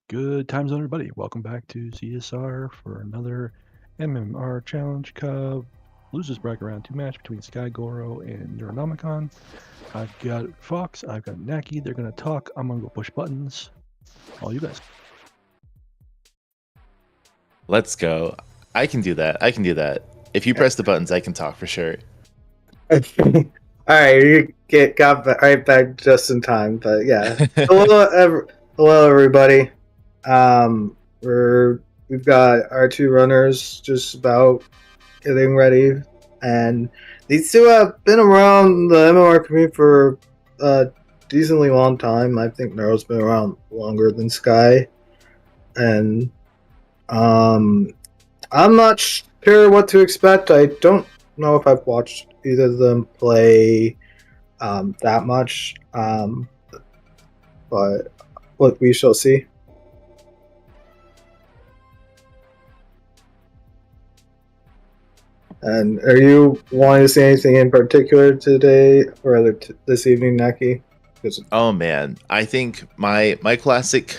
Good time zone, everybody. Welcome back to CSR for another MMR Challenge Cup losers bracket round 2 match between skyygoro and Neuron0micon. I've got Fox, I've got Naki. They're going to talk. I'm going to go push buttons. All you guys. Let's go. I can do that. If you press the buttons, I can talk for sure. All right, you got right back just in time. But yeah, hello everybody. We've got our two runners just about getting ready, and these two have been around the MMR community for a decently long time. I think Neuro's been around longer than Sky, and I'm not sure what to expect. I don't know if I've watched either of them play that much, but what we shall see. And are you wanting to say anything in particular today or this evening, Naki? Oh man, I think my classic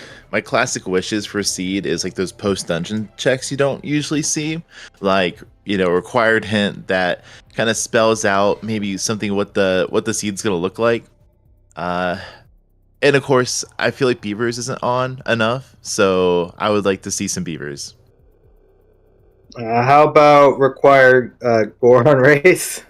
wishes for Seed is like those post dungeon checks you don't usually see, like required hint that kind of spells out maybe something what the seed's gonna look like. And of course, I feel like Beavers isn't on enough, so I would like to see some Beavers. How about required Goron race?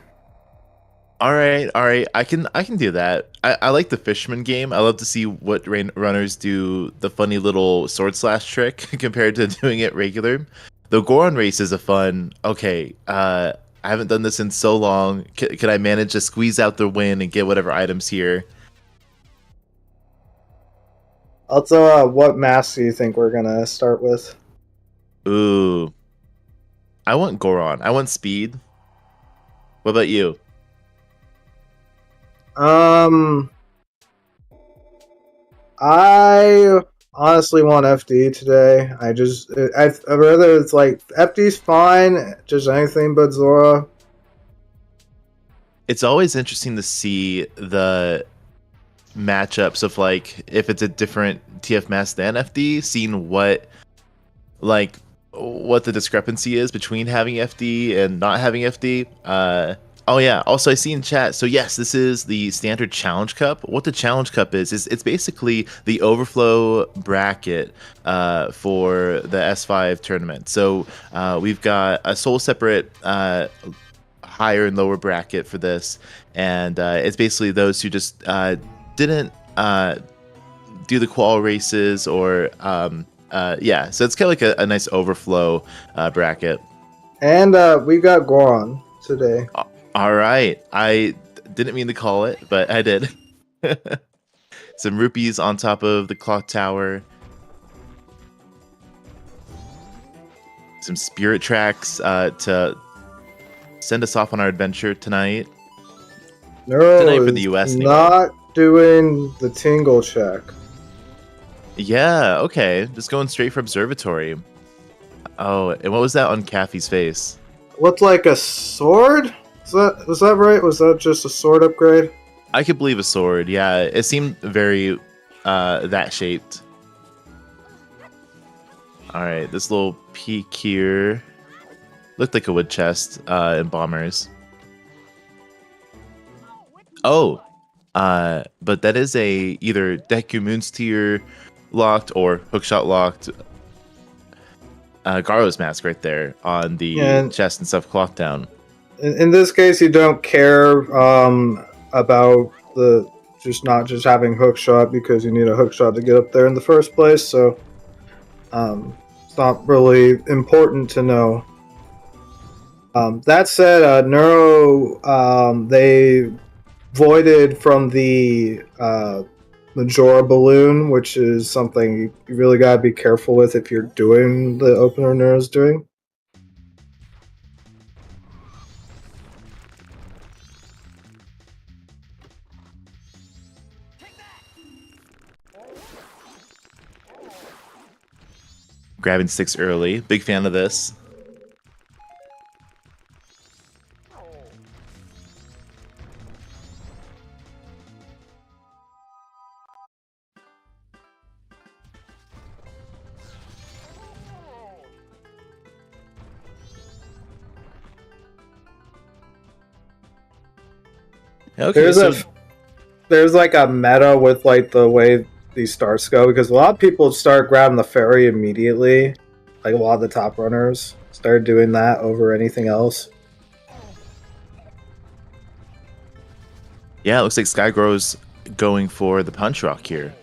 All right. I can do that. I like the Fishman game. I love to see what runners do the funny little sword slash trick compared to doing it regular. The Goron race is a fun. Okay. I haven't done this in so long. Can I manage to squeeze out the win and get whatever items here? Also, what mask do you think we're gonna start with? Ooh, I want Goron. I want speed. What about you? I honestly want FD today. I'd rather it's like FD's fine, just anything but Zora. It's always interesting to see the matchups of like if it's a different TF mask than FD, seeing what the discrepancy is between having FD and not having FD. Oh yeah. Also, I see in chat. So yes, this is the standard Challenge Cup. What the Challenge Cup is it's basically the overflow bracket for the S5 tournament. So we've got a sole separate higher and lower bracket for this, and it's basically those who just didn't do the qual races or yeah. So it's kind of like a nice overflow bracket. And we've got Goron today. All right. I didn't mean to call it, but I did. Some rupees on top of the clock tower. Some spirit tracks to send us off on our adventure tonight. Tonight for the US. Not doing the tingle check. Yeah, okay. Just going straight for observatory. Oh, and what was that on Caffey's face? Looked like a sword? Was that right? Was that just a sword upgrade? I could believe a sword, yeah. It seemed very that shaped. Alright, this little peak here. Looked like a wood chest in bombers. Oh, but that is a either Deku Moon's tier locked or hookshot locked Garo's mask right there on the chest and stuff clocked down. In this case, you don't care about not just having hookshot because you need a hookshot to get up there in the first place. So it's not really important to know. That said, Neuro they voided from the Majora balloon, which is something you really gotta be careful with if you're doing the opener Neuro's doing. Grabbing sticks early. Big fan of this. Okay, There's like a meta with like the way these starts go, because a lot of people start grabbing the fairy immediately. Like a lot of the top runners started doing that over anything else. yeah, it looks like Skygoro's going for the punch rock here.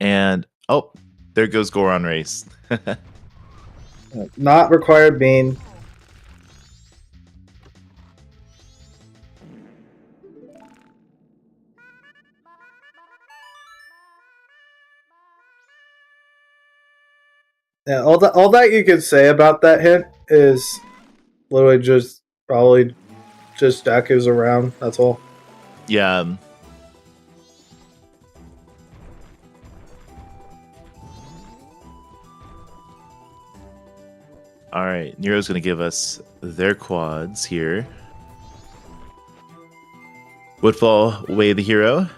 And oh, there goes Goron Race. Not required bean. Yeah, all that you could say about that hint is literally just probably just Deku's around. That's all. Yeah. All right, Nero's going to give us their quads here. Woodfall, Way the Hero.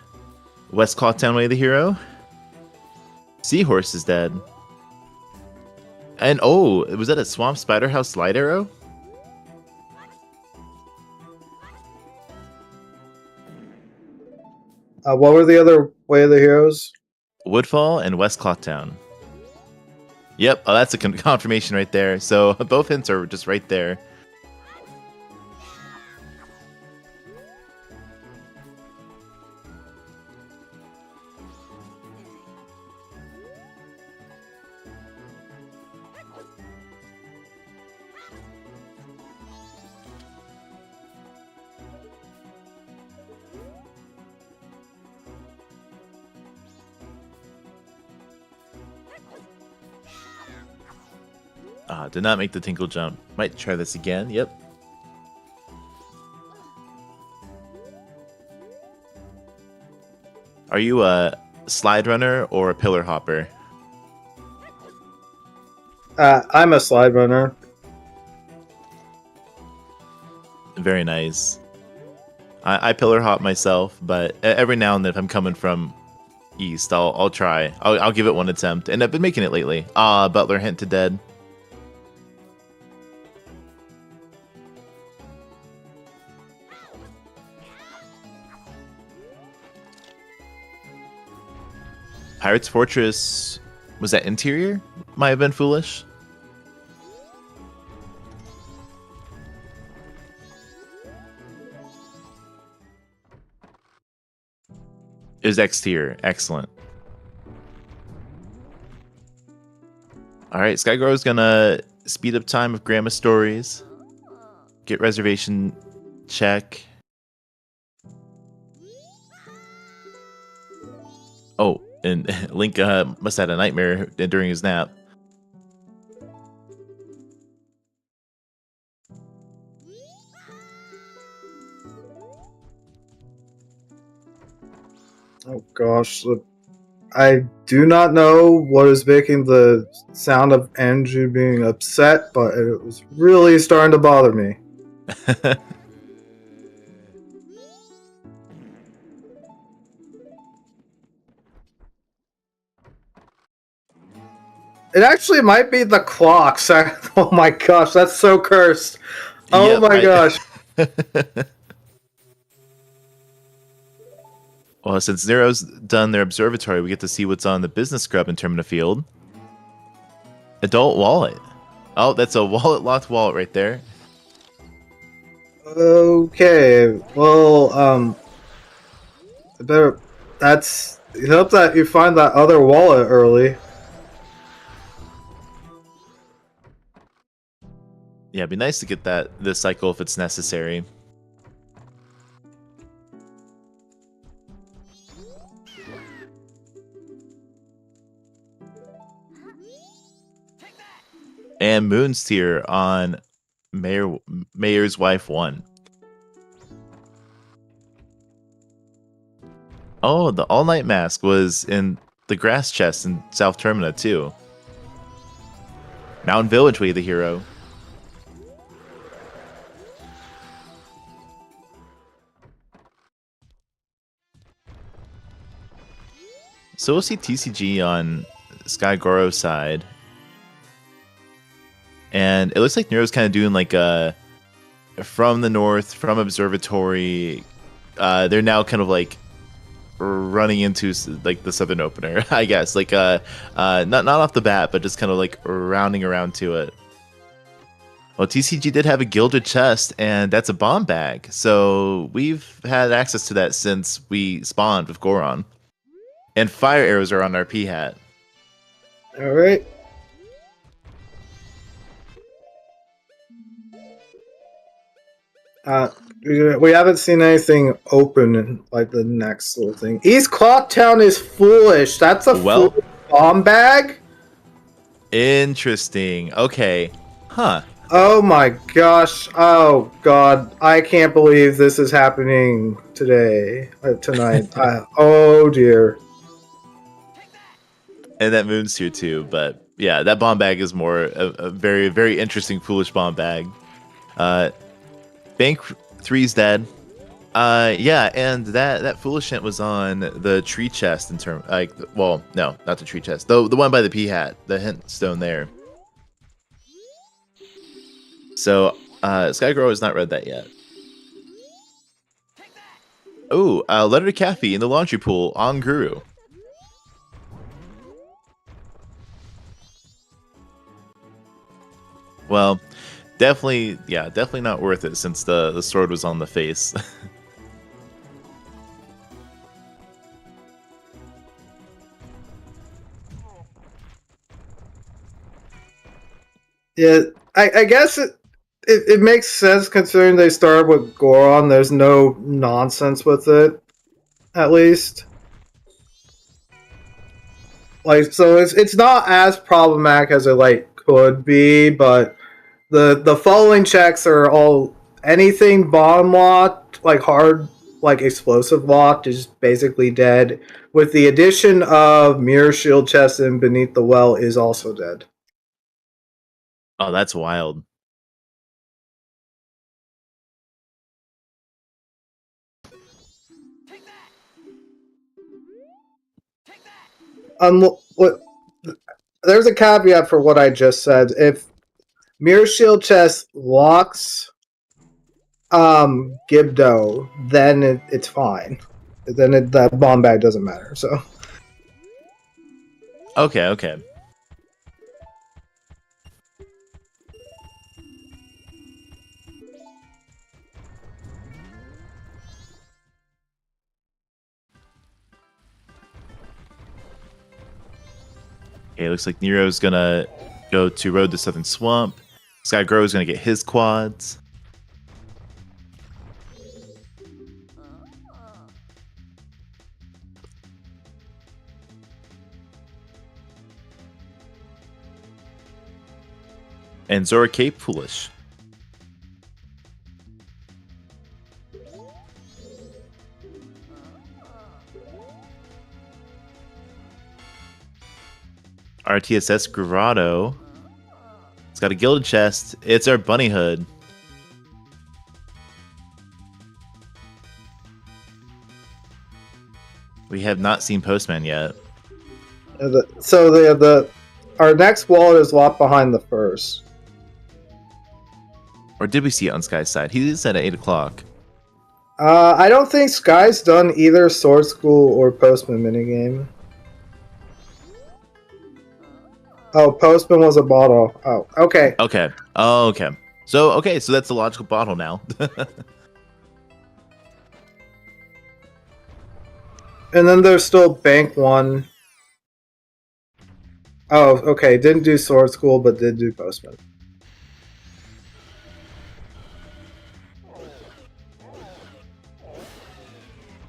West Clocktown, Way the Hero. Seahorse is dead. And oh, was that a Swamp Spider House Light Arrow? What were the other Way of the Heroes? Woodfall and West Clocktown. Yep, oh, that's a confirmation right there. So both hints are just right there. Did not make the tinkle jump. Might try this again. Yep. Are you a slide runner or a pillar hopper? I'm a slide runner. Very nice. I pillar hop myself, but every now and then if I'm coming from east, I'll try. I'll give it one attempt, and I've been making it lately. Butler hint to dead. Pirate's Fortress, was that interior? Might have been foolish. It was exterior. Excellent. Alright, Skygoro's gonna speed up time of Grandma Stories. Get reservation check. Oh, and Link must have had a nightmare during his nap. Oh gosh, I do not know what is making the sound of Andrew being upset, but it was really starting to bother me. It actually might be the clocks. Oh my gosh, that's so cursed. Oh Yep, my gosh. Well, since Nero's done their observatory, we get to see what's on the business scrub in Termina Field. Adult wallet. Oh, that's a wallet-locked wallet right there. Okay, well, that's, you hope that you find that other wallet early. Yeah, it'd be nice to get this cycle if it's necessary. And Moon's Tier on Mayor's Wife 1. Oh, the all-night mask was in the grass chest in South Termina too. Mountain Village, Way the Hero. So we'll see TCG on Skygoro's side. And it looks like Nero's kind of doing like a from the north, from observatory. They're now kind of like running into like the southern opener, I guess. Like not off the bat, but just kind of like rounding around to it. Well, TCG did have a gilded chest, and that's a bomb bag. So we've had access to that since we spawned with Goron. And fire arrows are on our P hat. All right. We haven't seen anything open in like the next little thing. East Clocktown is foolish. That's a foolish bomb bag. Interesting. Okay. Huh. Oh my gosh. Oh god. I can't believe this is happening tonight. Oh dear. And that moon's here too, but yeah, that bomb bag is more a very, very interesting foolish bomb bag. Bank 3's dead. Yeah, and that foolish hint was on the tree chest in term well, no, not the tree chest. The one by the P hat, the hint stone there. So skyygoro has not read that yet. Oh, letter to Kathy in the laundry pool on Guru. Well, definitely not worth it since the sword was on the face. Yeah, I guess it makes sense considering they started with Goron. There's no nonsense with it, at least. Like, so it's not as problematic as it like could be, but the following checks are all anything bomb locked, like hard, like explosive locked, is basically dead. With the addition of mirror shield chest and beneath the well is also dead. Oh, that's wild. There's a caveat for what I just said. If mirror shield chest locks Gibdo, then it's fine. Then that bomb bag doesn't matter. So Okay. Okay, looks like Nero's gonna go to Road to Southern Swamp. Skygro's gonna get his quads. And Zora Cape foolish. RTSS Grotto. It's got a gilded chest. It's our bunny hood. We have not seen Postman yet. Our next wallet is locked behind the first. Or did we see it on Sky's side? He said at 8 o'clock. I don't think Sky's done either Sword School or Postman minigame. Oh, Postman was a bottle. Oh, okay. Okay. Oh, okay. So that's a logical bottle now. And then there's still Bank 1. Oh, okay. Didn't do Sword School, but did do Postman.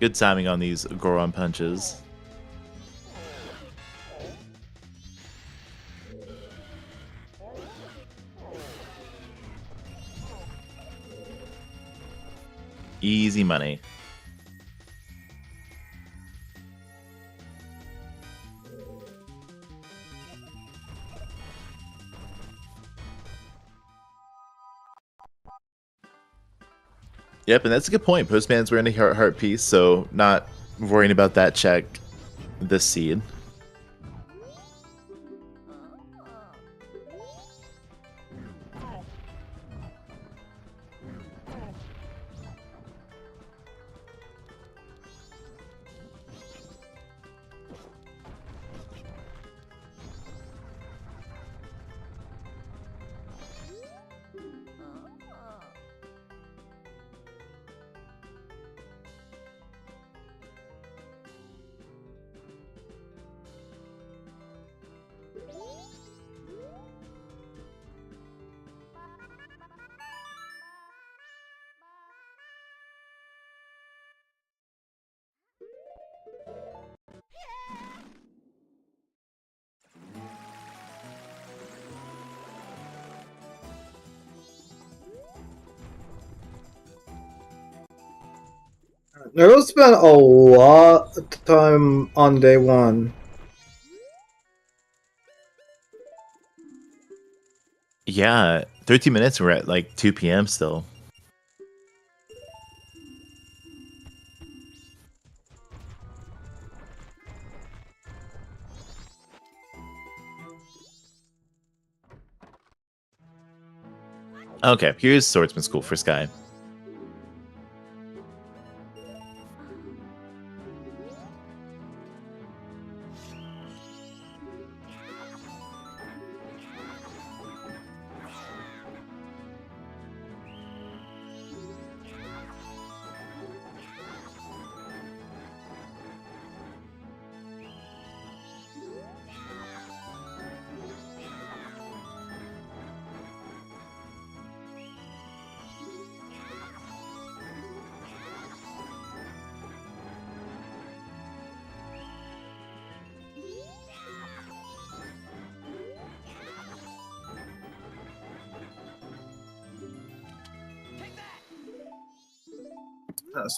Good timing on these Goron punches. Easy money. Yep, and that's a good point. Postman's wearing a heart piece, so not worrying about that check this seed. Neural spent a lot of time on day one. Yeah, 13 minutes. We're at like 2 p.m. still. Okay, here's Swordsman School for Sky.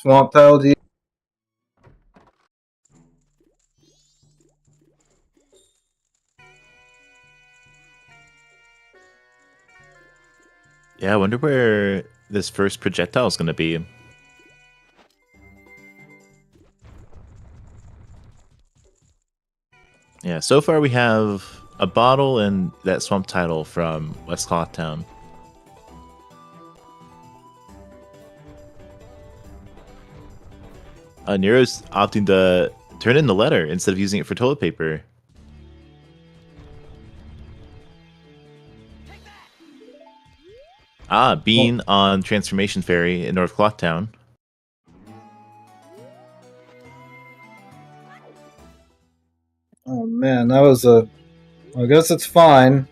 Swamp Tile D. Yeah, I wonder where this first projectile is going to be. Yeah, so far we have a bottle and that swamp title from West Clothtown. Nero's opting to turn in the letter instead of using it for toilet paper. Bean on Transformation Ferry in North Clothtown. Oh man, that was a. I guess it's fine.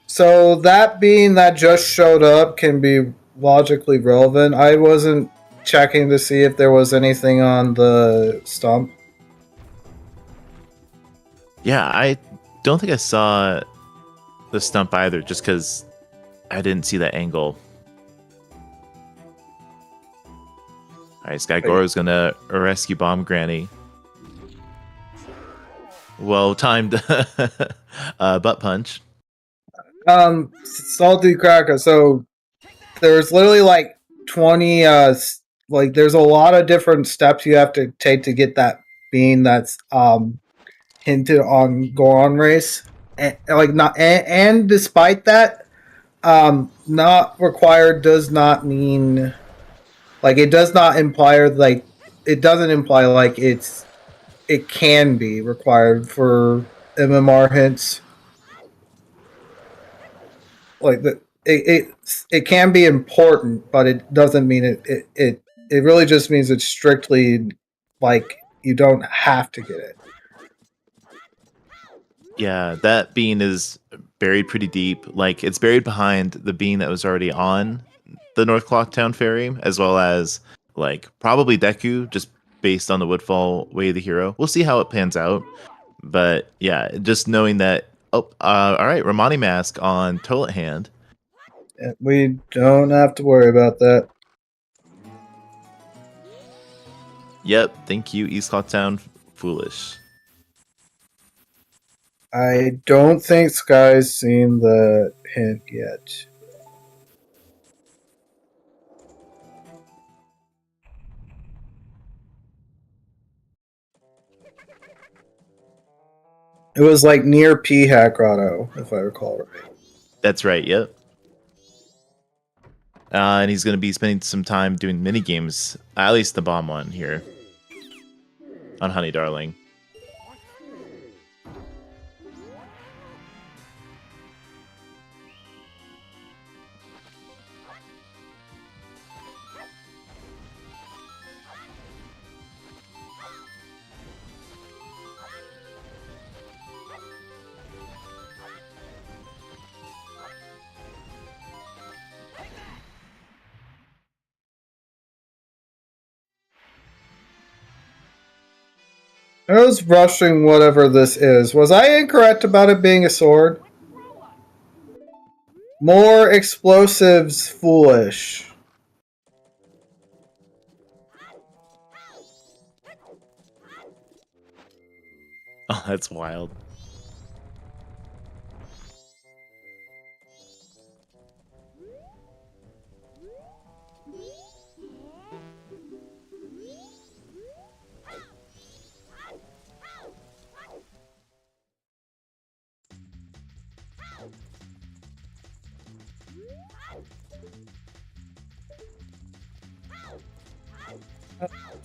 So that being that just showed up can be logically relevant. I wasn't checking to see if there was anything on the stump. Yeah, I don't think I saw the stump either, just because I didn't see that angle. Alright, Skygoro's gonna rescue Bomb Granny. Well timed butt punch. Salty cracker. So there's literally like 20 like there's a lot of different steps you have to take to get that bean that's hinted on Goron race. And like not and despite that, not required does not mean like it does not imply like it doesn't imply like it can be required for MMR hints. Like it can be important, but it doesn't mean it really just means it's strictly like you don't have to get it. Yeah, that bean is buried pretty deep. Like, it's buried behind the bean that was already on the North Clocktown ferry, as well as, like, probably Deku, just based on the Woodfall Way of the Hero. We'll see how it pans out. But, yeah, just knowing that... Oh, all right, Romani Mask on Toilet Hand. We don't have to worry about that. Yep, thank you, East Clocktown. Foolish. I don't think Sky's seen the hint yet. It was like near P-Hack Grotto, if I recall right. That's right, yep. And he's going to be spending some time doing mini games, at least the bomb one here, on Honey Darling. I was rushing whatever this is. Was I incorrect about it being a sword? More explosives, foolish. Oh, that's wild.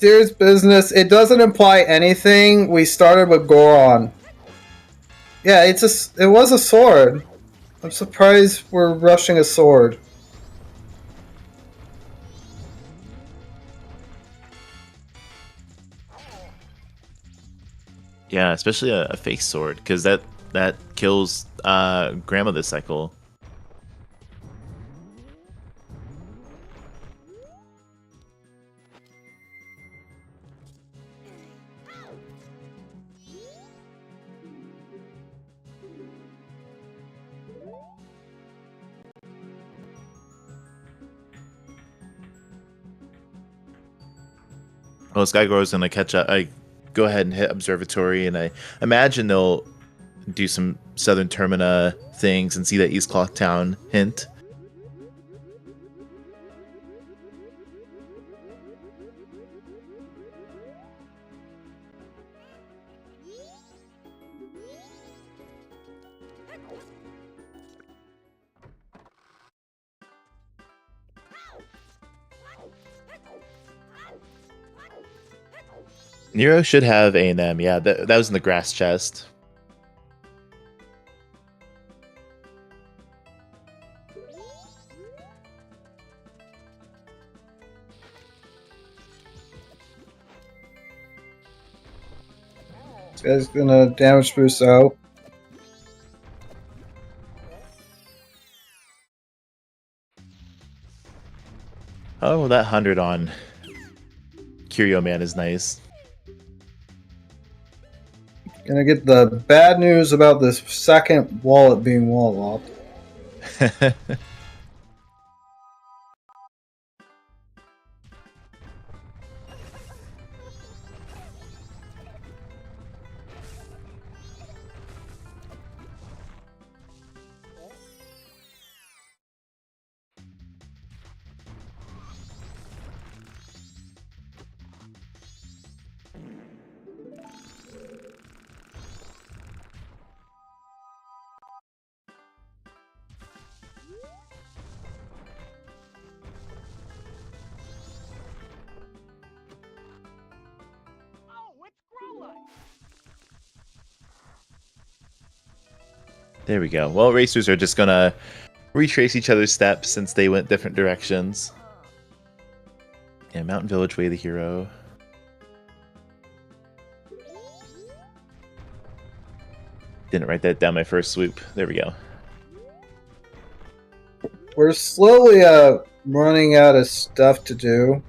Serious business. It doesn't imply anything. We started with Goron. Yeah, it was a sword. I'm surprised we're rushing a sword. Yeah, especially a fake sword, because that kills Grandma this cycle. Well, Skygoro's gonna catch up. I go ahead and hit Observatory, and I imagine they'll do some Southern Termina things and see that East Clock Town hint. Nero should have A&M. Yeah, that was in the grass chest. This guy's gonna damage boost out. Oh, that 100 on Curio Man is nice. Gonna get the bad news about this second wallet being wall locked. There we go. Well, racers are just gonna retrace each other's steps since they went different directions. Yeah, Mountain Village Way the hero. Didn't write that down my first swoop. There we go. We're slowly running out of stuff to do.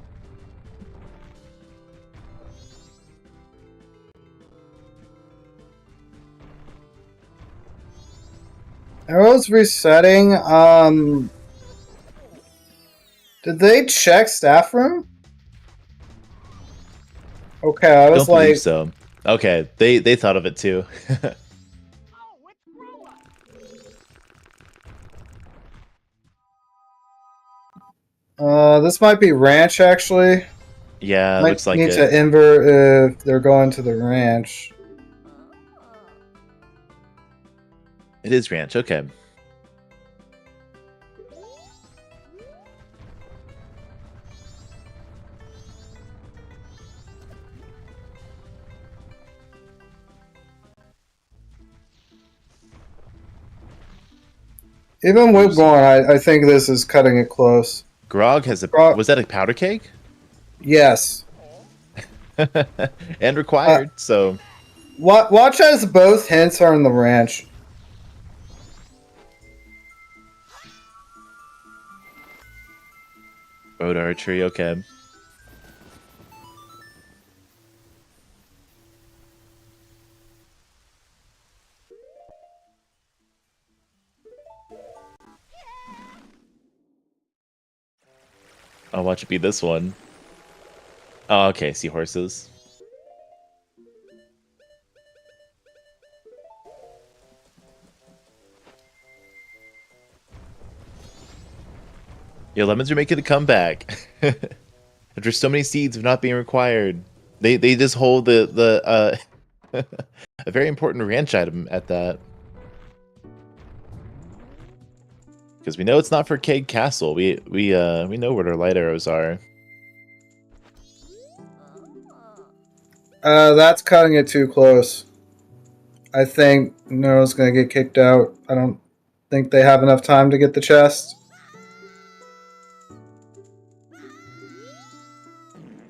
Arrow's resetting. Did they check staff room? Okay, I was Don't believe like, so. Okay, they thought of it too. this might be ranch actually. Yeah, it Might looks like need it. to invert if they're going to the ranch. It is ranch. Okay. Even with Gorn, I think this is cutting it close. Grog has a. Grog- Was that a powder keg? Yes. And required. So Watch as both hints are in the ranch. road archery. Okay. I'll watch it be this one. Oh, okay, seahorses. Yeah, lemons are making a comeback. After so many seeds of not being required, they just hold the a very important ranch item at that. Because we know it's not for Cade Castle. We know where their light arrows are. That's cutting it too close. I think Neuro's gonna get kicked out. I don't think they have enough time to get the chest.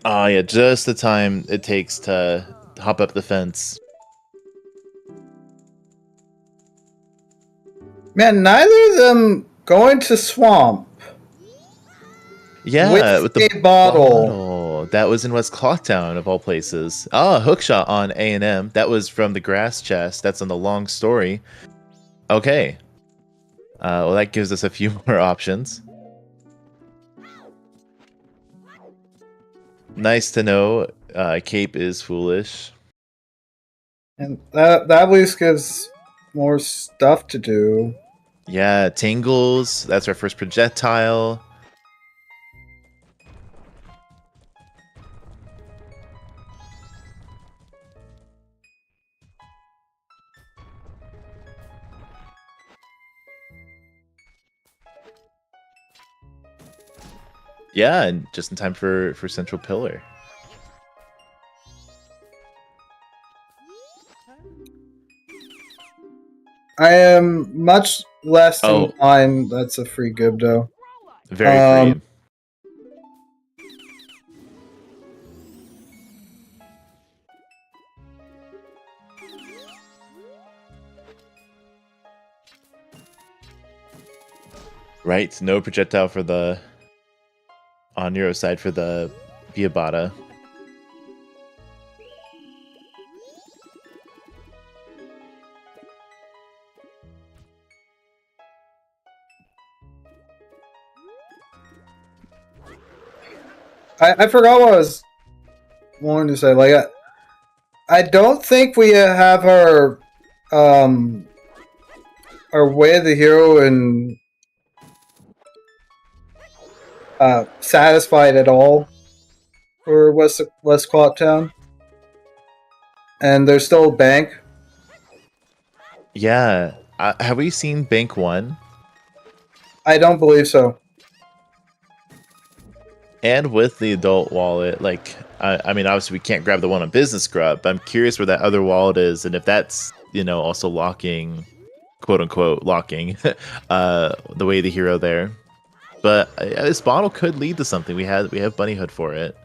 Oh yeah, just the time it takes to hop up the fence. Man, neither of them going to swamp. Yeah, with the a bottle. That was in West Clocktown of all places. Ah, hookshot on A&M. That was from the grass chest. That's on the long story. Okay. Well, that gives us a few more options. Nice to know. Cape is foolish. And that at least gives more stuff to do. Yeah, tingles. That's our first projectile. Yeah, and just in time for Central Pillar. I am much less inclined. That's a free Gibdo. Very free. Right, no projectile for the on Neuro side for the Biabata. I forgot what I was wanting to say. Like, I don't think we have our way of the hero and satisfied at all for West Clocktown, and there's still a bank. Yeah, have we seen Bank 1? I don't believe so. And with the adult wallet, like, I mean, obviously we can't grab the one on Business Grub, but I'm curious where that other wallet is, and if that's, you know, also locking, quote unquote, locking the way of the hero there. But this bottle could lead to something. We have Bunnyhood for it,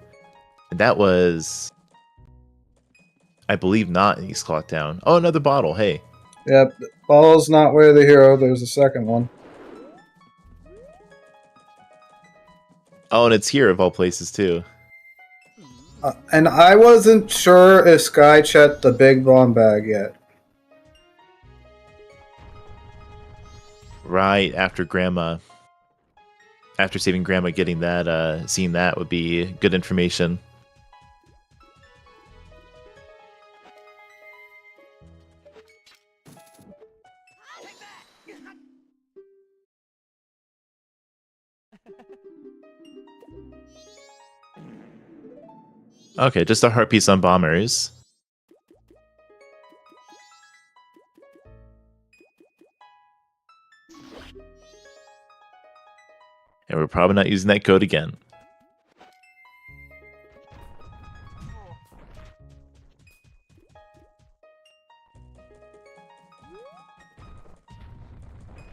and that was, I believe, not in East Clocktown. Oh, another bottle. Hey. Yep, bottle's not way of the hero. There's a second one. Oh, and it's here of all places too. And I wasn't sure if Sky checked the big bomb bag yet. Right after Grandma. After saving Grandma, getting that, seeing that would be good information. Okay, just a heart piece on bombers. And we're probably not using that code again.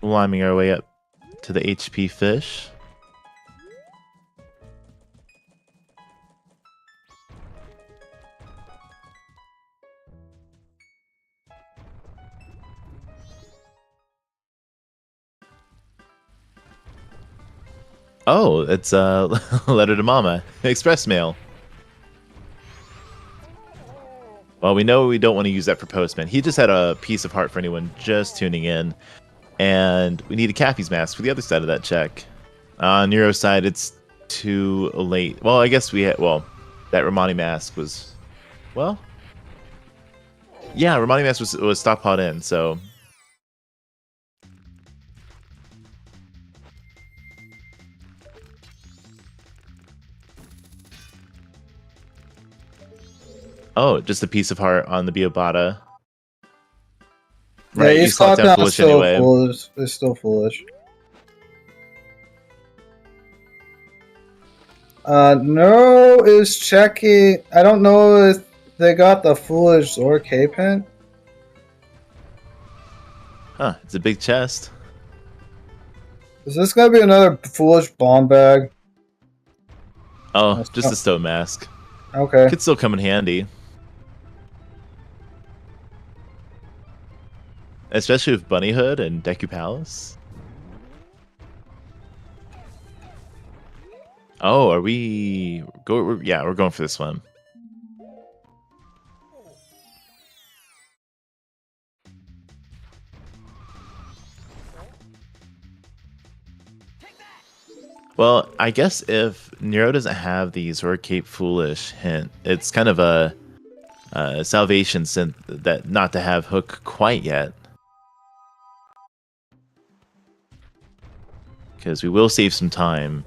Climbing our way up to the HP fish. Oh, it's a letter to Mama. Express mail. Well, we know we don't want to use that for Postman. He just had a piece of heart for anyone just tuning in. And we need a Cappy's mask for the other side of that check. On Nero's side, it's too late. Well, I guess we had. Well, that Romani mask was. Well, yeah, Romani mask was stockpiled in. So. Oh, just a piece of heart on the Biobata. Right, Yeah, you he's slapped caught down down foolish still anyway. foolish. It's still foolish. No is checking. I don't know if they got the foolish or K-Pen. Huh, it's a big chest. Is this gonna be another foolish bomb bag? Oh, just a stone mask. Okay. Could still come in handy. Especially with Bunny Hood and Deku Palace. Oh, are we... Yeah, we're going for this one. Well, I guess if Nero doesn't have the Zora Cape Foolish hint, it's kind of a salvation since that not to have Hook quite yet. Because we will save some time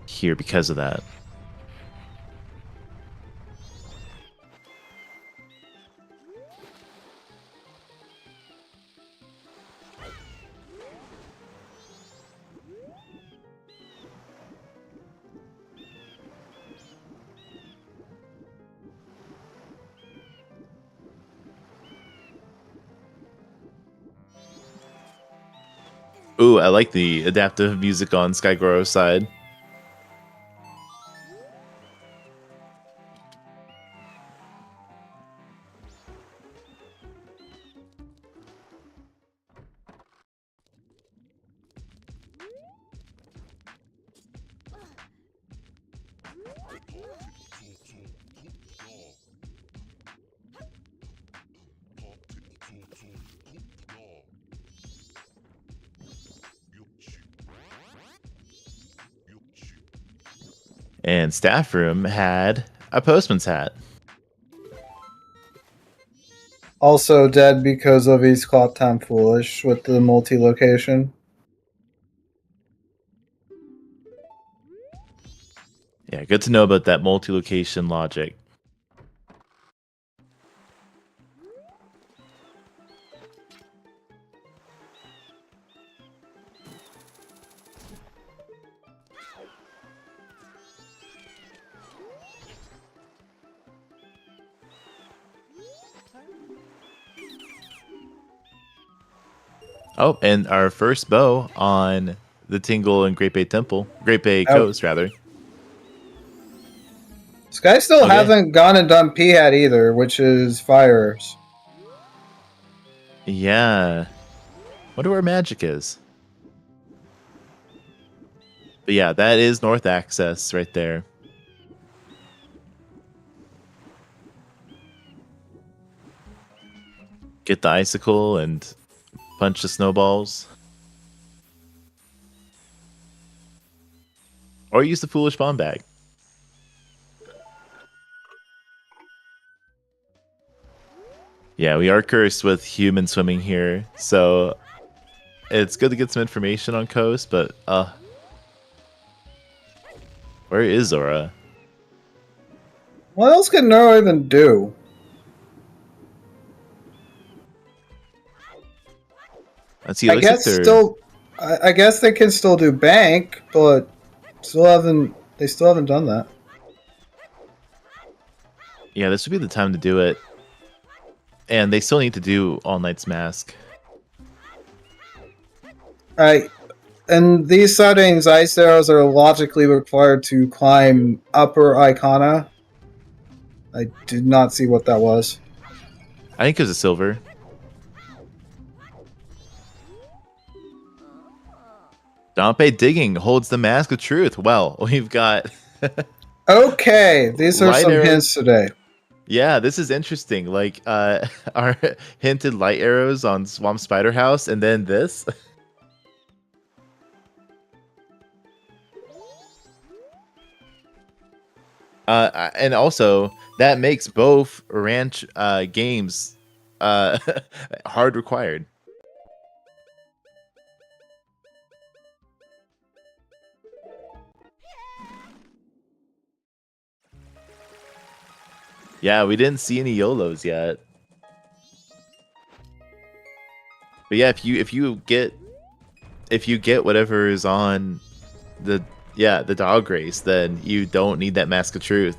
here because of that. Ooh, I like the adaptive music on Skygoro's side. And staff room had a postman's hat. Also dead because of his clock time foolish with the multi-location. Yeah, good to know about that multi-location logic. Oh, and our first bow on the Tingle and Great Bay Temple. Great Bay Coast, rather. This guy still hasn't gone and done P-Hat either, which is fires. Yeah. Wonder where magic is. But yeah, that is north access right there. Get the icicle and punch the snowballs. Or use the foolish bomb bag. Yeah, we are cursed with human swimming here, so it's good to get some information on Coast, but where is Zora? What else can Nero even do? Let's see. I guess I guess they can still do bank, but they still haven't done that. Yeah, this would be the time to do it. And they still need to do All Knight's Mask. In these settings, ice arrows are logically required to climb upper icona. I did not see what that was. I think it was a silver. Dompe digging holds the mask of truth. Well, we've got... Okay, these are light some arrows. hints today. Yeah, this is interesting. Like, our hinted light arrows on Swamp Spider House, and then this. And also that makes both ranch games hard required. Yeah, we didn't see any YOLOs yet. But yeah, if you get whatever is on the dog race, then you don't need that Mask of Truth.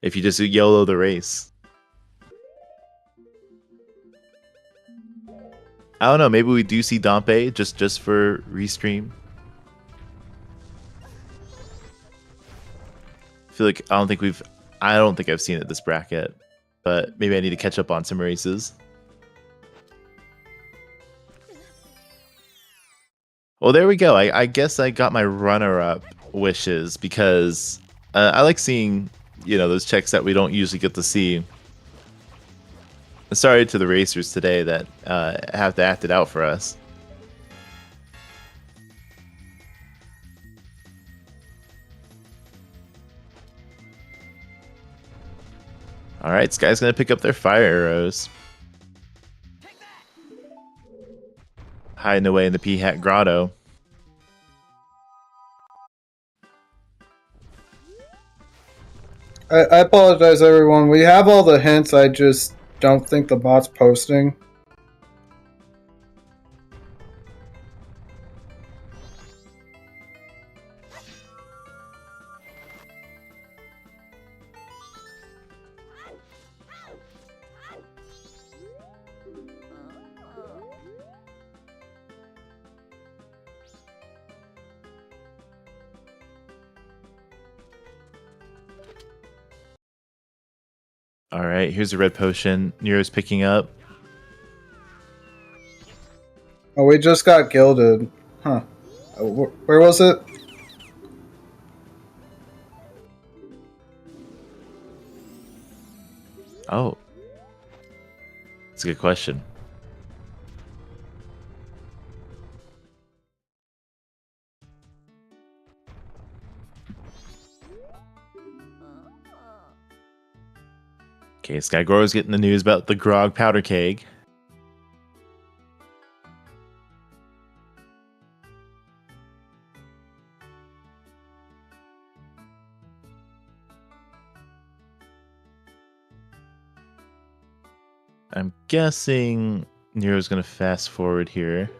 If you just YOLO the race. I don't know, maybe we do see Dompe just for restream. I feel like I don't think I've seen it this bracket, but maybe I need to catch up on some races. Well, there we go. I guess I got my runner-up wishes because I like seeing, those checks that we don't usually get to see. Sorry to the racers today that have to act it out for us. All right, Sky's gonna pick up their fire arrows. Hiding away in the P-Hat Grotto. I apologize, everyone. We have all the hints. I just don't think the bot's posting. All right, here's a red potion. Nero's picking up. Oh, we just got gilded. Huh. Where was it? Oh. That's a good question. Okay, Skygoro's getting the news about the Grog powder keg. I'm guessing Nero's gonna fast forward here.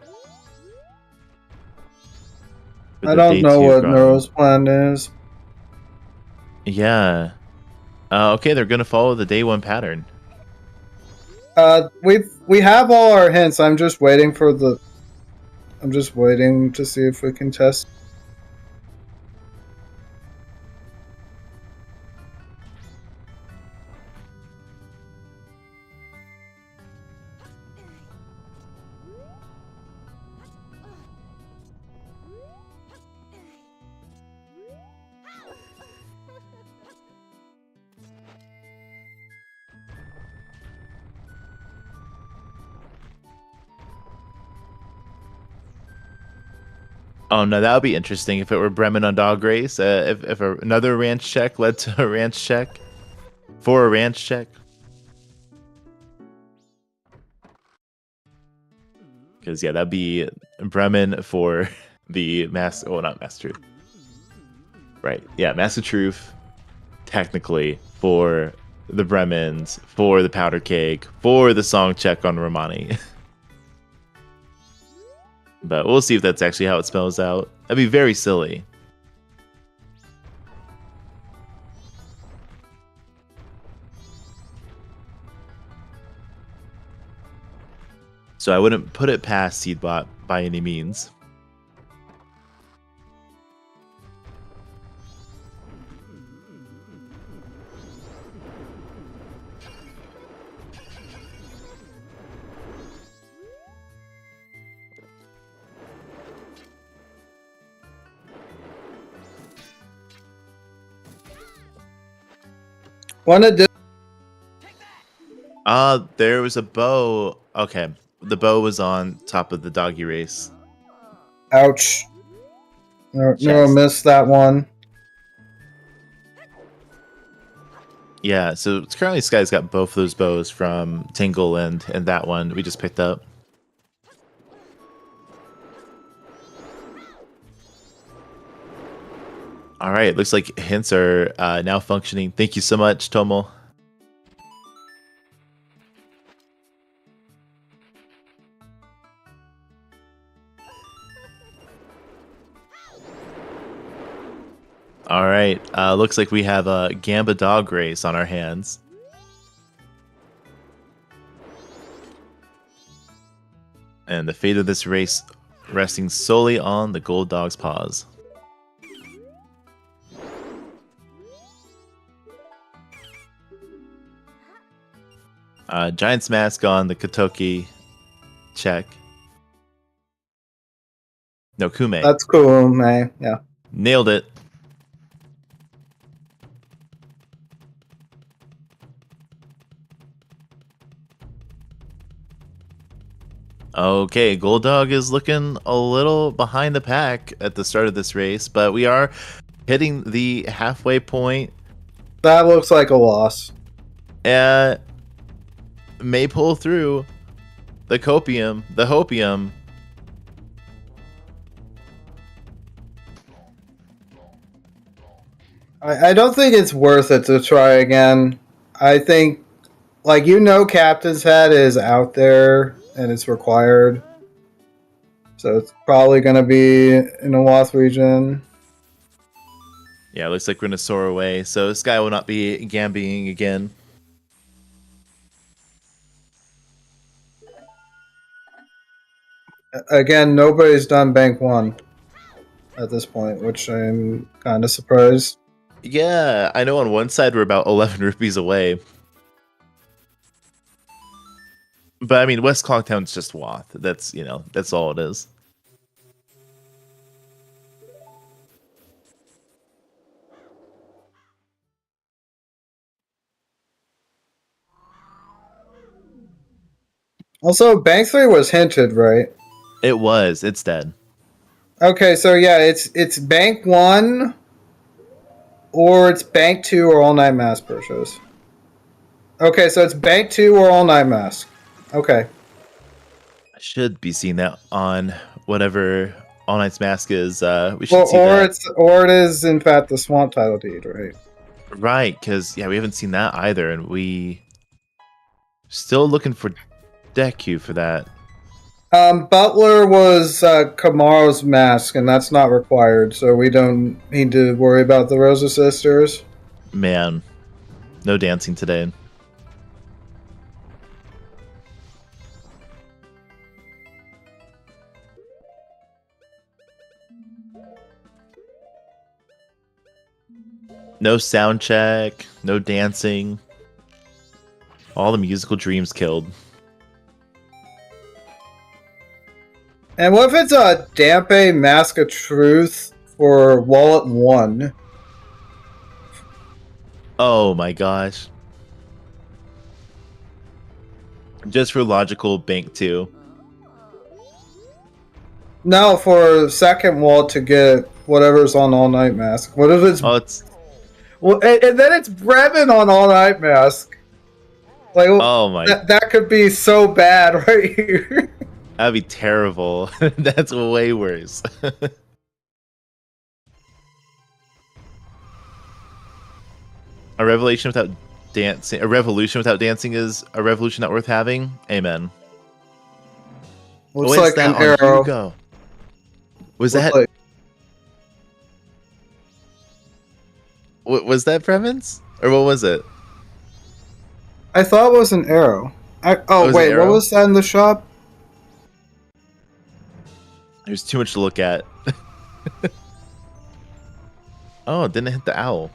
I don't know what Neuro's plan is. Yeah. Okay, they're gonna follow the day one pattern. We have all our hints. I'm just waiting to see if we can test. Oh no, that would be interesting if it were Bremen on dog race. If another ranch check led to a ranch check for a ranch check. Because yeah, that'd be Bremen for the mass. Oh, not Mass Truth. Right. Yeah, Mass of Truth. Technically for the Bremens, for the powder keg, for the song check on Romani. But we'll see if that's actually how it spells out. That'd be very silly. So I wouldn't put it past Seedbot by any means. There was a bow. Okay, the bow was on top of the doggy race. Ouch. Neuro missed that one. Yeah, so currently Sky's got both those bows from Tingle and that one we just picked up. All right, looks like hints are now functioning. Thank you so much, Tomo. All right, looks like we have a Gamba dog race on our hands. And the fate of this race resting solely on the gold dog's paws. Giant's Mask on the Kotoki. Check. No, Kume. That's cool, man. Yeah. Nailed it. Okay, Gold Dog is looking a little behind the pack at the start of this race, but we are hitting the halfway point. That looks like a loss. May pull through the copium, the hopium. I don't think it's worth it to try again. I think, like, Captain's Head is out there and it's required. So it's probably going to be in the Lost region. Yeah, looks like we're going to soar away. So this guy will not be gambying again. Again, nobody's done Bank 1 at this point, which I'm kind of surprised. Yeah, I know on one side we're about 11 rupees away. But I mean, West Clocktown's just Wath. That's, that's all it is. Also, Bank 3 was hinted, right? It was. It's dead. Okay, so yeah, it's Bank 1 or it's Bank 2 or All Night Mask purchase. Okay, so it's Bank 2 or All Night Mask. Okay. I should be seeing that on whatever All Night's Mask is. We should see that. Or it is in fact the Swamp title deed, right? Right, because we haven't seen that either, and we still looking for deck queue for that. Butler was Kamaro's mask, and that's not required, so we don't need to worry about the Rosa sisters. Man, no dancing today. No sound check, no dancing. All the musical dreams killed. And what if it's a Dampe Mask of Truth for Wallet 1? Oh my gosh. Just for logical Bank 2. No, for second wallet to get whatever's on All Night Mask. What if it's... Oh, it's... Well, and then it's Brevin on All Night Mask. Like, oh my... That could be so bad right here. That'd be terrible. That's way worse. A revelation without dancing, a revolution without dancing is a revolution not worth having. Amen. Looks like an arrow. Hugo? Was Looks that? like... Was that Brevins? Or what was it? I thought it was an arrow. Oh wait, what was that in the shop? There's too much to look at. Oh, it didn't hit the owl.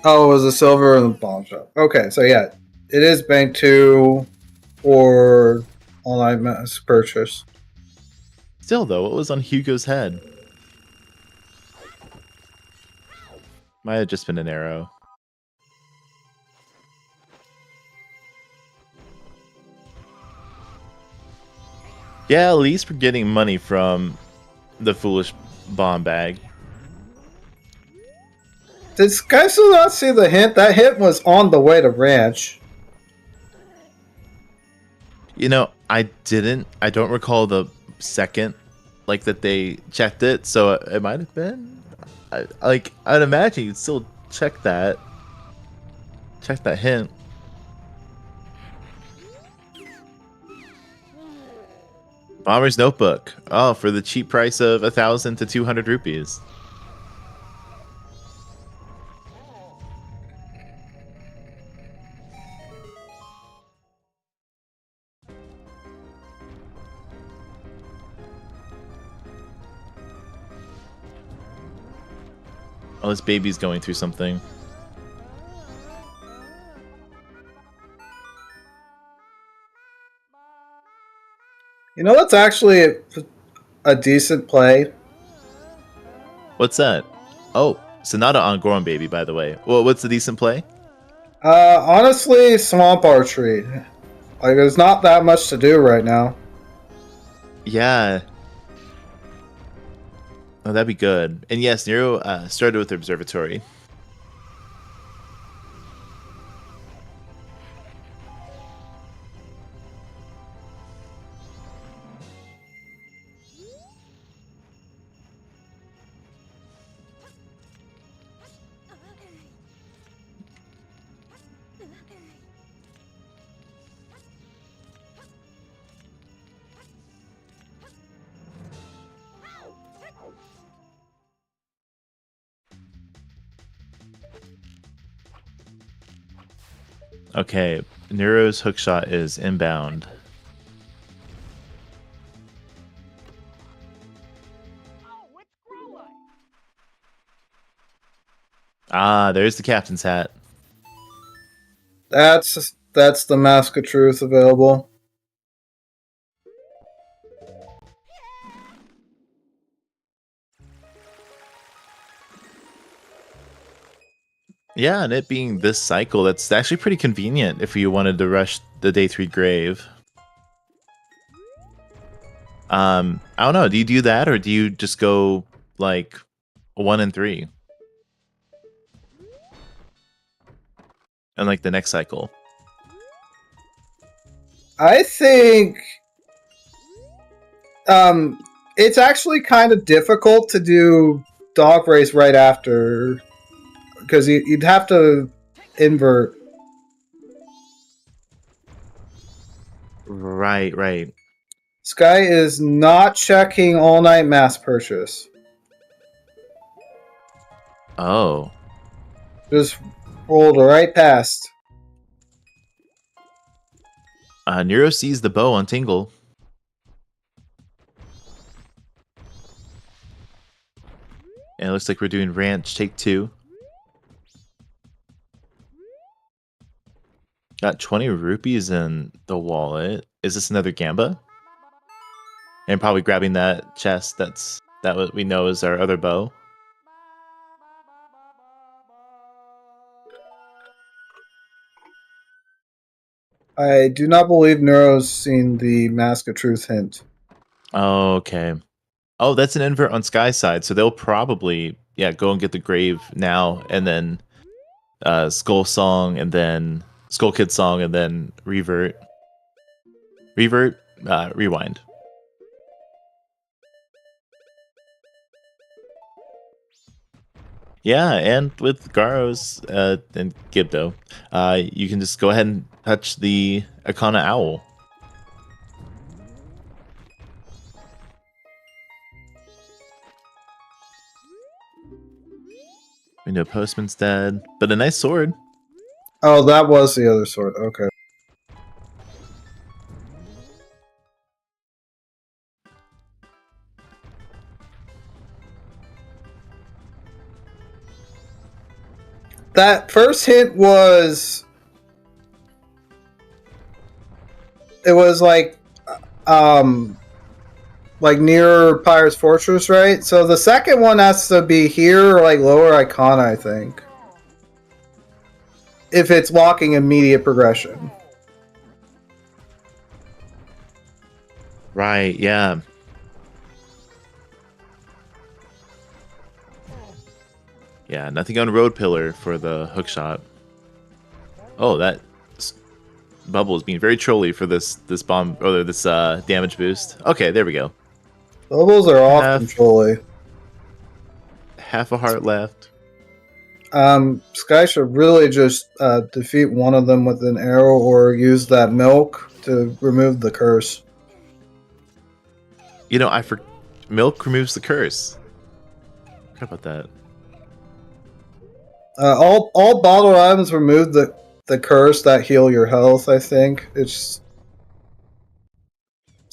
Oh, it was a silver in the bomb shop. Okay, so yeah, it is Bank 2 or All Night Mask purchase. Still though, what was on Hugo's head? Might have just been an arrow. Yeah, at least we're getting money from the foolish bomb bag. Did Sky still not see the hint? That hint was on the way to ranch. You know, I didn't. I don't recall the second, like, that they checked it. So it might have been. I'd imagine you'd still check that. Check that hint. Bomber's Notebook. Oh, for the cheap price of 1,000 to 200 rupees. Oh, this baby's going through something. You know what's actually a decent play? What's that? Oh, Sonata on Goron Baby, by the way. Well, what's the decent play? Honestly, Swamp Archery. Like, there's not that much to do right now. Yeah. Oh, that'd be good. And yes, Nero started with the Observatory. Okay, Nero's hookshot is inbound. Ah, there's the captain's hat. That's the Mask of Truth available. Yeah, and it being this cycle, that's actually pretty convenient if you wanted to rush the day 3 grave. I don't know. Do you do that, or do you just go like 1 and 3, and like the next cycle? I think it's actually kind of difficult to do Dog Race right after, because you'd have to invert. Right, right. Sky is not checking All Night Mass Purchase. Oh. Just rolled right past. Nero sees the bow on Tingle. And it looks like we're doing Ranch Take 2. Got 20 rupees in the wallet. Is this another Gamba? And probably grabbing that chest. That what we know is our other bow. I do not believe Neuro's seen the Mask of Truth hint. Oh, okay. Oh, that's an invert on Sky's side, so they'll probably go and get the grave now, and then Skull Song, and then Skull Kid Song, and then revert, rewind. Yeah, and with Garos and Gibdo, you can just go ahead and touch the Akana Owl. We know Postman's dead, but a nice sword. Oh, that was the other sword. Okay. That first hint was... It was like near Pirate's Fortress, right? So the second one has to be here or like lower Icon, I think. If it's locking immediate progression. Right, yeah. Yeah, nothing on Road Pillar for the hook shot. Oh, that bubble is being very trolly for this bomb or this damage boost. Okay, there we go. Bubbles are often trolly. Half a heart left. Sky should really just defeat one of them with an arrow or use that milk to remove the curse. You know, milk removes the curse. How about that? All bottle items remove the curse that heal your health. I think it's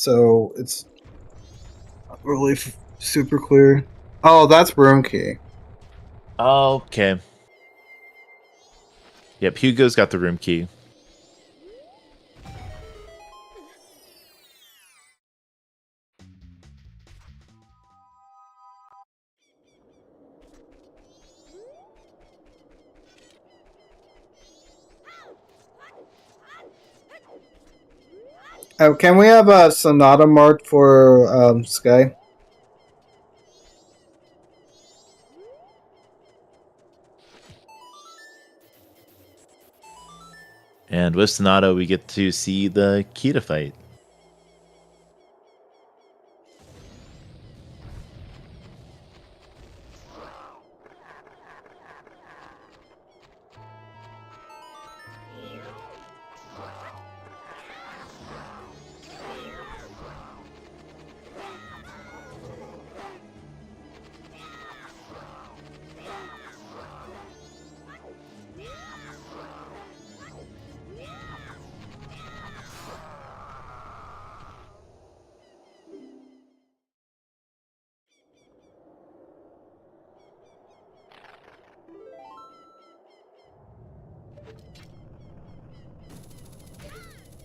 not really super clear. Oh, that's room key. Okay. Yep, Hugo's got the room key. Can we have a Sonata marked for Sky? And with Sonata, we get to see the Kita fight.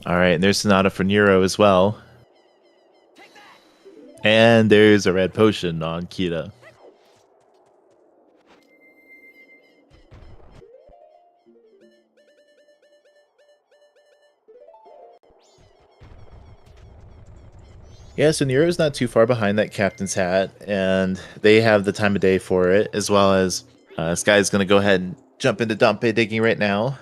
All right, and there's Sonata for Nero as well. And there's a red potion on Kita. Yeah, so Nero's not too far behind that captain's hat, and they have the time of day for it, as well as Sky's going to go ahead and jump into Dompe digging right now.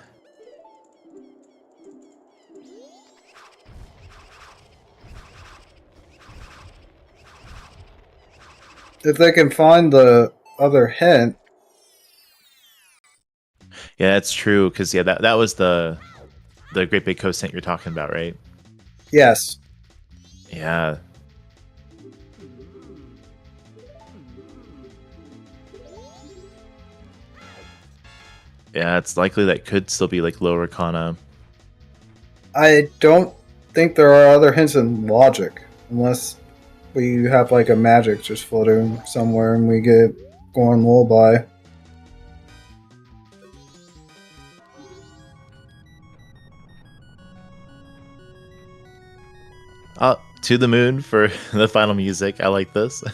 If they can find the other hint. Yeah, that's true, because yeah, that was the Great Big Coast hint you're talking about, right? Yes. Yeah. Yeah, it's likely that could still be like low Arcana. I don't think there are other hints in logic, unless we have like a magic just floating somewhere and we get Gorn Lullaby. Oh, to the moon for the final music. I like this.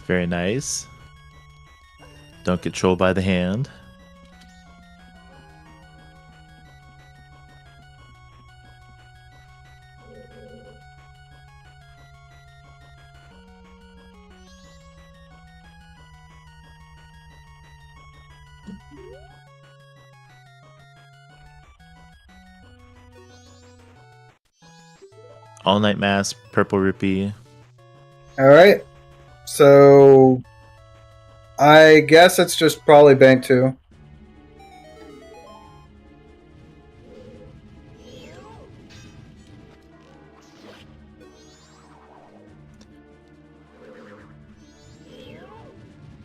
Very nice. Don't get trolled by the hand. All Night Mass, Purple Rupee. Alright. So I guess it's just probably Bank 2.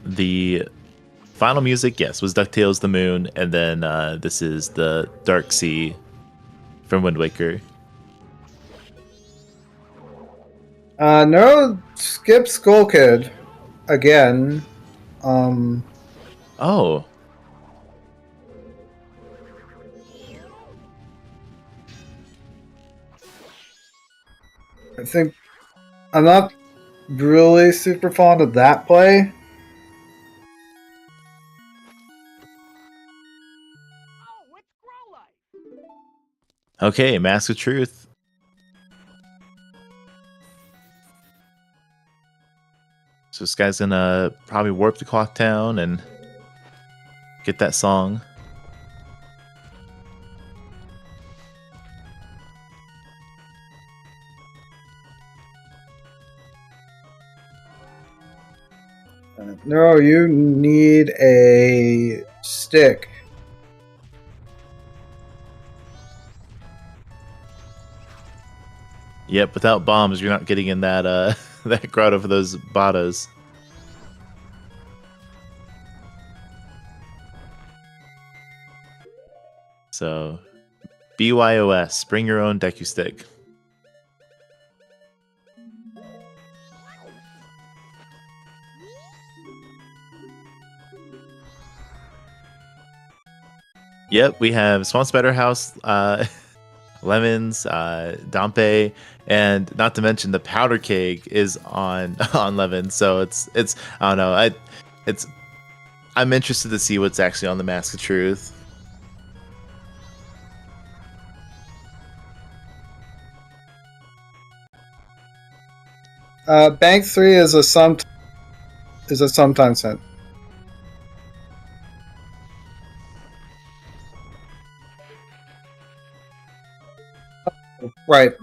The final music, yes, was DuckTales The Moon, and then this is the Dark Sea from Wind Waker. No, skip Skull Kid again. Oh. I think I'm not really super fond of that play. Okay, Mask of Truth. So this guy's gonna probably warp to Clock Town and get that song. No, you need a stick. Yep, without bombs, you're not getting in that that grotto for those Badas. So, BYOS, bring your own Deku stick. Yep, we have Swan Spider House, Lemons, Dampe, and not to mention the powder cake is on on Lemons. So it's I don't know. I'm interested to see what's actually on the Mask of Truth. Bank 3 is a sometimes hint. Right.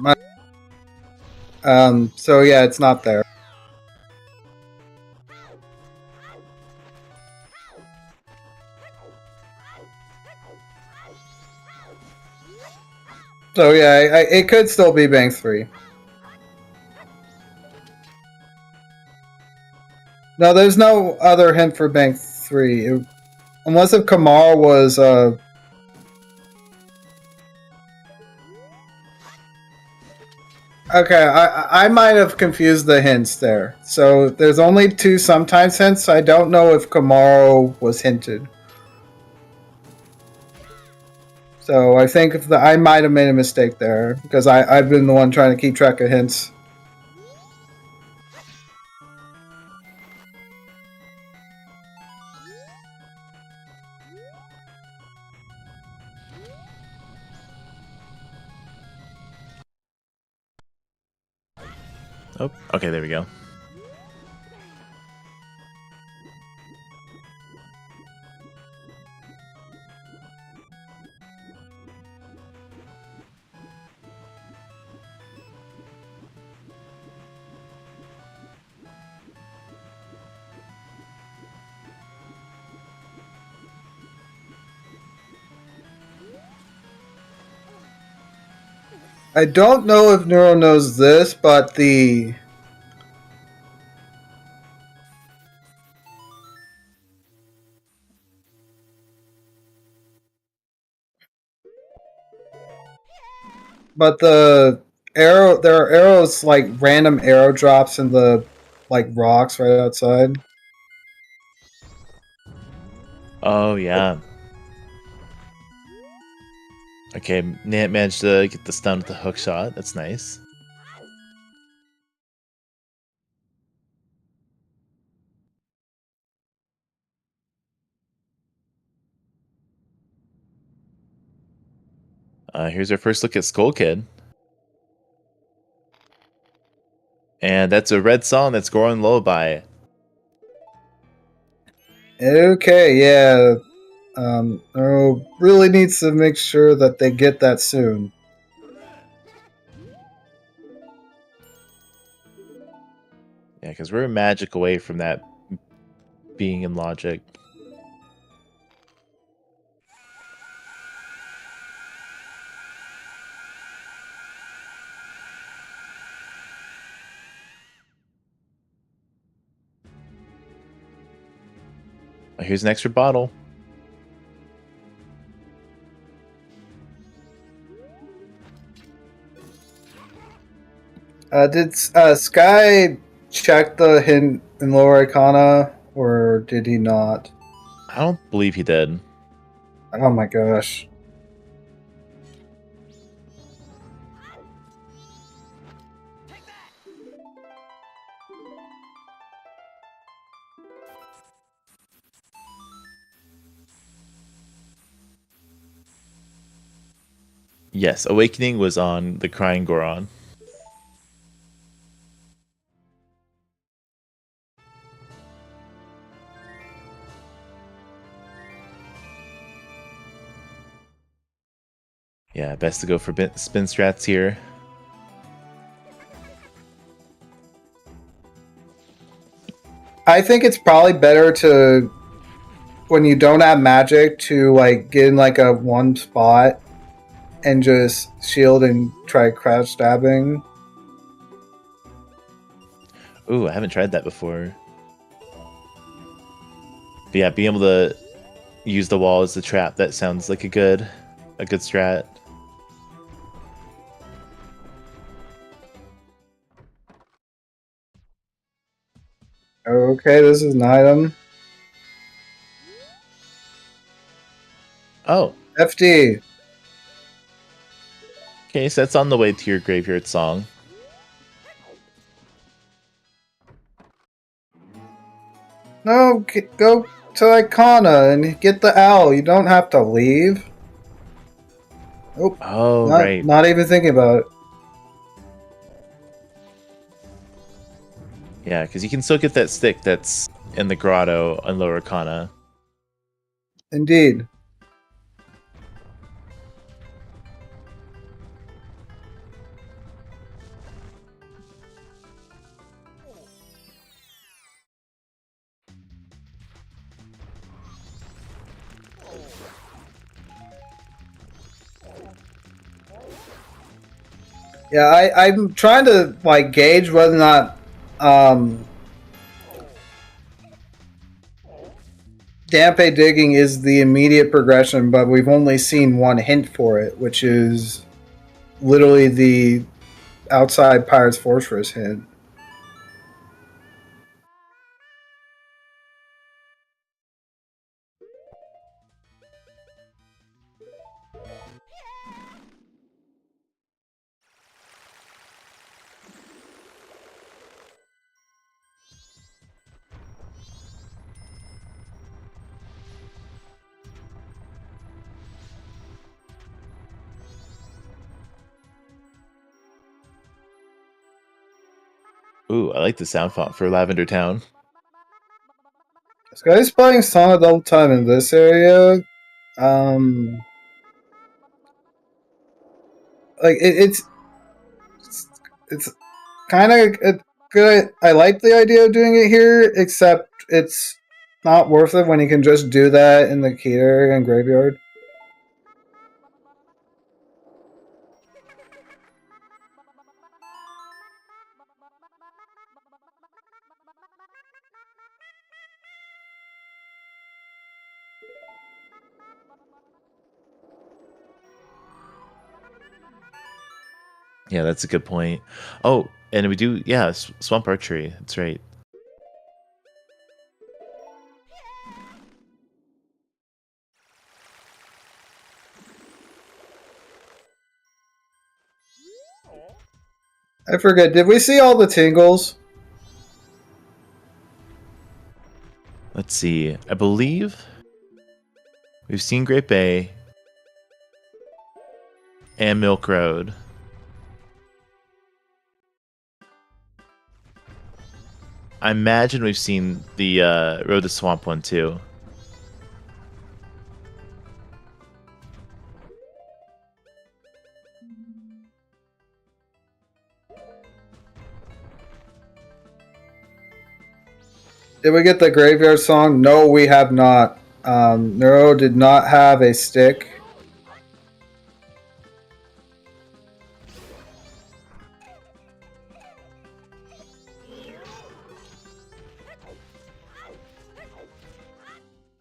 So yeah, it's not there. So yeah, it could still be Bank 3. No, there's no other hint for Bank 3. Unless if Kamar was... Okay, I might have confused the hints there. So there's only 2 sometimes hints. I don't know if Kamaro was hinted. So I think I might have made a mistake there because I've been the one trying to keep track of hints. Oh, okay, there we go. I don't know if Neuro knows this, but the... But there are arrows, like random arrow drops in the rocks right outside. Oh yeah. Okay, Nant managed to get the stun with the hook shot. That's nice. Here's our first look at Skull Kid. And that's a red song that's Goron Lullaby. Okay, yeah. Neuro really needs to make sure that they get that soon. Yeah, because we're a magic away from that being in logic. Here's an extra bottle. Did Sky check the hint in Lower Arcana, or did he not? I don't believe he did. Oh my gosh. Yes, Awakening was on the Crying Goron. Yeah, best to go for spin strats here. I think it's probably better to, when you don't have magic, to like get in like a one spot and just shield and try crouch stabbing. Ooh, I haven't tried that before. But yeah, being able to use the wall as a trap, that sounds like a good strat. Okay, this is an item. Oh, FD. okay, so that's on the way to your graveyard song. No, go to Icona and get the owl. You don't have to leave. Oh, right. Not even thinking about it. Yeah, because you can still get that stick that's in the grotto on Lower Arcana. Indeed. Yeah, I'm trying to like gauge whether or not Dampe digging is the immediate progression, but we've only seen one hint for it, which is literally the outside Pirate's Fortress hint. Ooh, I like the sound font for Lavender Town. This guy's playing Sonic all the time in this area. Like it's kind of good. I like the idea of doing it here, except it's not worth it when you can just do that in the key area and graveyard. Yeah, that's a good point. Oh, and we do, yeah, Swamp Archery. That's right. I forget. Did we see all the tingles? Let's see. I believe we've seen Great Bay and Milk Road. I imagine we've seen the Road to Swamp one too. Did we get the graveyard song? No, we have not. Neuro did not have a stick.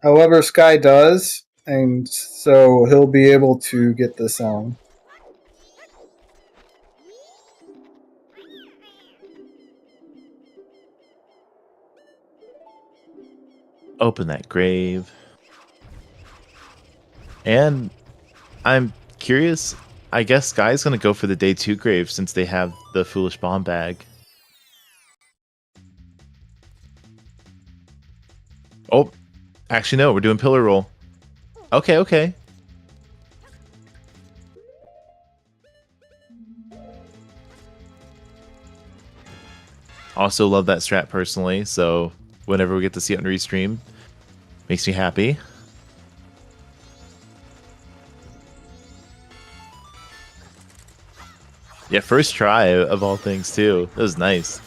However, Sky does, and so he'll be able to get the song. Open that grave. And I'm curious. I guess Sky's going to go for the day 2 grave since they have the Foolish Bomb bag. Oh, actually, no. We're doing pillar roll. Okay, okay. Also love that strat personally, so whenever we get to see it on Restream, makes me happy. Yeah, first try of all things too. That was nice.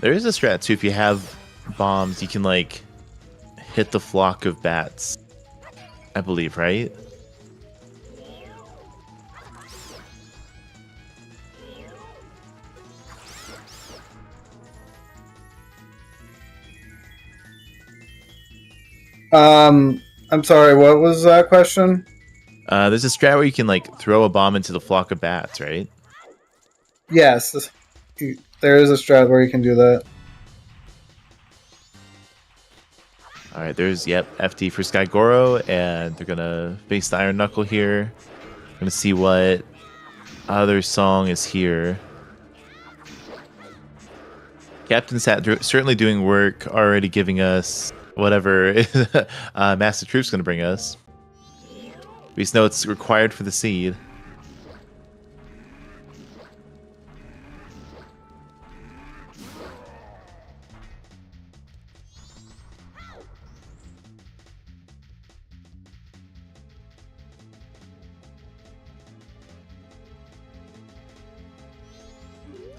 There is a strat too. If you have bombs, you can like hit the flock of bats. I believe, right? I'm sorry, what was that question? There's a strat where you can like throw a bomb into the flock of bats, right? Yes, there is a strat where you can do that. All right, there's FD for Skygoro, and they're gonna face the Iron Knuckle here. Gonna see what other song is here. Captain Sat certainly doing work, already giving us whatever Master Troop's gonna bring us. We just know it's required for the seed.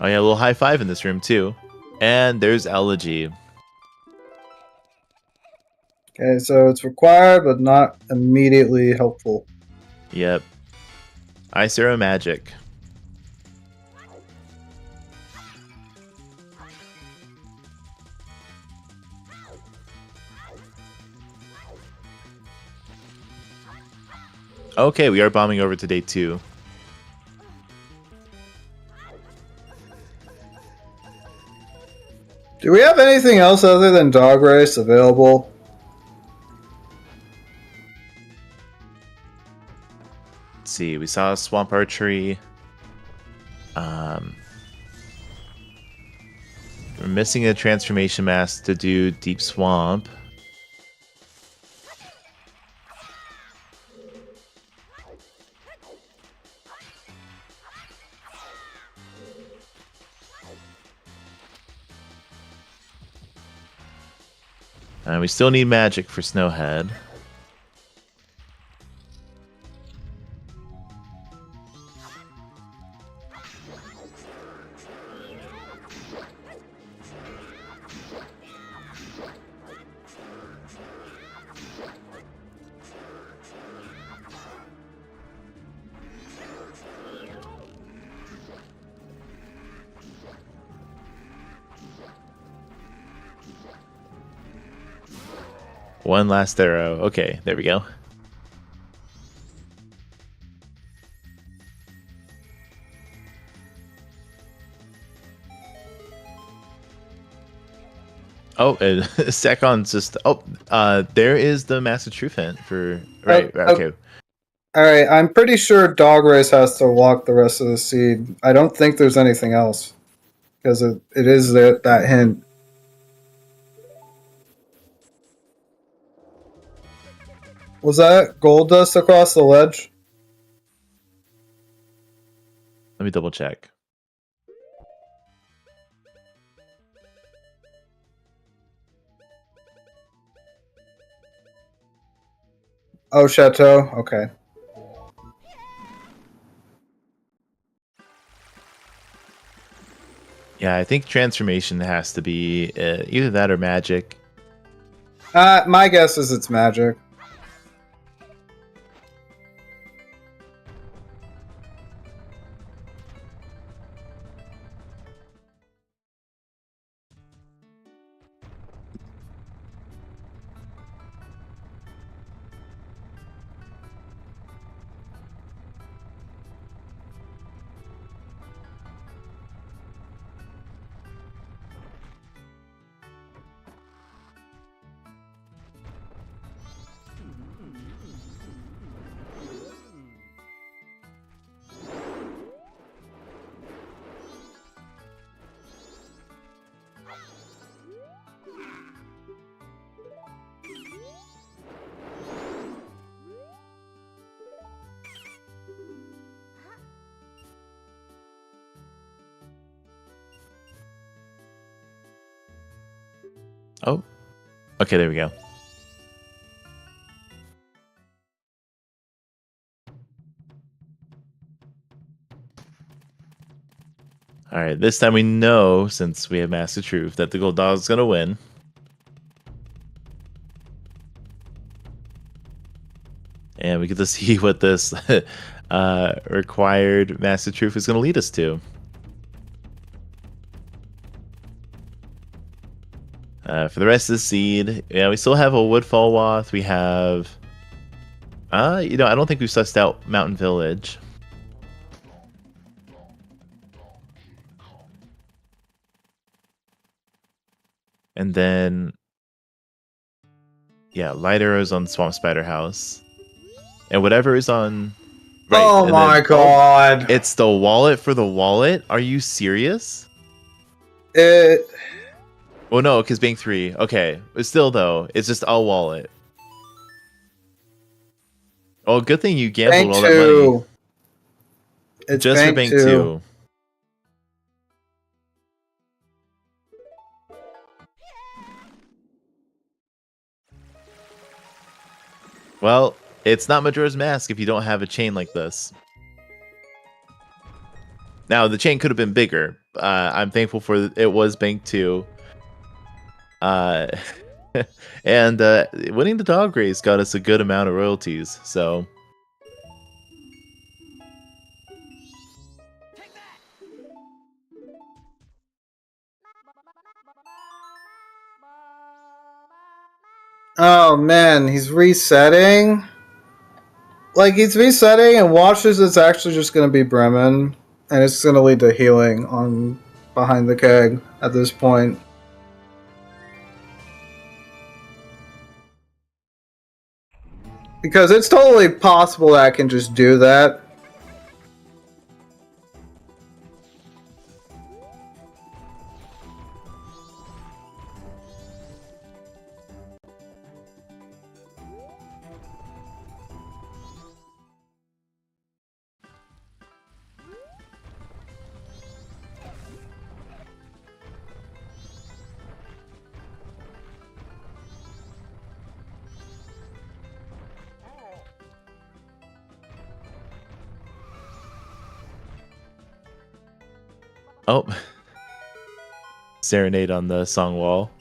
Oh yeah, a little high five in this room too. And there's Elegy. Okay, so it's required, but not immediately helpful. Yep. Ice Arrow Magic. Okay, we are bombing over to day 2. Do we have anything else other than Dog Race available? Let's see, we saw Swamp Archery. We're missing a transformation mask to do Deep Swamp. We still need magic for Snowhead. One last arrow. Okay, there we go. Oh, Secon's just... Oh, there is the Master Truth hint for... Right, okay. Alright, I'm pretty sure Dog Race has to lock the rest of the seed. I don't think there's anything else. Because it is that hint. Was that gold dust across the ledge? Let me double check. Oh, Chateau? Okay. Yeah, I think transformation has to be either that or magic. My guess is it's magic. Okay, there we go. All right, this time we know, since we have Master Truth, that the gold dog is going to win. And we get to see what this required Master Truth is going to lead us to. For the rest of the seed, yeah, we still have a Woodfall Wath. We have, I don't think we've sussed out Mountain Village. And then, yeah, Light Arrows on Swamp Spider House. And whatever is on... Right, oh my god. It's the wallet for the wallet? Are you serious? It... Well, no, because Bank 3. Okay, but still, though, it's just a wallet. Oh, good thing you gambled Bank all 2. that money. It's just Bank for Bank 2. 2. Well, it's not Majora's Mask if you don't have a chain like this. Now, the chain could have been bigger. I'm thankful for it was Bank 2. And winning the dog race got us a good amount of royalties, so... Oh man, he's resetting. Like, he's resetting, and watches it's actually just going to be Bremen, and it's going to lead to healing on behind the keg at this point. Because it's totally possible that I can just do that. Oh. Serenade on the song wall.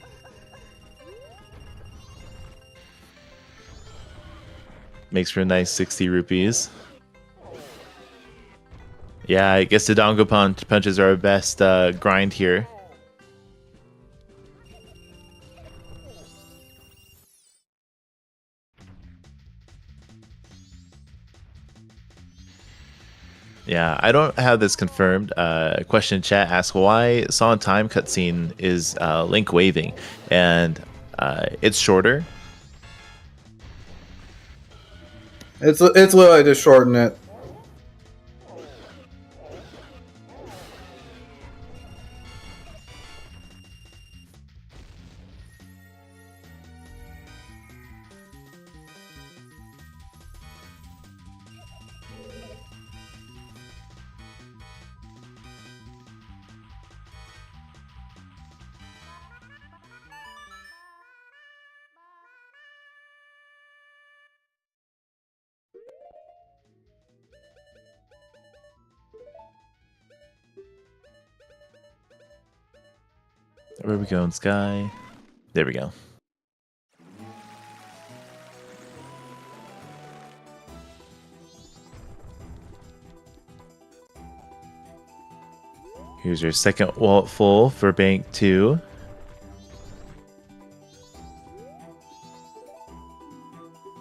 Makes for a nice 60 rupees. Yeah, I guess the Dongo punches are our best grind here. Yeah, I don't have this confirmed. A question in chat asks why Song of Time cutscene is Link waving, and it's shorter. It's literally to shorten it. Where are we going, Sky? There we go. Here's your second wallet full for Bank 2.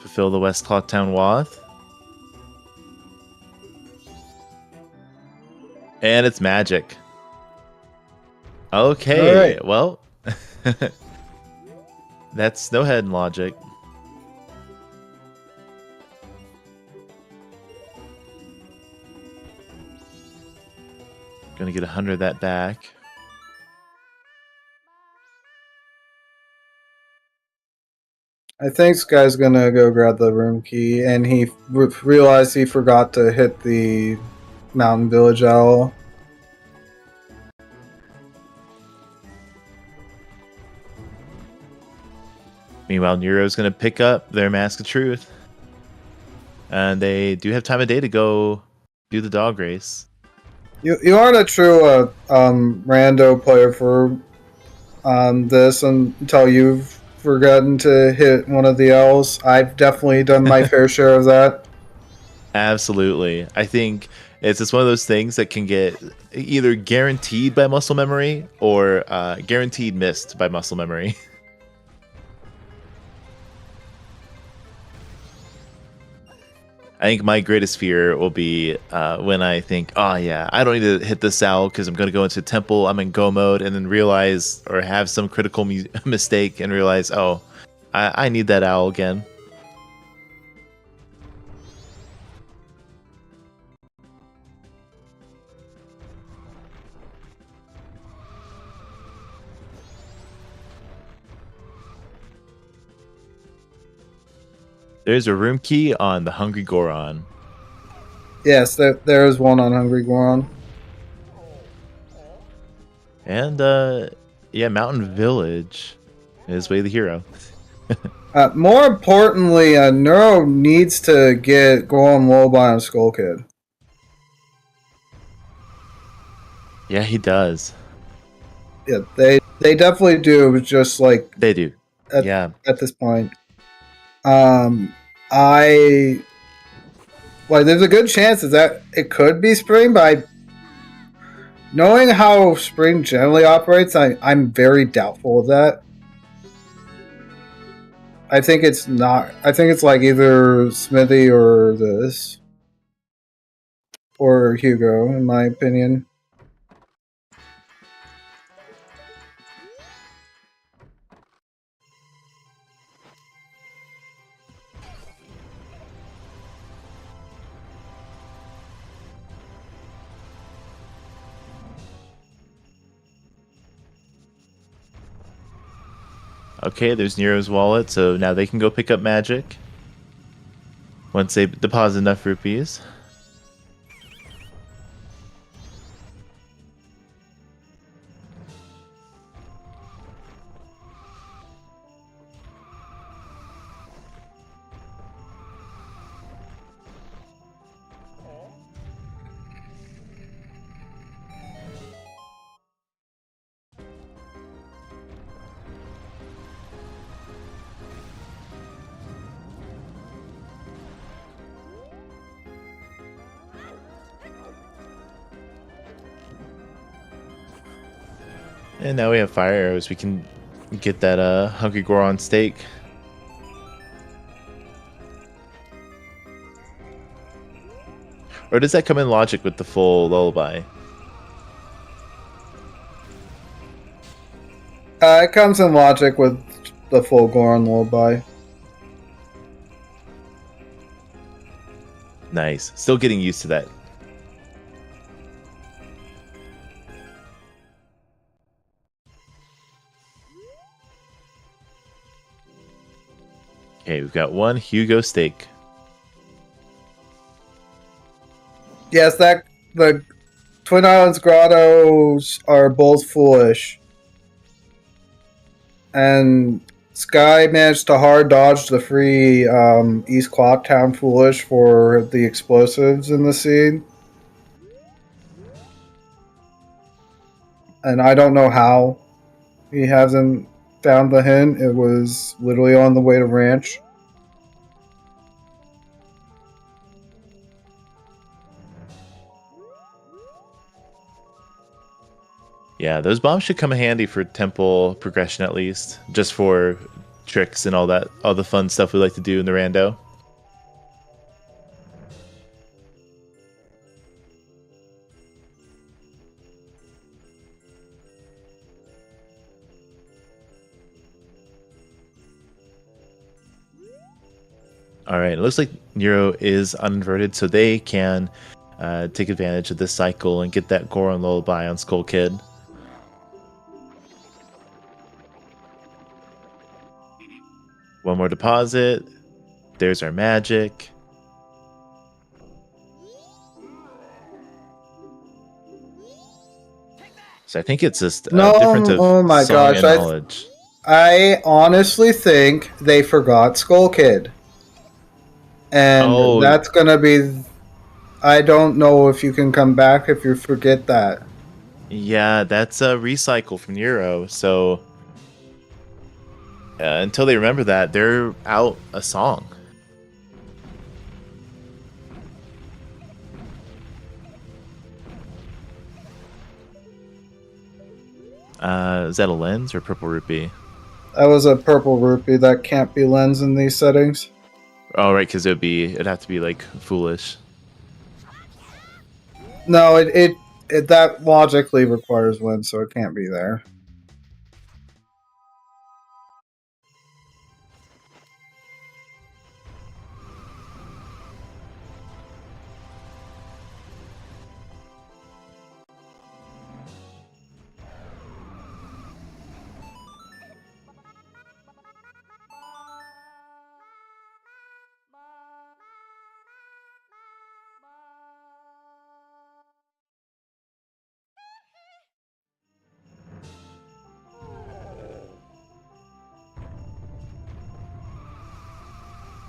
Fulfill the West Clocktown Wath. And it's magic. Okay, right. Well, that's no head logic. Gonna get 100 of that back. I think this guy's gonna go grab the room key, and he realized he forgot to hit the Mountain Village Owl. Meanwhile, Neuro's going to pick up their Mask of Truth. And they do have time of day to go do the dog race. You aren't a true rando player for this until you've forgotten to hit one of the L's. I've definitely done my fair share of that. Absolutely. I think it's just one of those things that can get either guaranteed by muscle memory or guaranteed missed by muscle memory. I think my greatest fear will be when I think, oh yeah, I don't need to hit this owl because I'm going to go into temple, I'm in go mode, and then realize or have some critical mistake and realize, oh, I need that owl again. There's a room key on the Hungry Goron. Yes, there is one on Hungry Goron. And, yeah, Mountain Village is Way the Hero. More importantly, Neuro needs to get Goron Lullaby on Skull Kid. Yeah, he does. Yeah, they definitely do. It was just like They do. At this point. There's a good chance that it could be Spring, but knowing how Spring generally operates, I'm very doubtful of that. I think it's not. I think it's like either Smithy or this. Or Hugo, in my opinion. Okay, there's Nero's wallet, so now they can go pick up magic. Once they deposit enough rupees. And now we have fire arrows. We can get that Hungry Goron steak. Or does that come in logic with the full lullaby? It comes in logic with the full Goron Lullaby. Nice. Still getting used to that. Okay, we've got one Hugo steak. Yes, the Twin Islands grottos are both foolish. And Sky managed to hard dodge the free East Clocktown foolish for the explosives in the scene. And I don't know how he hasn't found the hint. It was literally on the way to ranch. Yeah, those bombs should come in handy for temple progression at least. Just for tricks and all the fun stuff we like to do in the rando. Alright, it looks like Nero is uninverted, so they can take advantage of this cycle and get that Goron Lullaby on Skull Kid. One more deposit. There's our magic. So I think it's just No, different of oh my song gosh, and knowledge. I honestly think they forgot Skull Kid. And Oh, that's going to be. I don't know if you can come back if you forget that. yeah, that's a recycle from Euro. So until they remember that, they're out a song. Is that a lens or purple rupee? That was a purple rupee. That can't be lens in these settings. Oh, right, because it'd have to be like foolish. No, it that logically requires lens, so it can't be there.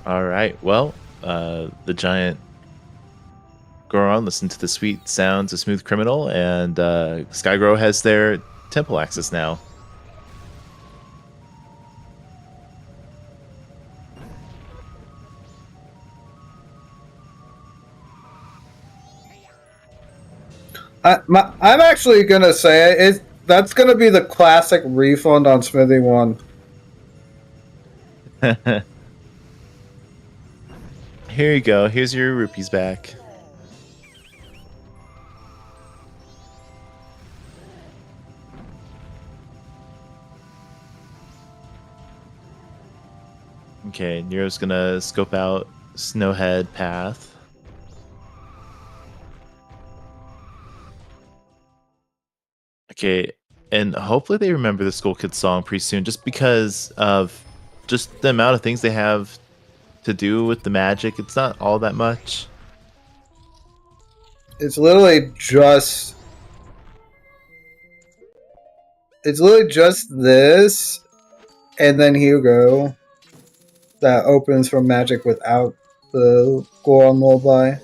All right. Well, the giant Goron listened to the sweet sounds of Smooth Criminal, and Skygoro has their temple access now. I'm actually gonna say that's gonna be the classic refund on Smithy 1. Here you go. Here's your rupees back. Okay, Nero's gonna scope out Snowhead Path. Okay, and hopefully they remember the Skull Kid song pretty soon, just because of just the amount of things they have to do with the magic. It's not all that much. It's literally just this, and then Hugo that opens for magic without the Goron lullaby.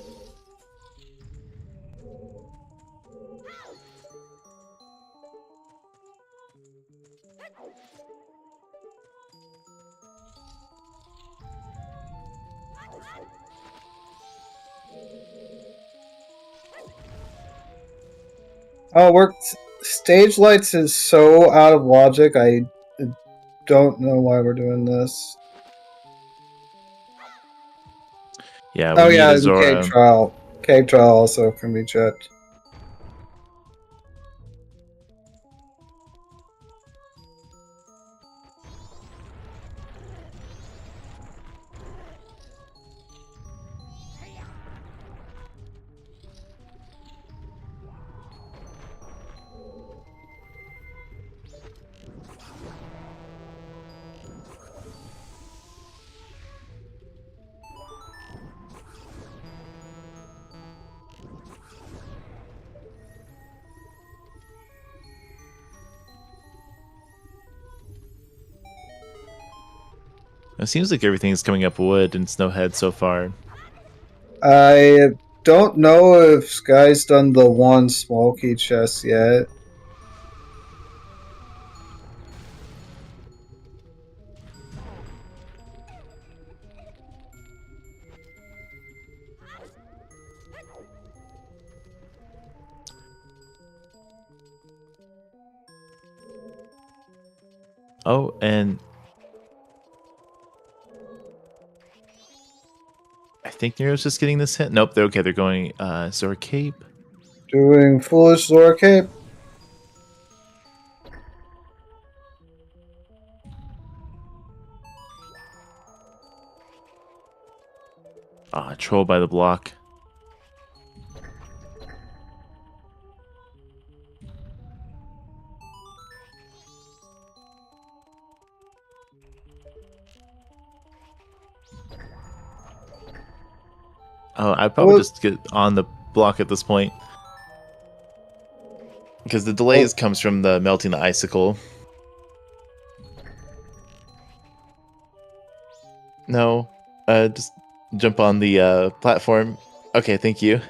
Oh, stage lights is so out of logic. I don't know why we're doing this. Yeah. Oh yeah, the cave trial. Cave trial also can be checked. It seems like everything's coming up wood in Snowhead so far. I don't know if Sky's done the one small key chest yet. Oh, and I think Nero's just getting this hit. Nope, they're okay. They're going Zora Cape. Doing foolish Zora Cape. Troll by the block. Oh, I'd probably just get on the block at this point. Because the delays comes from the melting the icicle. No. Just jump on the platform. Okay, thank you.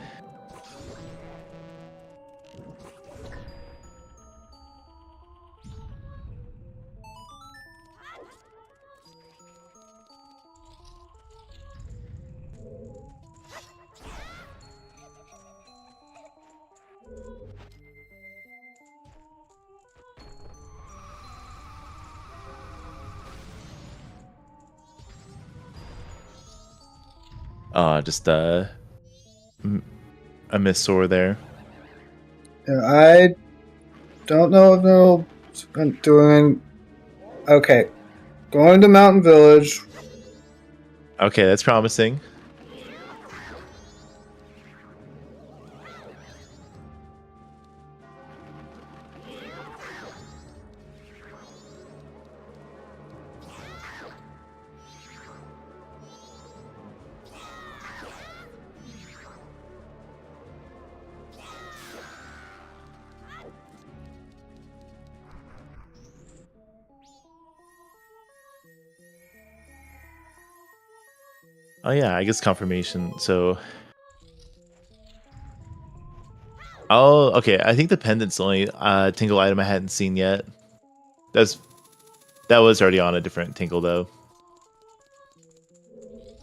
Just I miss Sora there. Yeah, I don't know if they're doing. Okay, going to Mountain Village. Okay, that's promising. Oh yeah, I guess confirmation. So, oh okay. I think the pendant's the only tingle item I hadn't seen yet. That was already on a different tingle though.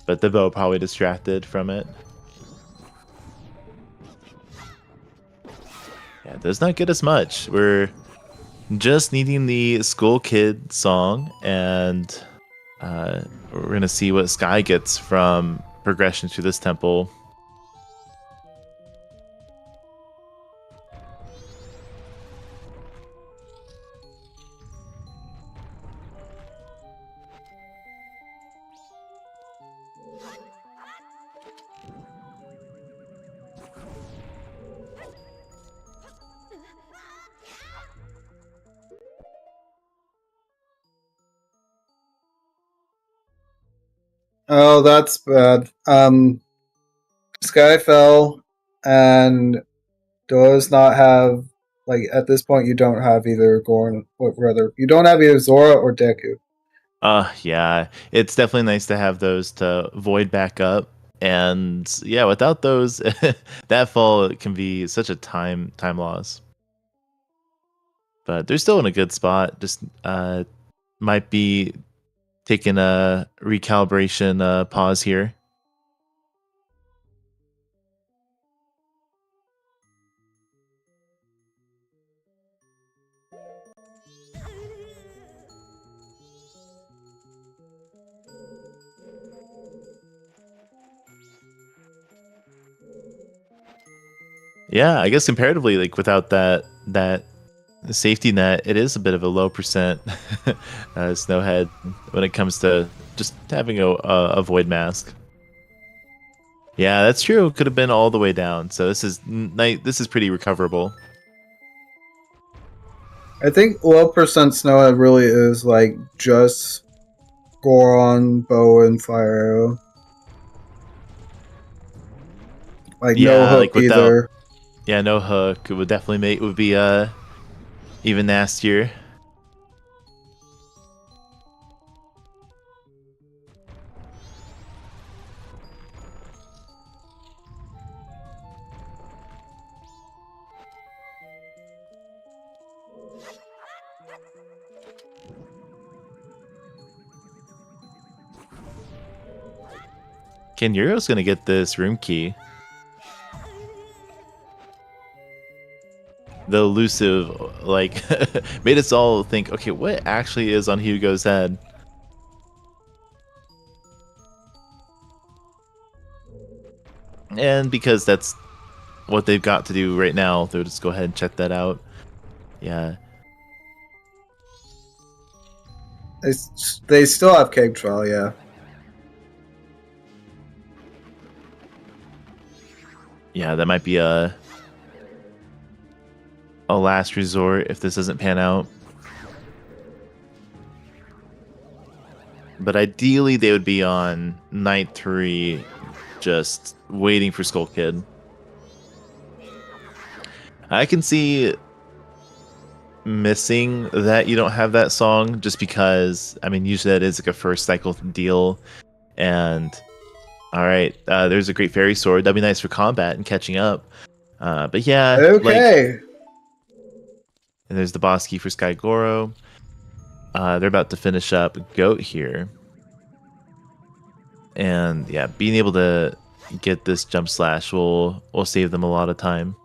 But the bow probably distracted from it. Yeah, it does not get us much. We're just needing the Skull Kid song, and we're gonna see what Sky gets from progression to this temple. Oh, that's bad. Sky fell and does not have, like, at this point you don't have either Goron, or rather you don't have either Zora or Deku. Yeah, it's definitely nice to have those to void back up. And yeah, without those, that fall can be such a time loss. But they're still in a good spot. Just might be taking a recalibration pause here. Yeah, I guess comparatively, like without that safety net, it is a bit of a low percent snowhead when it comes to just having a void mask. Yeah, that's true. Could have been all the way down. So this is pretty recoverable. I think low percent Snowhead really is like just Goron, bow, and fire arrow. Like no hook like without, either. Yeah, no hook. It would definitely be even nastier. Kenyuro's gonna get this room key. The elusive, like, made us all think, okay, what actually is on Hugo's head? And because that's what they've got to do right now, they'll just go ahead and check that out. Yeah. They still have Cake Trial, yeah. Yeah, that might be a last resort if this doesn't pan out. But ideally, they would be on night 3, just waiting for Skull Kid. I can see missing that you don't have that song, just because, I mean, usually that is like a first cycle deal. And all right, there's a great fairy sword. That'd be nice for combat and catching up. But yeah, Okay. And there's the boss key for Skygoro. They're about to finish up Goat here. And yeah, being able to get this jump slash will save them a lot of time.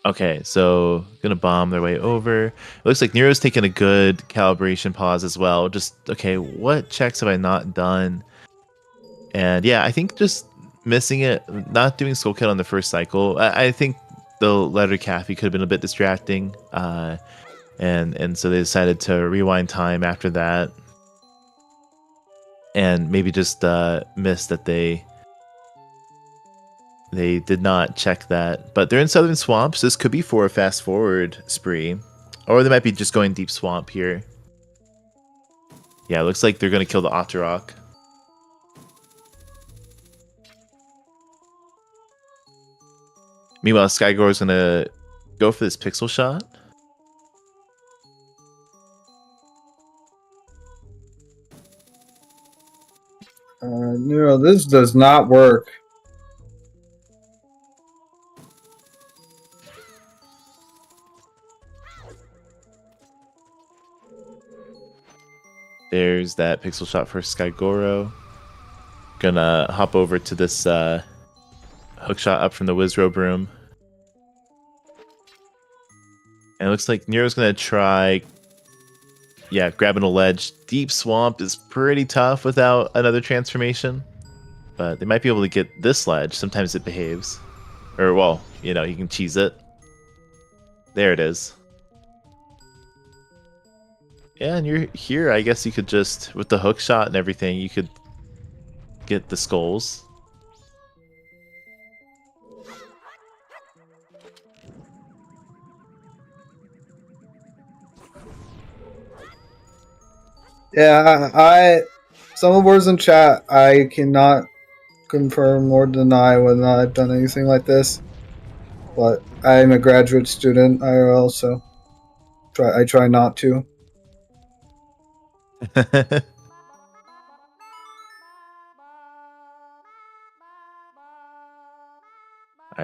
Okay, so gonna bomb their way over. It looks like Nero's taking a good calibration pause as well. Just, okay, what checks have I not done? And yeah, I think just missing it, not doing Skull Kid on the first cycle. I think the letter Cafe could have been a bit distracting. And so they decided to rewind time after that. And maybe just miss that they did not check that. But they're in Southern Swamps. This could be for a fast forward spree. Or they might be just going deep swamp here. Yeah, it looks like they're going to kill the Otterok. Meanwhile, Skygoro's going to go for this pixel shot. No, this does not work. There's that pixel shot for Skygoro. Gonna hop over to this hook shot up from the Wizrobe room. And it looks like Nero's gonna try, yeah, grabbing a ledge. Deep swamp is pretty tough without another transformation. But they might be able to get this ledge. Sometimes it behaves. Or, well, you know, you can cheese it. There it is. Yeah, and you're here. I guess you could just, with the hook shot and everything, you could get the skulls. Yeah, some of the words in chat, I cannot confirm or deny whether or not I've done anything like this. But I'm a graduate student IRL, so I try not to. Alright,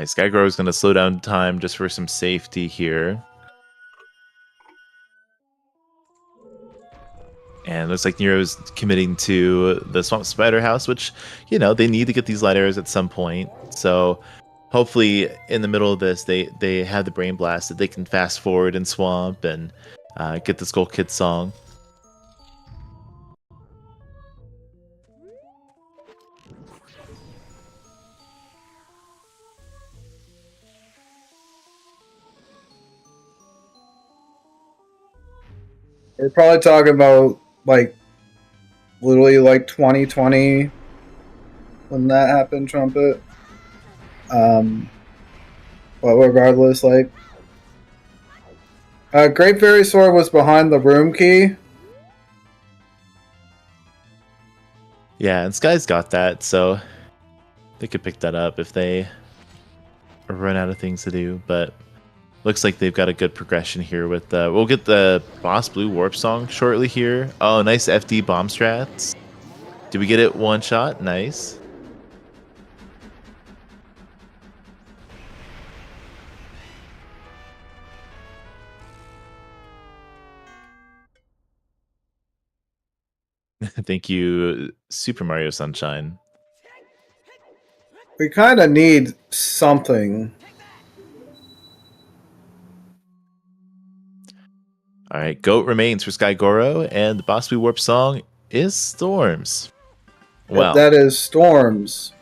Skygoro is going to slow down time just for some safety here. And looks like Nero's committing to the Swamp Spider House, which, you know, they need to get these light arrows at some point. So hopefully in the middle of this, they have the Brain Blast that they can fast forward in Swamp and get the Skull Kid song. We're probably talking about, like, literally, like, 2020 when that happened, Trumpet. But regardless, like, Great Fairy Sword was behind the room key. Yeah, and Sky's got that, so they could pick that up if they run out of things to do, but looks like they've got a good progression here with we'll get the Boss Blue Warp song shortly here. Oh, nice FD bomb strats. Did we get it one shot? Nice. Thank you, Super Mario Sunshine. We kind of need something. All right, Goat remains for Skygoro, and the Boss Blue Warp song is Storms. Well, that is Storms.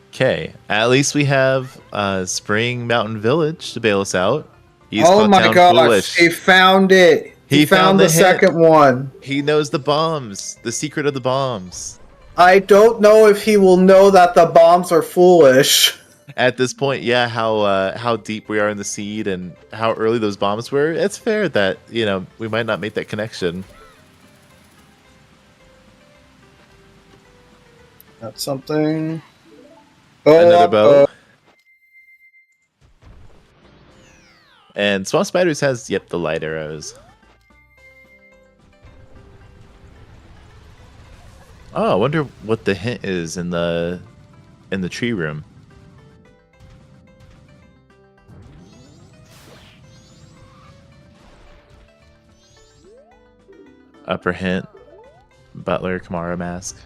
Okay, at least we have Spring Mountain Village to bail us out. Oh my gosh, he found it. He found the second one. He knows the bombs, the secret of the bombs. I don't know if he will know that the bombs are foolish. At this point, yeah, how deep we are in the seed and how early those bombs were, it's fair that, you know, we might not make that connection. That's something. Another bow. And Swamp Spiders has, yep, the light arrows. Oh, I wonder what the hint is in the tree room. Upper hint, Butler Kamara mask.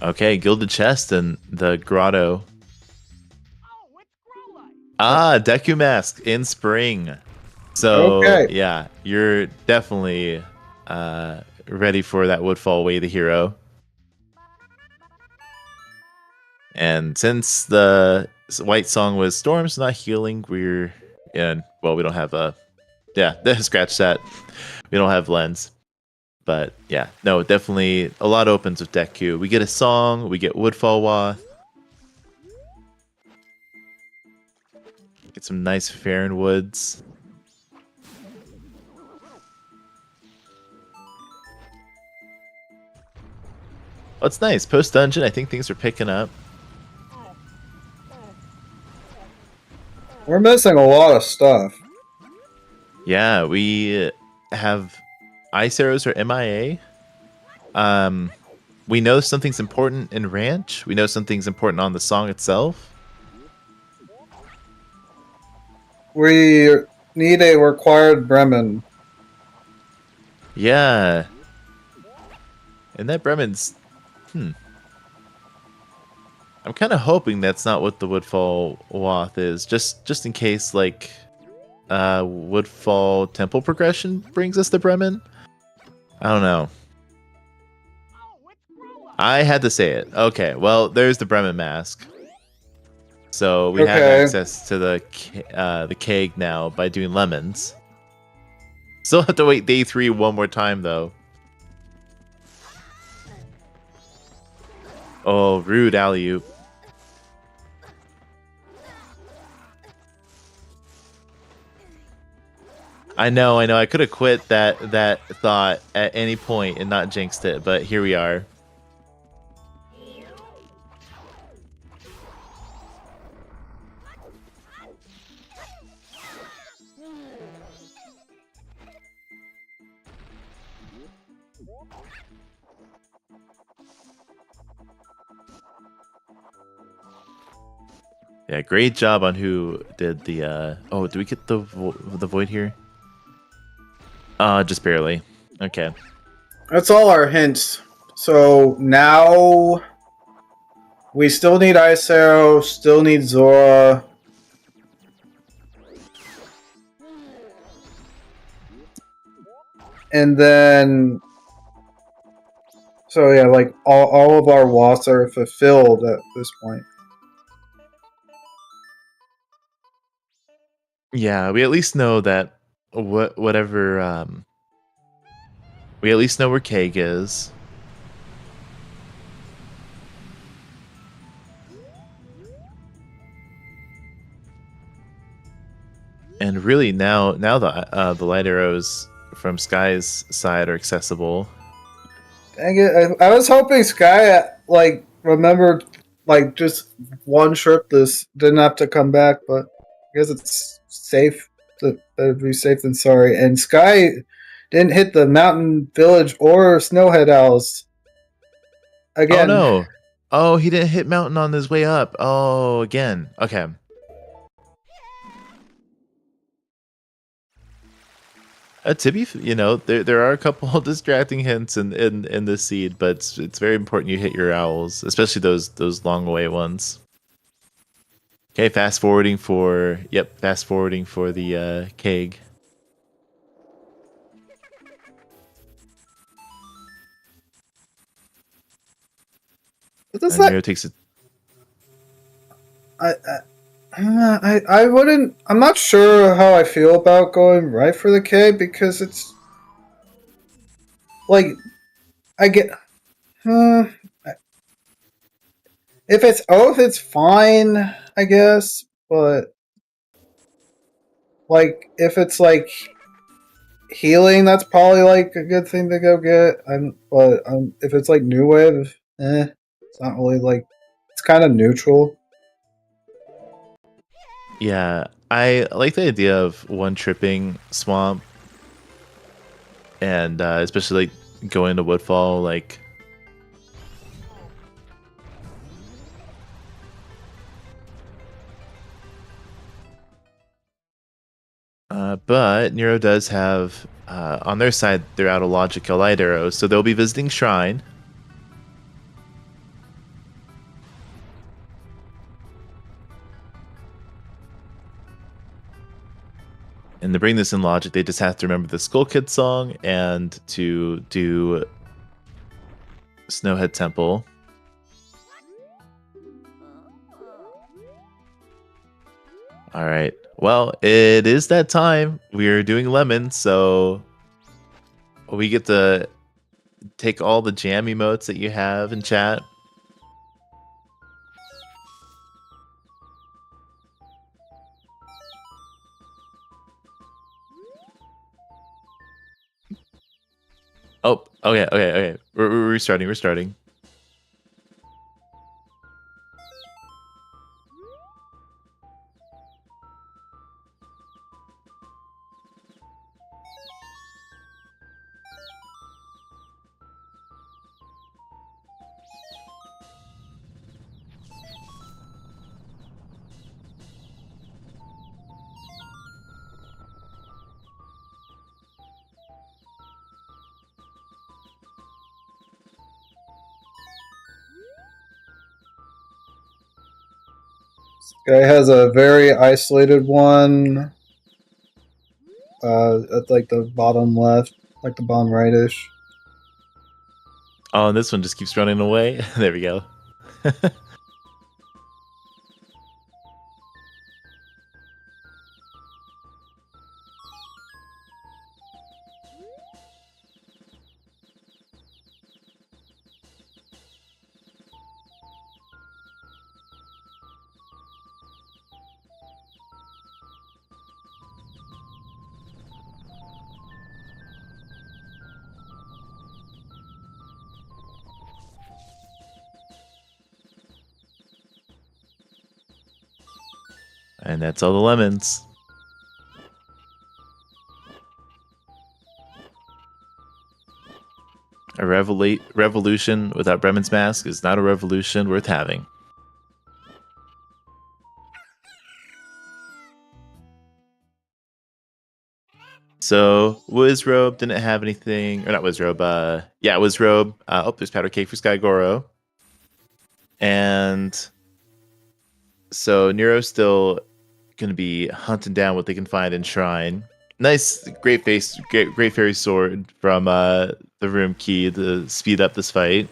Okay, Gilded Chest and the Grotto. Ah, Deku Mask in spring. So, Okay. yeah, you're definitely ready for that Woodfall Way the Hero. And since the white song was Storm's not healing, we're in. Well, we don't have scratch that. We don't have lens. But yeah, no, definitely a lot opens with Deku. We get a song, we get Woodfall Wath. Get some nice Farron Woods. Oh, it's nice. Post dungeon, I think things are picking up. We're missing a lot of stuff. Yeah, we have ice arrows or MIA. We know something's important in Ranch. We know something's important on the song itself. We need a required Bremen. Yeah. And that Bremen's... I'm kind of hoping that's not what the Woodfall Wath is. Just in case, like, Woodfall Temple progression brings us to Bremen. I don't know. I had to say it. Okay, well, there's the Bremen mask. So we have access to the keg now by doing lemons. Still have to wait day 3 one more time, though. Oh, rude alley-oop. I know. I could have quit that thought at any point and not jinxed it, but here we are. Yeah, great job on who did the oh, do we get the void here? Just barely. Okay. That's all our hints. So now we still need Ice Arrow, still need Zora. And then so yeah, like all of our wasps are fulfilled at this point. Yeah, we at least know that whatever we at least know where Keg is. And really now the light arrows from Sky's side are accessible. Dang it! I was hoping Sky like remembered like just one trip this didn't have to come back, but I guess it's safe. That'd be safe than sorry. And Sky didn't hit the mountain village or snowhead owls again. Oh no! Oh, he didn't hit mountain on his way up. Oh, again. Okay. To be, there are a couple distracting hints in the seed, but it's very important you hit your owls, especially those long away ones. Okay, fast forwarding for the keg. But that's And not. Nero takes it. I wouldn't. I'm not sure how I feel about going right for the K because it's like I get. If it's oath, it's fine, I guess. But like, if it's like healing, that's probably like a good thing to go get. But if it's like new wave, it's not really like it's kind of neutral. Yeah, I like the idea of one tripping swamp, and especially like going to Woodfall, like. But Nero does have on their side, they're out of logical light arrows, so they'll be visiting Shrine. And to bring this in logic, they just have to remember the Skull Kid song and to do Snowhead Temple. All right. Well, it is that time. We're doing lemons, so we get to take all the jam emotes that you have in chat. Oh, okay. We're restarting. Guy has a very isolated one at like the bottom left, like the bottom rightish. Oh, and this one just keeps running away. There we go. And that's all the lemons. A revolution without Bremen's Mask is not a revolution worth having. So Wizrobe didn't have anything, or not Wizrobe. Yeah, Wizrobe. Oh, there's Powder Cake for Skygoro. And so Nero's still going to be hunting down what they can find in Shrine. Nice, great fairy sword from the room key to speed up this fight.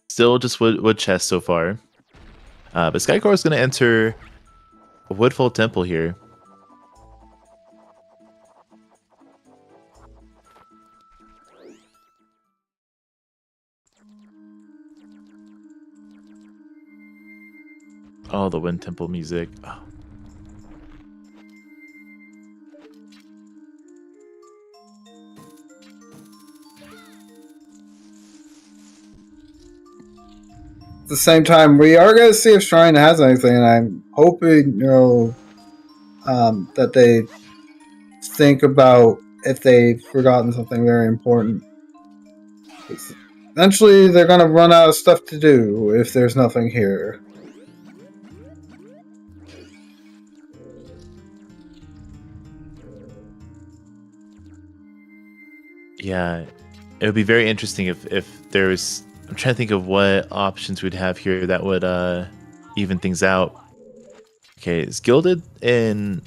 Still just wood chest so far. But Skygoro is going to enter a Woodfall Temple here. Oh, the Wind Temple music. Oh. At the same time, we are going to see if Shrine has anything, and I'm hoping, that they think about if they've forgotten something very important. Eventually, they're going to run out of stuff to do if there's nothing here. Yeah, it would be very interesting if there's. I'm trying to think of what options we'd have here that would even things out. Okay, it's Gilded in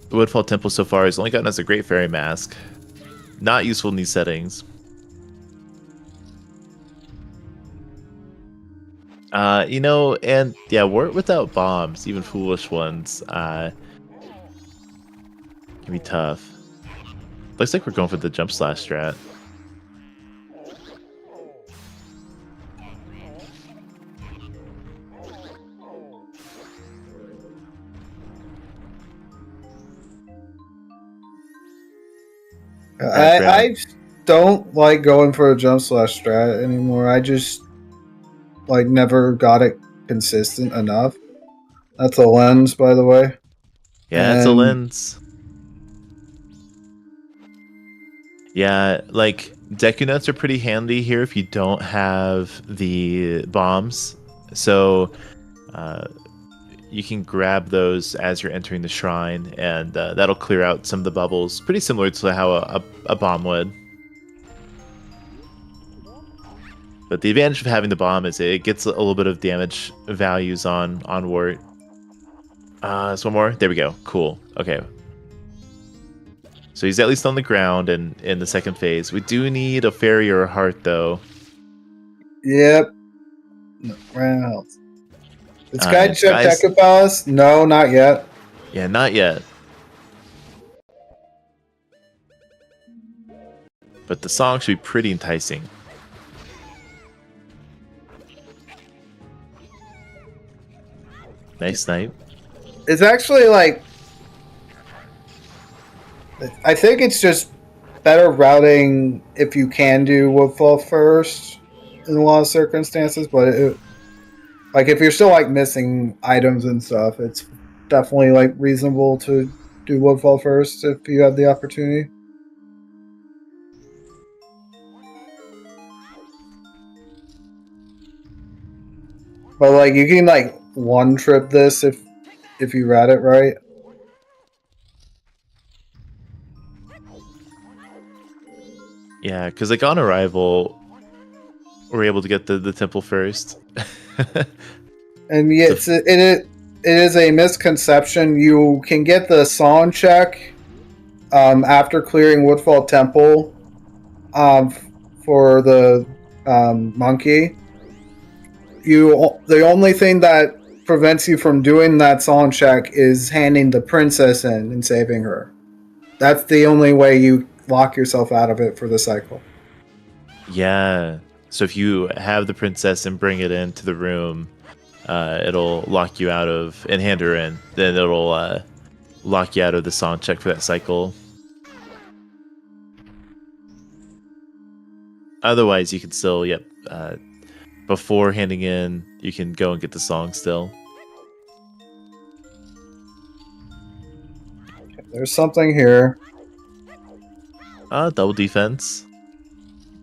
the Woodfall Temple so far has only gotten us a Great Fairy Mask. Not useful in these settings. And yeah, Wart without bombs, even foolish ones, can be tough. Looks like we're going for the jump slash strat. I don't like going for a jump slash strat anymore. I just like never got it consistent enough. That's a lens, by the way. Yeah, it's a lens. Yeah, like Deku Nuts are pretty handy here if you don't have the bombs. So you can grab those as you're entering the shrine, and that'll clear out some of the bubbles. Pretty similar to how a bomb would. But the advantage of having the bomb is it gets a little bit of damage values on Wart. So one more. There we go. Cool. Okay. So he's at least on the ground and in the second phase. We do need a fairy or a heart, though. Yep. No, ran out. Did Sky check Sky's... Deku Palace? No, not yet. Yeah, not yet. But the song should be pretty enticing. Nice snipe. It's actually like, I think it's just better routing if you can do Woodfall first in a lot of circumstances, but like if you're still like missing items and stuff, it's definitely like reasonable to do Woodfall first if you have the opportunity. But like you can like one trip this if you route it right. Yeah, because like on arrival, we're able to get the temple first. And yeah, it is a misconception. You can get the song check after clearing Woodfall Temple for the monkey. The only thing that prevents you from doing that song check is handing the princess in and saving her. That's the only way you lock yourself out of it for the cycle. Yeah. So if you have the princess and bring it into the room, it'll lock you out of and hand her in. Then it'll lock you out of the song check for that cycle. Otherwise, you can still, before handing in, you can go and get the song still. There's something here. Double defense.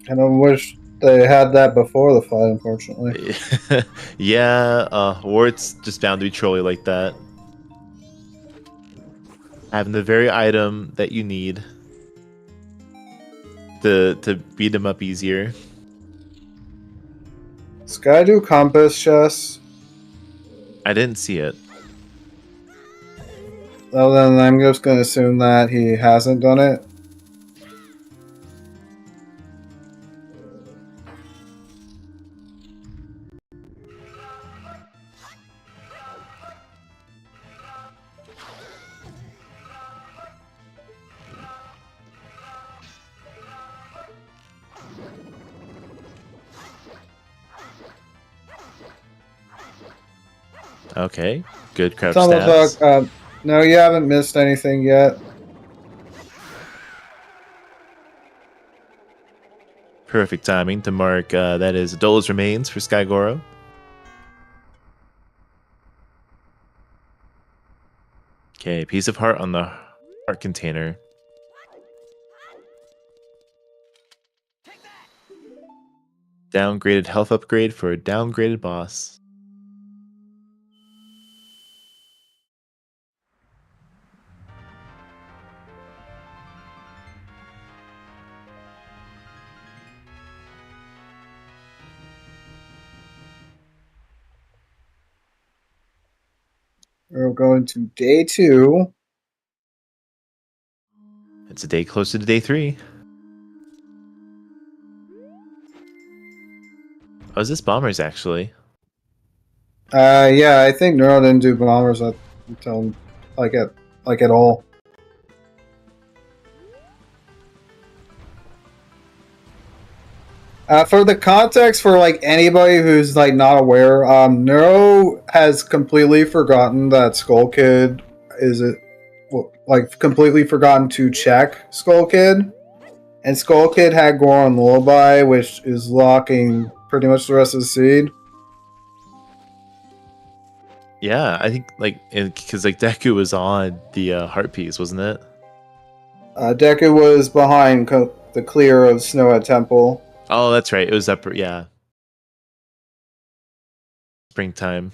And I wish they had that before the fight, unfortunately. Yeah, Wart's just bound to be trolly like that. Having the very item that you need to beat him up easier. Sky do compass chess. I didn't see it. Well, then I'm just going to assume that he hasn't done it. Okay, good crouch Tumblefuck, stats. no, you haven't missed anything yet. Perfect timing to mark that is Adola's remains for Skygoro. Okay, piece of heart on the heart container. Downgraded health upgrade for a downgraded boss. We're going to day 2. It's a day closer to day 3. Oh, is this Bombers actually? Yeah, I think Neuro didn't do bombers until like at all. For the context, for like anybody who's like not aware, Neuro has completely forgotten that Skull Kid completely forgotten to check Skull Kid, and Skull Kid had Goron Lullaby, which is locking pretty much the rest of the seed. Yeah, I think like because like Deku was on the heart piece, wasn't it? Deku was behind the clear of Snowhead Temple. Oh, that's right. It was up. Yeah, springtime.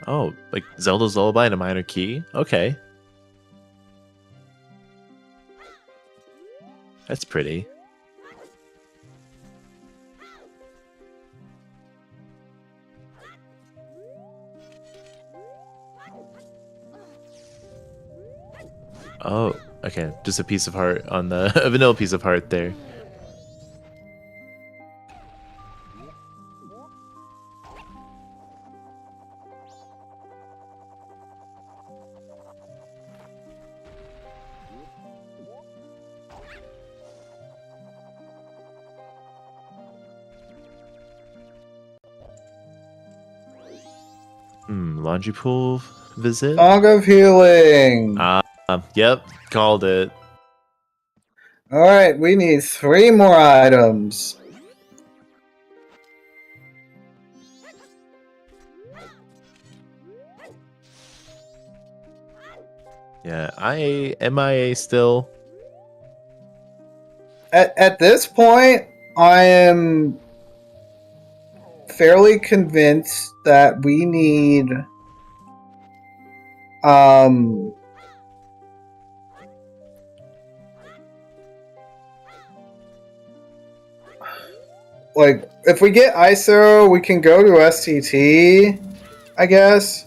Oh, like Zelda's Lullaby in a minor key. Okay, that's pretty. Oh, okay. Just a piece of heart on the a vanilla piece of heart there. Laundry pool visit. Song of Healing. Yep, called it. All right, we need 3 more items. Yeah, I MIA still. At this point, I am fairly convinced that we need like if we get ISO, we can go to STT, I guess.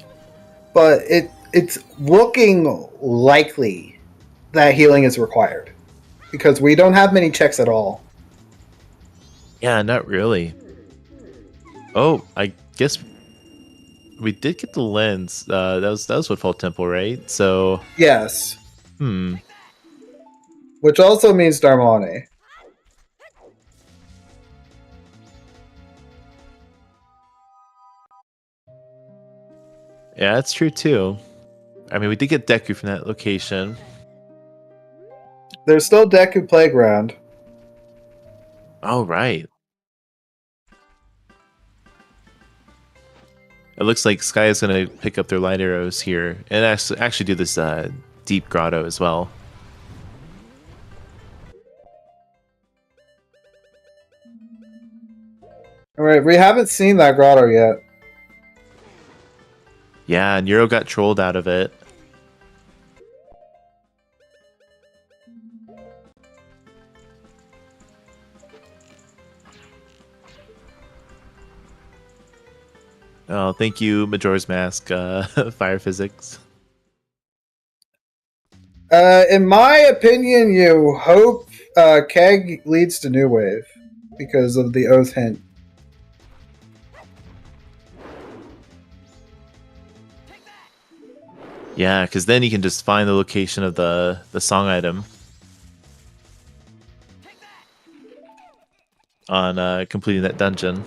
But it's looking likely that healing is required because we don't have many checks at all. Yeah, not really. Oh, I guess we did get the lens. That was Woodfall Temple, right? So Yes. Hmm. Which also means Darmani. Yeah, that's true too. I mean, we did get Deku from that location. There's still Deku Playground. Oh, right. It looks like Sky is going to pick up their light arrows here and actually do this deep grotto as well. Alright, we haven't seen that grotto yet. Yeah, Nero got trolled out of it. Oh, thank you, Majora's Mask, Fire Physics. In my opinion, you hope Keg leads to New Wave because of the Oath hint. Yeah, because then you can just find the location of the song item on completing that dungeon.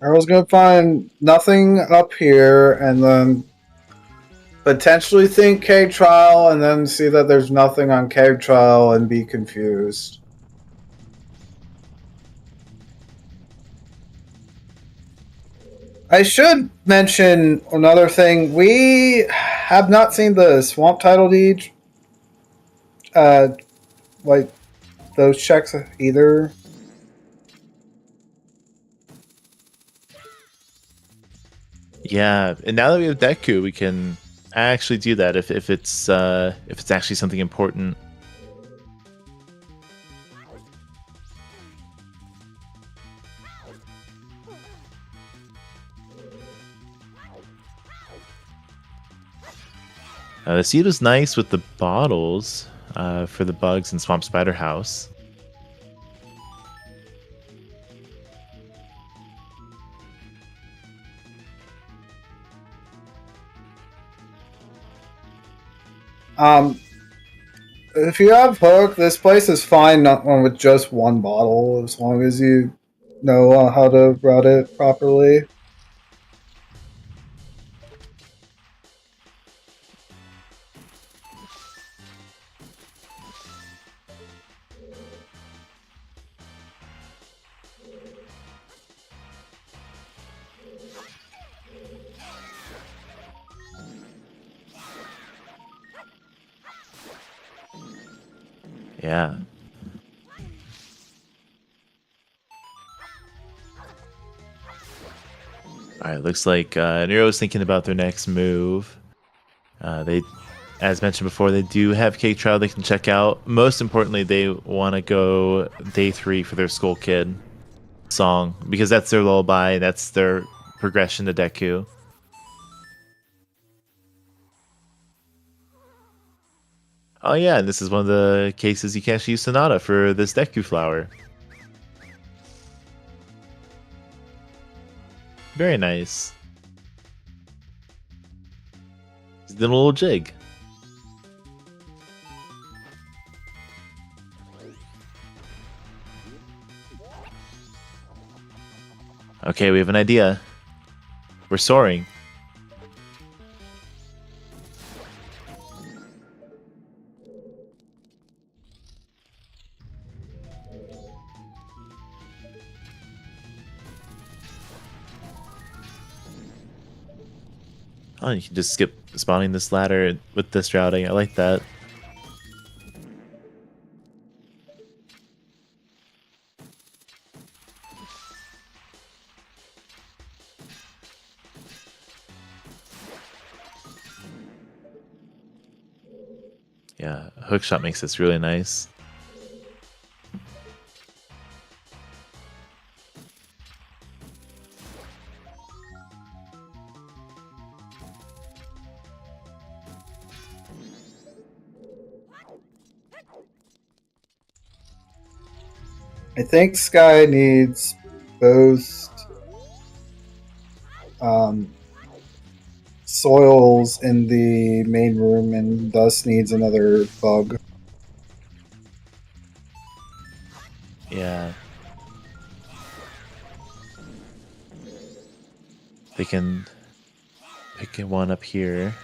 I was going to find nothing up here and then potentially think Cave Trial and then see that there's nothing on Cave Trial and be confused. I should mention another thing. We have not seen the swamp title deed, like those checks either. Yeah, and now that we have Deku, we can actually do that if it's actually something important. The seed was nice with the bottles for the bugs in Swamp Spider House. If you have Hook, this place is fine not with just one bottle, as long as you know how to route it properly. Yeah. Alright, looks like Nero's thinking about their next move. They, as mentioned before, they do have Cake Trial they can check out. Most importantly, they want to go day 3 for their Skull Kid song, because that's their lullaby, that's their progression to Deku. Oh yeah, and this is one of the cases you can actually use Sonata for this Deku flower. Very nice. He's doing a little jig. Okay, we have an idea. We're soaring. Oh, you can just skip spawning this ladder with this routing. I like that. Yeah, hookshot makes this really nice. I think Sky needs both soils in the main room and thus needs another bug. Yeah. They can pick one up here.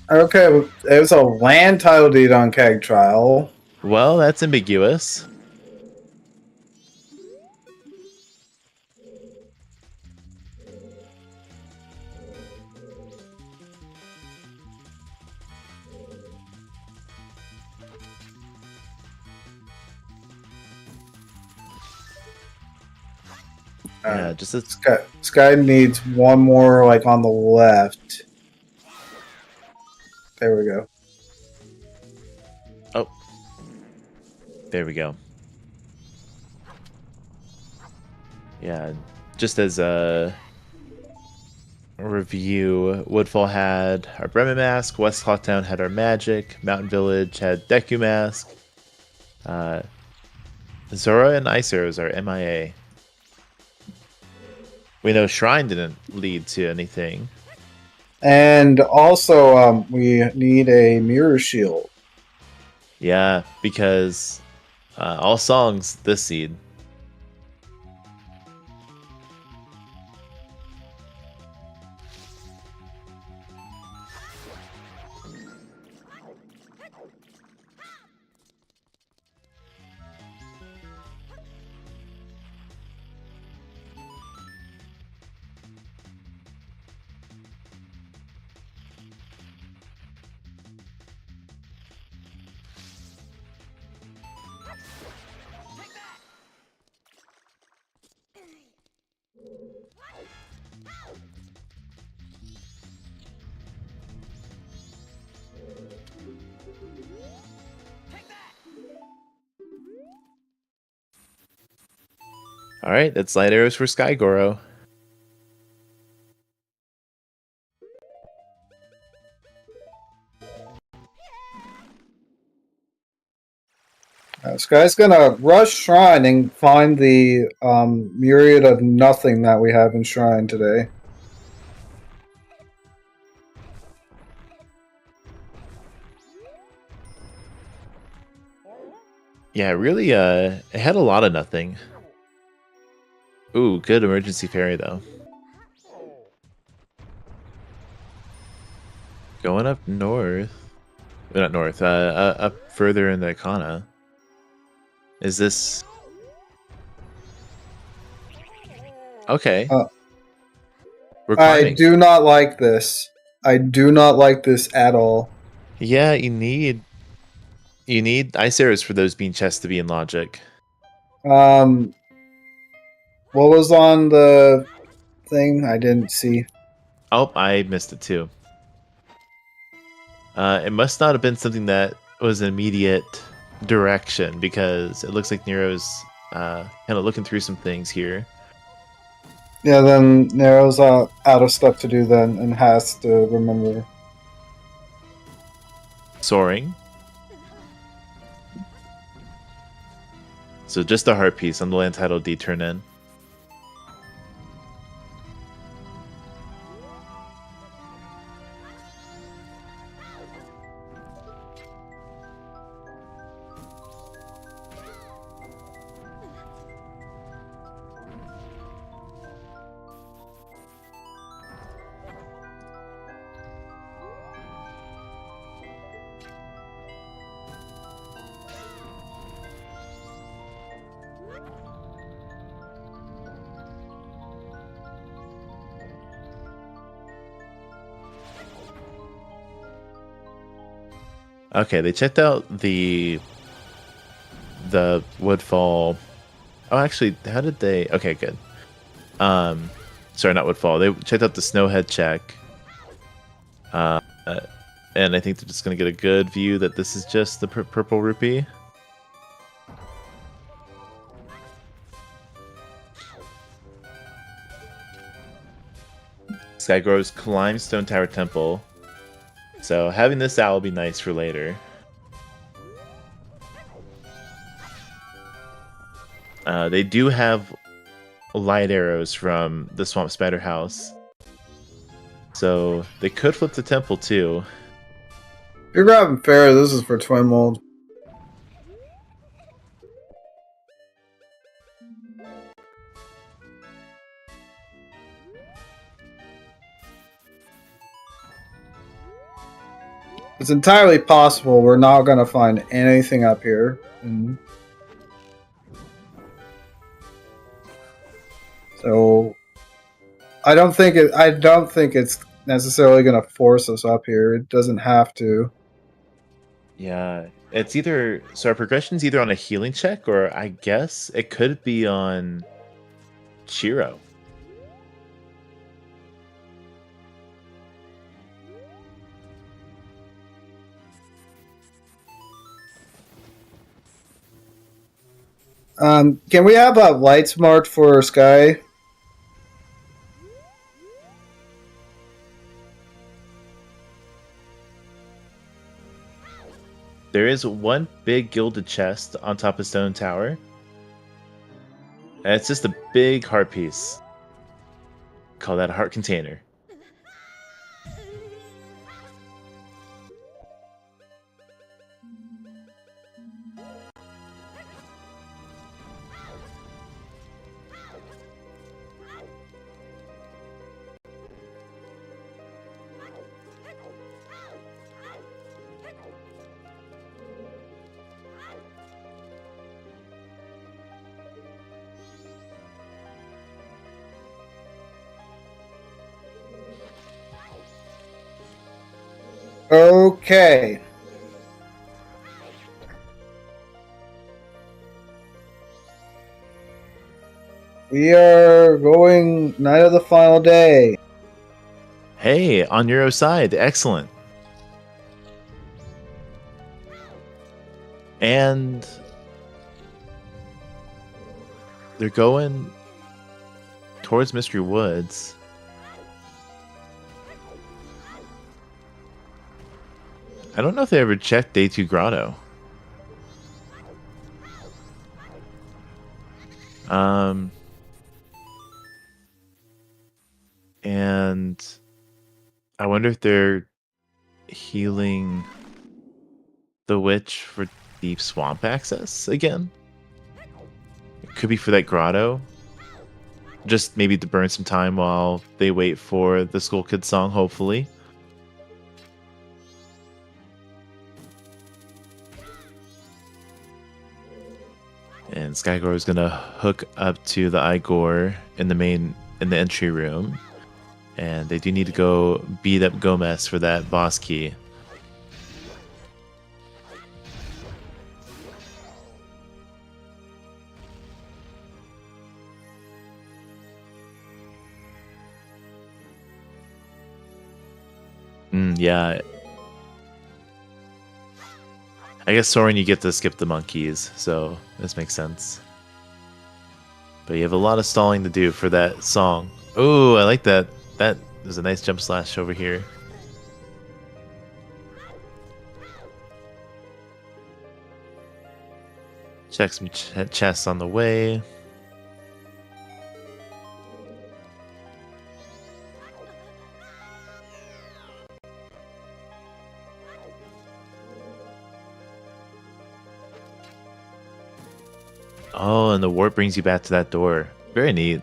Okay, it was a land title deed on Keg Trial. Well, that's ambiguous. Yeah, just a Sky needs one more, like on the left. There we go. oh, there we go. Yeah, just as a review, Woodfall had our Bremen mask, West Clocktown had our magic, Mountain Village had Deku mask, Zora and Ice Arrows are MIA. We know Shrine didn't lead to anything. And also, we need a mirror shield. Yeah, because all songs this seed. All right, that's light arrows for Skygoro. This guy's gonna rush Shrine and find the myriad of nothing that we have in Shrine today. Yeah, really, it had a lot of nothing. Ooh, good emergency fairy, though. Going up north. Not north, up further in the Kana. Is this... Okay. We're climbing. I do not like this. I do not like this at all. Yeah, you need ice arrows for those bean chests to be in logic. What was on the thing? I didn't see. Oh, I missed it too. It must not have been something that was an immediate direction, because it looks like Nero's kind of looking through some things here. Yeah, then Nero's out of stuff to do then and has to remember. Soaring. So just a heart piece on the land title D turn in. Okay, they checked out the Woodfall. Oh, actually, how did they? Okay, good. Sorry, not Woodfall. They checked out the Snowhead check. And I think they're just gonna get a good view that this is just the purple rupee. Skygoro's climb Stone Tower Temple. So having this out will be nice for later. They do have light arrows from the Swamp Spider House. So they could flip the temple too. If you're grabbing fair, this is for Twin Mold. It's entirely possible we're not going to find anything up here. So I don't think it's necessarily going to force us up here. It doesn't have to. Yeah, it's either so our progression's either on a healing check, or I guess it could be on Shiro. Can we have a lights marked for Sky? There is one big gilded chest on top of Stone Tower. And it's just a big heart piece. Call that a heart container. Okay. We are going night of the final day. Hey, on your side, excellent. And they're going towards Mystery Woods. I don't know if they ever checked Day 2 Grotto. And I wonder if they're healing the witch for deep swamp access again. It could be for that grotto. Just maybe to burn some time while they wait for the Skull Kid song, hopefully. And Skygoro is gonna hook up to the Igor in the entry room. And they do need to go beat up Gomez for that boss key. Yeah. I guess Soren, you get to skip the monkeys, so this makes sense. But you have a lot of stalling to do for that song. Oh, I like that. That was a nice jump slash over here. Check some chests on the way. Oh, and the warp brings you back to that door. Very neat.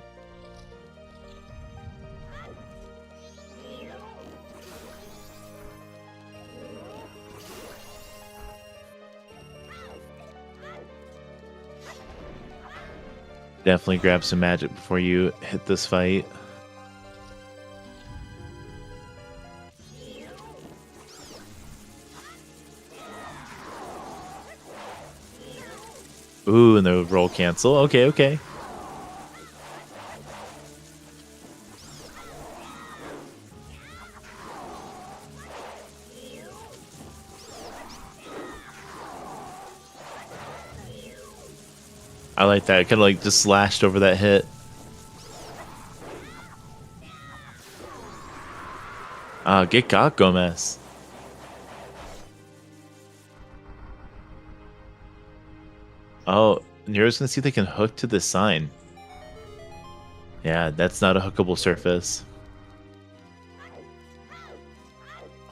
Definitely grab some magic before you hit this fight. Ooh, and the roll cancel. Okay, okay. I like that. It kind of like just slashed over that hit. Get got, Gomez. Oh, Nero's gonna see if they can hook to the sign. Yeah, that's not a hookable surface.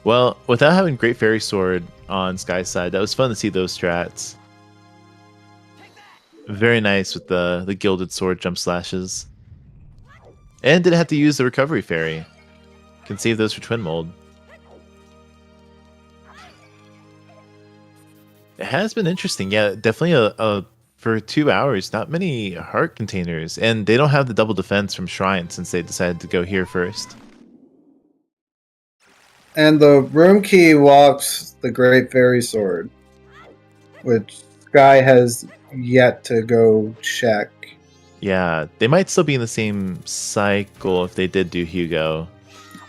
Well, without having Great Fairy Sword on Sky's side, that was fun to see those strats. Very nice with the Gilded Sword jump slashes. And didn't have to use the Recovery Fairy. Can save those for Twin Mold. It has been interesting. Yeah, definitely for 2 hours, not many heart containers. And they don't have the double defense from Shrine since they decided to go here first. And the room key walks the Great Fairy Sword, which Sky has yet to go check. Yeah, they might still be in the same cycle if they did do Hugo.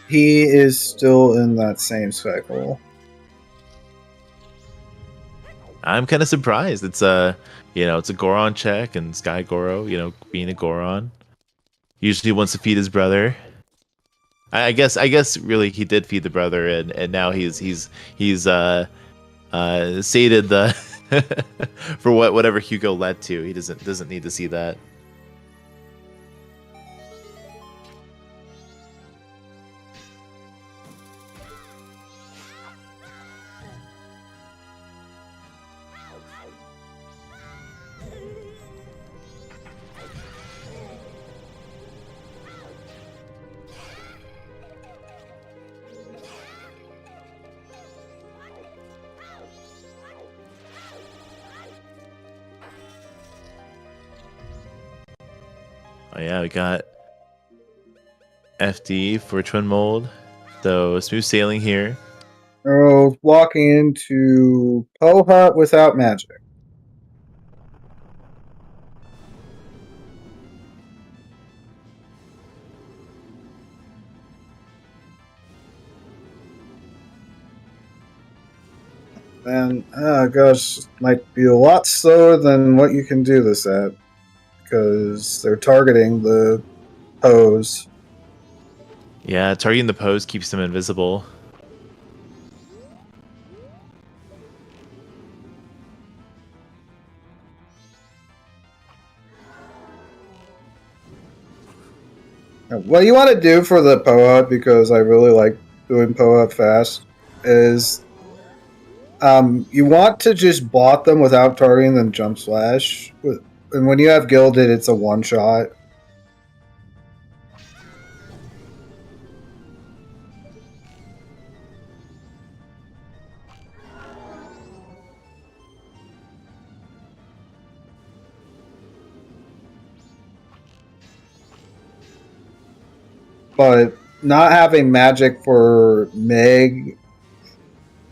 He is still in that same cycle. I'm kind of surprised. It's a Goron check, and Skygoro, being a Goron, usually wants to feed his brother. I guess really he did feed the brother, and now he's sated the for whatever Hugo led to. He doesn't need to see that. Oh yeah, we got FD for Twin Mold. So smooth sailing here. Oh, walking into Poe Hut without magic. And gosh, might be a lot slower than what you can do this at. because they're targeting the pose. Yeah, targeting the pose keeps them invisible. What you want to do for the Poa, because I really like doing Poa fast, is you want to just block them without targeting them jump slash. And when you have gilded, it's a one shot. But not having magic for Meg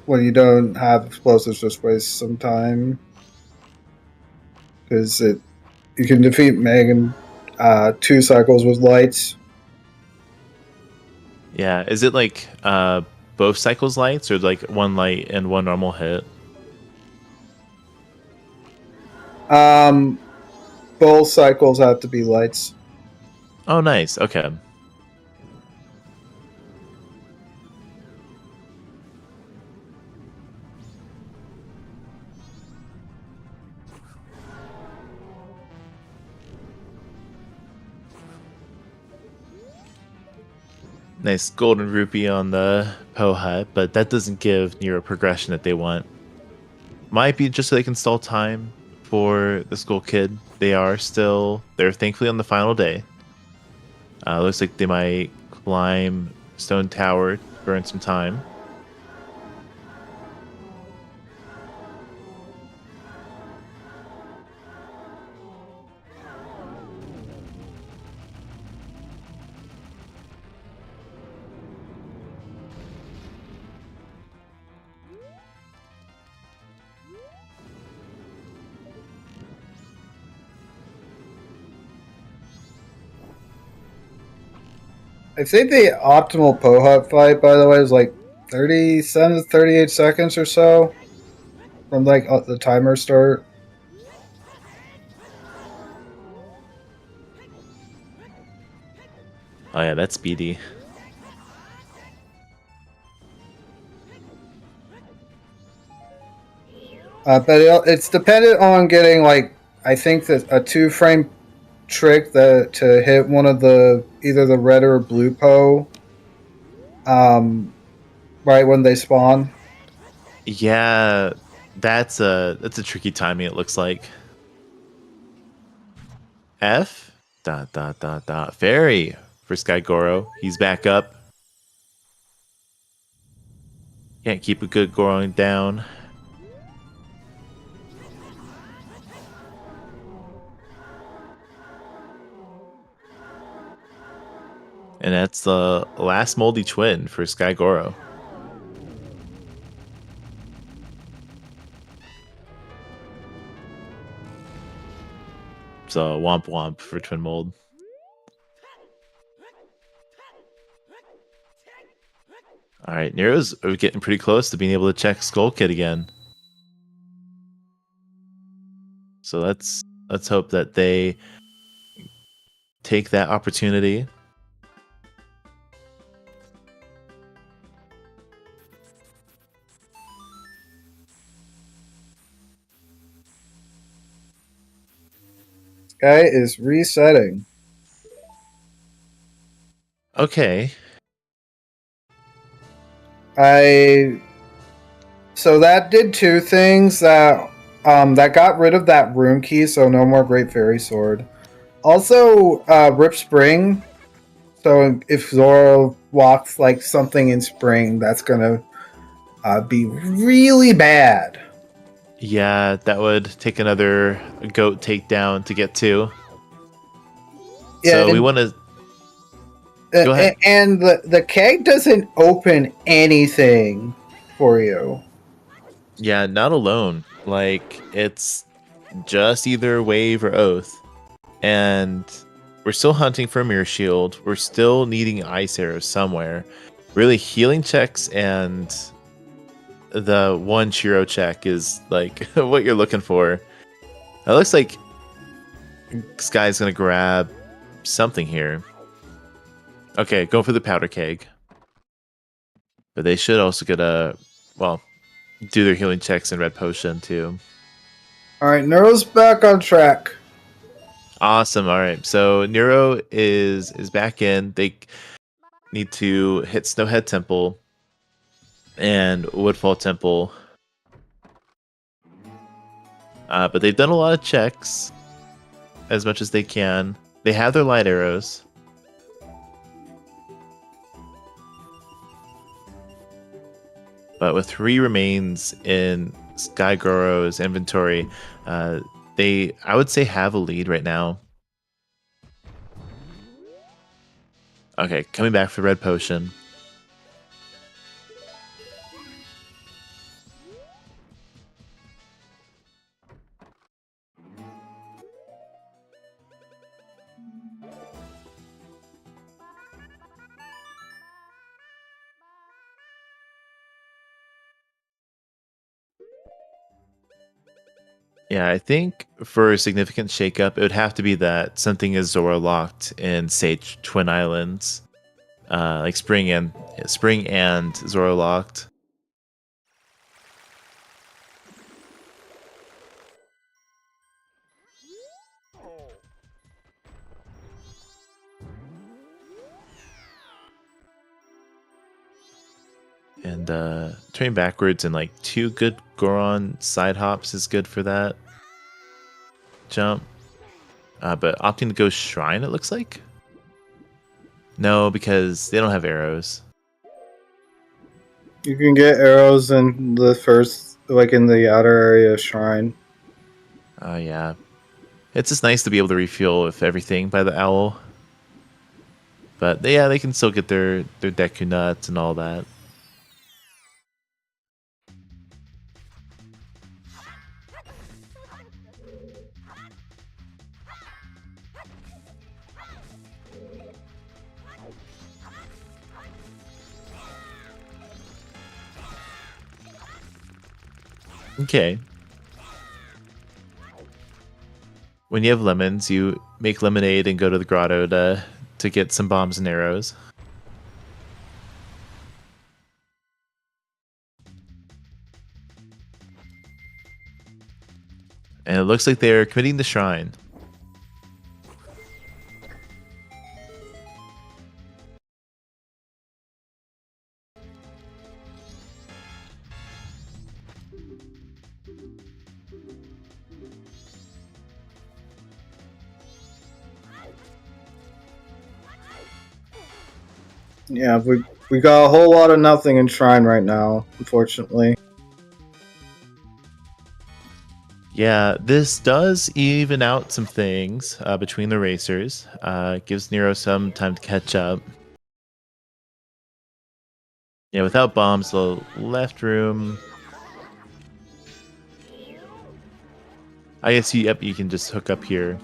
when you don't have explosives just wastes some time. Because you can defeat Meg in 2 cycles with lights. Yeah, is it like both cycles lights or like one light and one normal hit? Both cycles have to be lights. Oh, nice. Okay. Nice golden rupee on the Poe hut, but that doesn't give Nero progression that they want. Might be just so they can stall time for the Skull Kid. They're thankfully on the final day. Looks like they might climb Stone Tower, burn some time. I think the optimal Pohut fight, by the way, is like 37 to 38 seconds or so from like the timer start. Oh yeah, that's speedy. But it's dependent on getting like, I think that a 2-frame trick to hit one of either the red or blue Poe right when they spawn. Yeah, that's a tricky timing, it looks like. F dot dot dot dot fairy for Skygoro. He's back up. Can't keep a good Goro down. And that's the last moldy twin for Skygoro. So womp womp for twin mold. All right, Nero's getting pretty close to being able to check Skull Kid again. So let's hope that they take that opportunity. Guy is resetting. Okay. So that did 2 things. That got rid of that room key, so no more Great Fairy Sword. Also, Rip Spring. So if Zoro walks like something in spring, that's gonna be really bad. Yeah, that would take another goat takedown to get to. Yeah, so we want to. Go ahead. And the keg doesn't open anything for you. Yeah, not alone. Like, it's just either wave or oath. And we're still hunting for a mirror shield. We're still needing ice arrows somewhere. Really, healing checks and the one Chiro check is like what you're looking for. It looks like Sky's gonna grab something here. Okay, go for the powder keg. But they should also get do their healing checks and red potion too. All right, Neuro's back on track. Awesome. All right. So Neuro is back in. They need to hit Snowhead Temple and Woodfall Temple. But they've done a lot of checks as much as they can. They have their light arrows. But with 3 remains in Skygoro's inventory, they, I would say, have a lead right now. Okay, coming back for red potion. Yeah, I think for a significant shakeup, it would have to be that something is Zora locked in Sage Twin Islands, like Spring and Zora locked. And turning backwards and like 2 good Goron side hops is good for that jump. But opting to go Shrine, it looks like? No, because they don't have arrows. You can get arrows in the first, like in the outer area of Shrine. Oh, yeah. It's just nice to be able to refuel with everything by the owl. But yeah, they can still get their Deku nuts and all that. Okay. When you have lemons, you make lemonade and go to the grotto to get some bombs and arrows. And it looks like they're committing the shrine. Yeah, we got a whole lot of nothing in Shrine right now, unfortunately. Yeah, this does even out some things between the racers. Gives Nero some time to catch up. Yeah, without bombs, the left room. I guess you can just hook up here.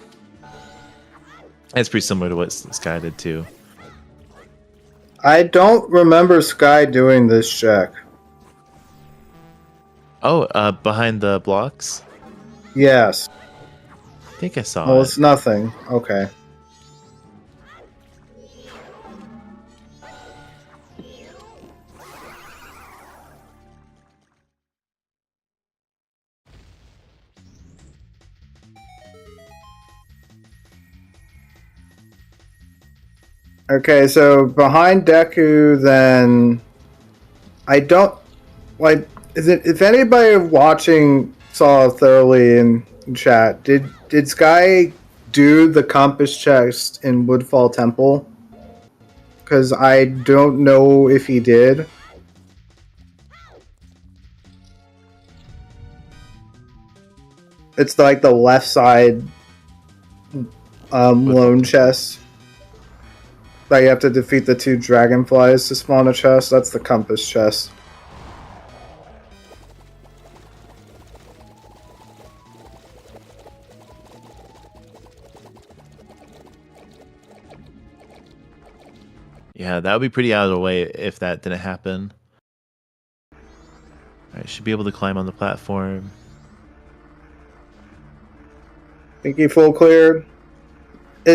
It's pretty similar to what Sky did too. I don't remember Sky doing this check. Oh, behind the blocks? Yes. I think I saw Well, it. it's nothing. Okay. Okay, so behind Deku, then I don't like. Is it? If anybody watching saw thoroughly in chat, did Sky do the compass chest in Woodfall Temple? Because I don't know if he did. It's like the left side lone chest. That you have to defeat the 2 dragonflies to spawn a chest. That's the compass chest. Yeah, that would be pretty out of the way if that didn't happen. Alright, should be able to climb on the platform. Think he full cleared?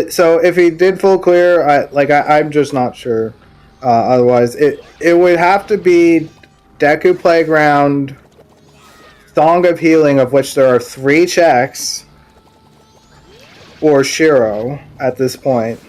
So if he did full clear, I'm just not sure. Otherwise, it would have to be Deku Playground, Song of Healing, of which there are 3 checks, or Shiro at this point.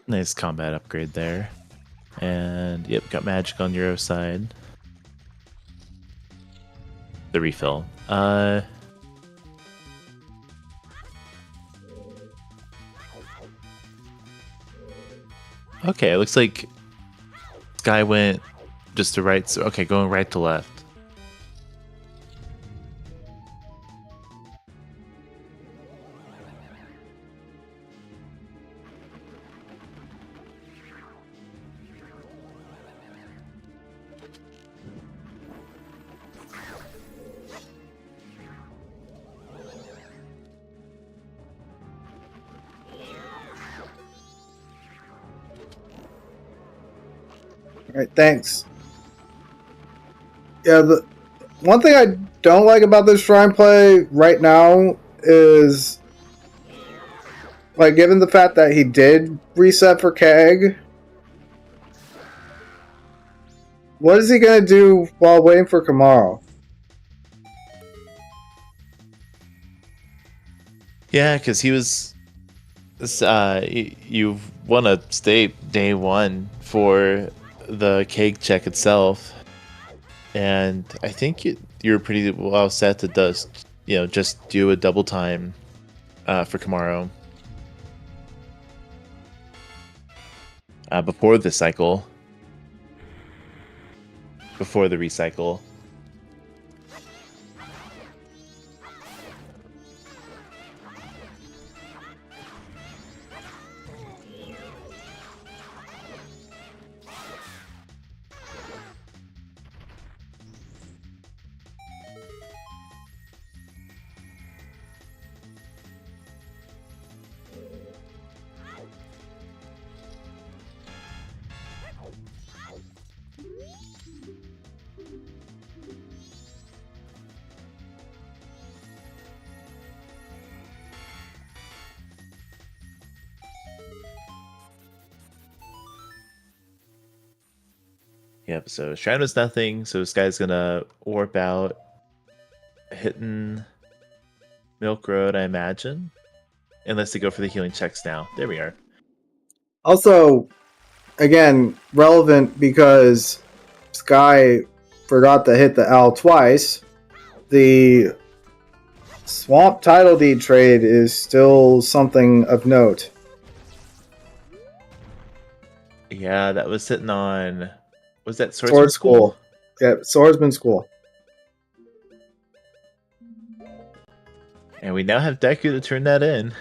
Nice combat upgrade there. And yep, got magic on Euro side. The refill. Okay, it looks like Sky went just to right. So okay, going right to left. All right, thanks. Yeah, the one thing I don't like about this shrine play right now is, like, given the fact that he did reset for Keg, what is he gonna do while waiting for Kamaro? Yeah, because he was. You want to stay day 1 for the cake check itself, and I think you're pretty well set to just do a double time for Kamaro before the cycle, before the recycle. Yep, so Shrine was nothing, so this guy's gonna warp out, hitting Milk Road, I imagine. Unless they go for the healing checks now. There we are. Also, again, relevant because Sky forgot to hit the L twice. The Swamp Title Deed trade is still something of note. Yeah, that was sitting on... Was that Sword School? Yeah, Swordsman School. And we now have Deku to turn that in.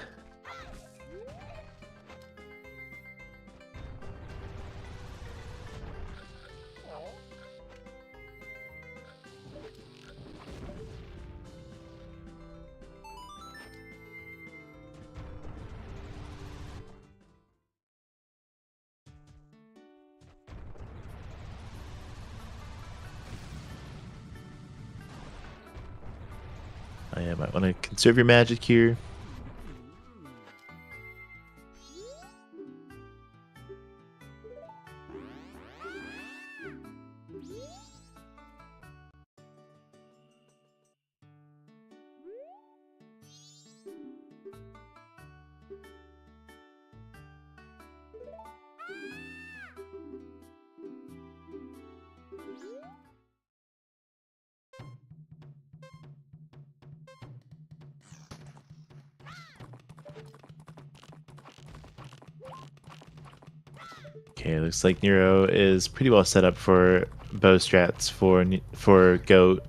I might want to conserve your magic here. Okay, looks like Nero is pretty well set up for bow strats for Goat.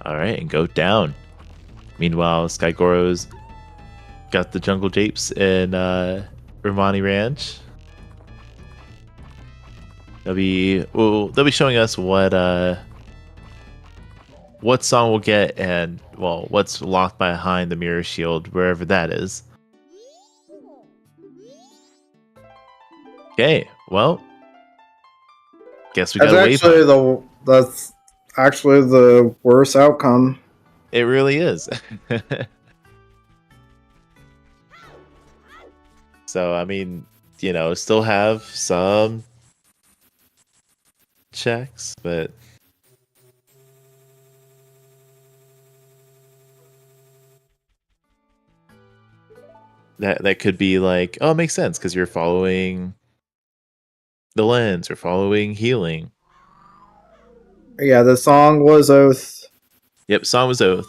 Alright, and Goat down. Meanwhile, Skygoro's got the Jungle Japes in Romani Ranch. They'll be showing us what song we'll get and well what's locked behind the mirror shield wherever that is. Okay, well, guess we That's gotta wait. that's actually the worst outcome. It really is. So I mean, you know, still have some checks, but that could be like, oh, it makes sense because you're following the lens or following healing. Yeah, the song was Oath. Yep, song was Oath.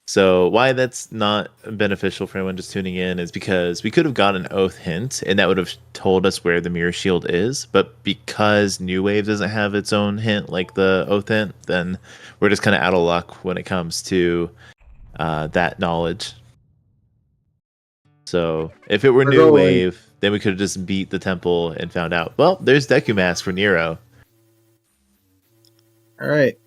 So why that's not beneficial for anyone just tuning in is because we could have got an Oath hint and that would have told us where the mirror shield is, but because New Wave doesn't have its own hint like the Oath hint, then we're just kind of out of luck when it comes to that knowledge. So if it were New Wave, then we could have just beat the temple and found out, well, there's Deku Mask for Nero. All right.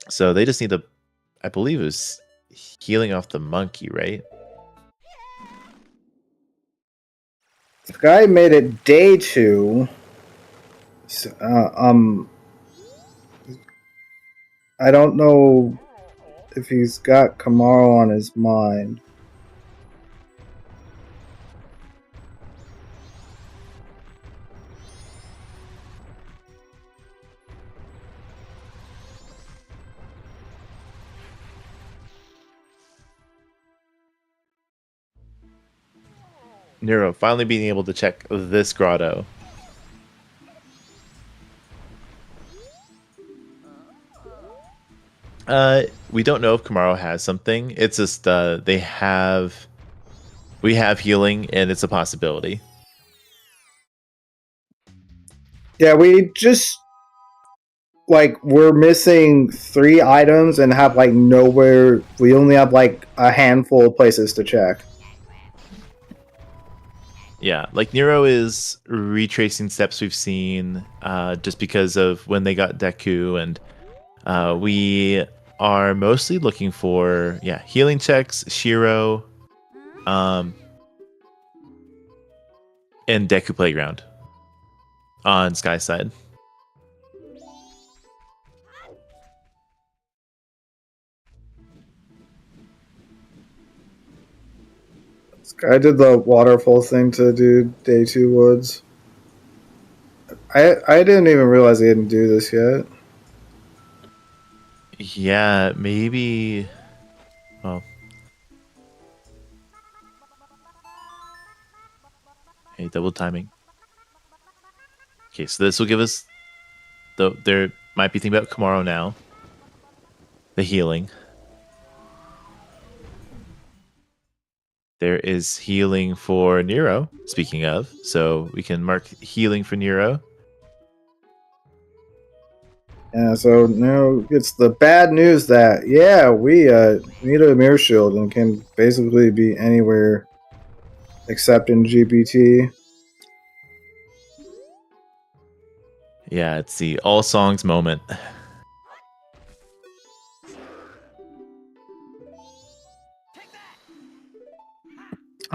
So they just need to, I believe it was healing off the monkey, right? The guy made it day 2. So, I don't know if he's got Kamaro on his mind. Nero finally being able to check this grotto. We don't know if Kamaro has something. It's just we have healing and it's a possibility. Yeah, we just we're missing 3 items and have nowhere. We only have a handful of places to check. Yeah, Nero is retracing steps we've seen just because of when they got Deku, and we are mostly looking for healing checks, Shiro, and Deku Playground on Sky side. I did the waterfall thing to do day 2 woods. I didn't even realize he didn't do this yet. Yeah, maybe. Well, hey, double timing. Okay, so this will give us. There might be thinking about Kamaro now. The healing. There is healing for Nero, speaking of, so we can mark healing for Nero. Yeah, so now it's the bad news that, we need a mirror shield and can basically be anywhere except in GPT. Yeah, it's the all songs moment.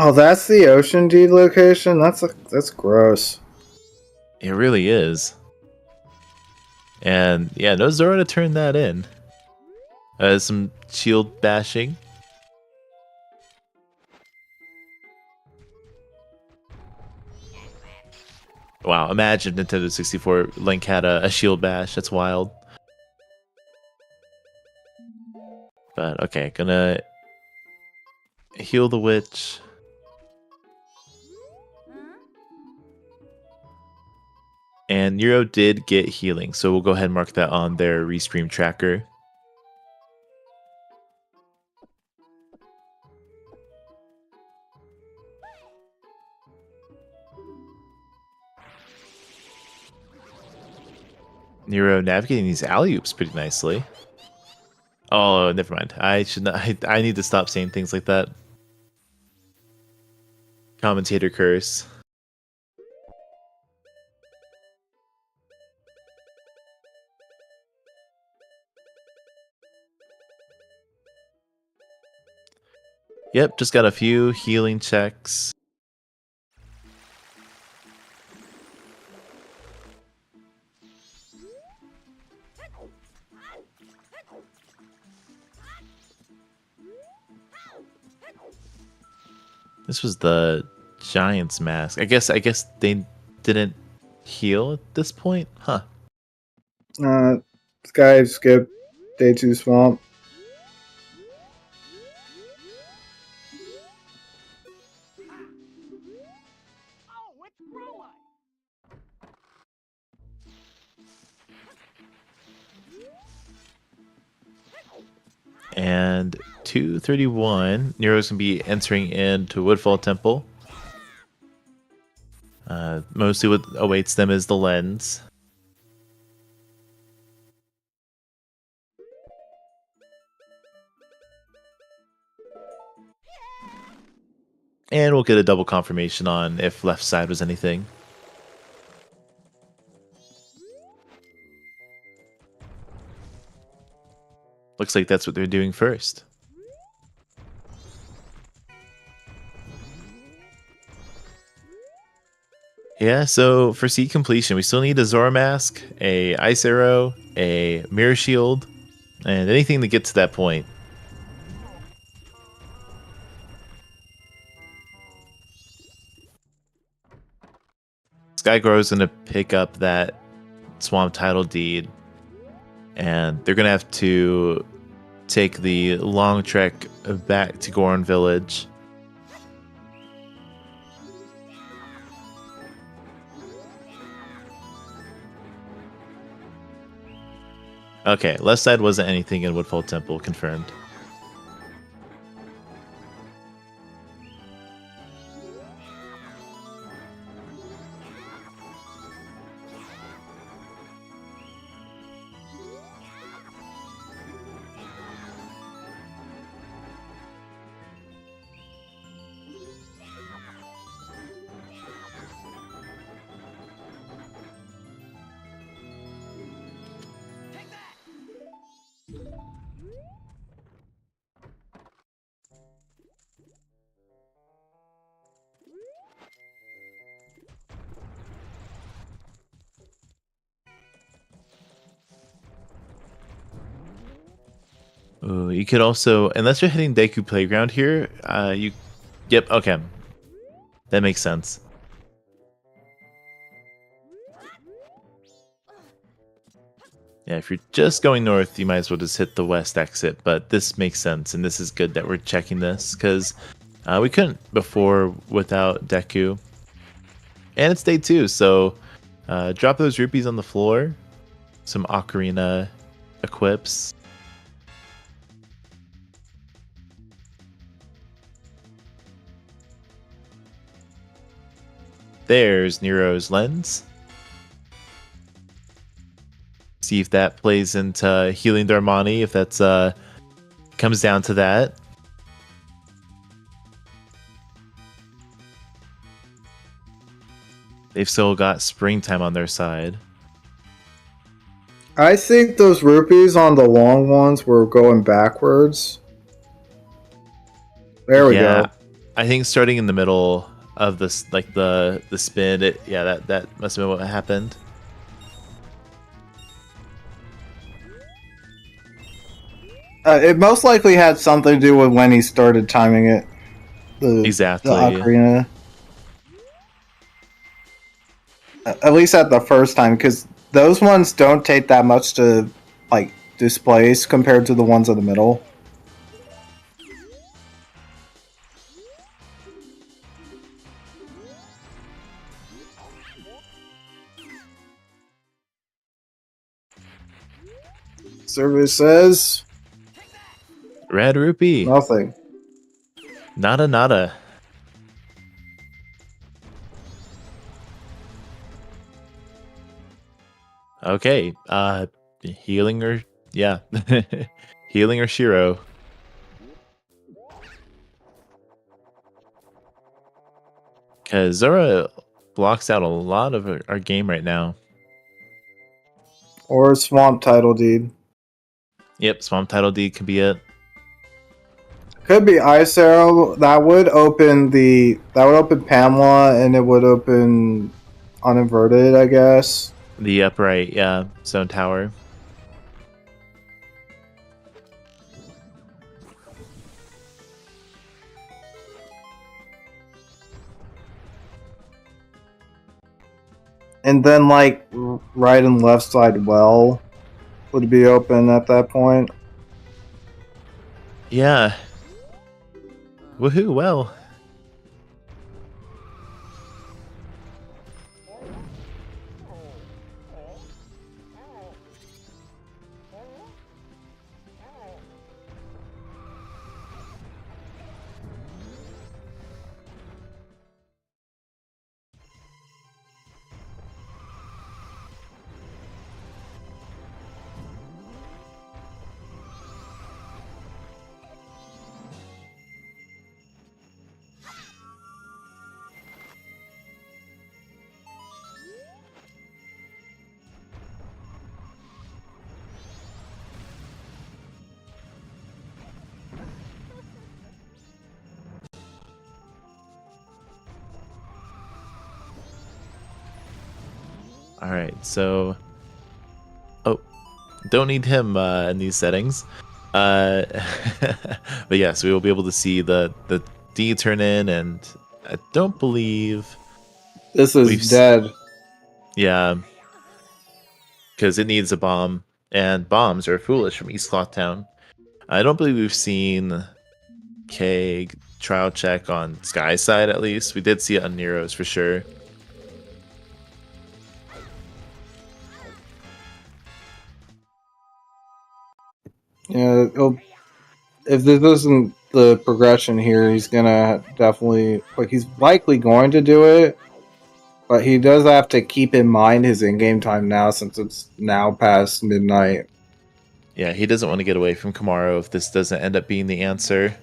Oh, that's the Ocean Deed location? That's gross. It really is. And yeah, no Zora to turn that in. Some shield bashing. Wow, imagine Nintendo 64 Link had a shield bash. That's wild. But okay, gonna Heal the witch. And Nero did get healing, so we'll go ahead and mark that on their restream tracker. Nero navigating these alley-oops pretty nicely. Oh, never mind. I should not. I need to stop saying things like that. Commentator curse. Yep, just got a few healing checks. This was the Giant's Mask. I guess they didn't heal at this point, huh? Sky skip day 2 swamp. And 231, Nero's gonna be entering into Woodfall Temple. Mostly what awaits them is the lens. And we'll get a double confirmation on if left side was anything. Looks like that's what they're doing first. Yeah, so for seed completion, we still need a Zora Mask, a Ice Arrow, a Mirror Shield, and anything to get to that point. Skyygoro is going to pick up that Swamp Title Deed, and they're going to have to take the long trek back to Goron Village. Okay, left side wasn't anything in Woodfall Temple, confirmed. Ooh, you could also, unless you're hitting Deku Playground here, yep, okay. That makes sense. Yeah, if you're just going north, you might as well just hit the west exit, but this makes sense, and this is good that we're checking this, because we couldn't before without Deku. And it's day 2, so drop those rupees on the floor, some Ocarina equips. There's Nero's lens. See if that plays into healing Darmani, if that's comes down to that. They've still got springtime on their side. I think those rupees on the long ones were going backwards. There we go. I think starting in the middle of this, like the spin, that must have been what happened. It most likely had something to do with when he started timing it. Exactly. The ocarina. At least at the first time, because those ones don't take that much to like displace compared to the ones in the middle. Survey says Red rupee. nothing. Nada nada. Okay. Healing or yeah. Healing or Shiro. Cause Zora blocks out a lot of our game right now. Or Swamp Title Deed. Yep, Swamp Title D could be it. Could be Ice Arrow. That would open Pamela, and it would open Uninverted, I guess. The upright, yeah, Zone Tower. And then, like, right and left side well would be open at that point. Yeah. Woohoo, well. All right, so don't need him in these settings. But yes, we will be able to see the D turn in, and I don't believe This is dead. Yeah, because it needs a bomb, and bombs are foolish from East Cloth Town. I don't believe we've seen Keg trial check on Sky's side, at least. We did see it on Nero's for sure. Yeah, if this isn't the progression here, he's gonna definitely, like, he's likely going to do it, but he does have to keep in mind his in-game time now, since it's now past midnight. Yeah, he doesn't want to get away from Kamaro if this doesn't end up being the answer.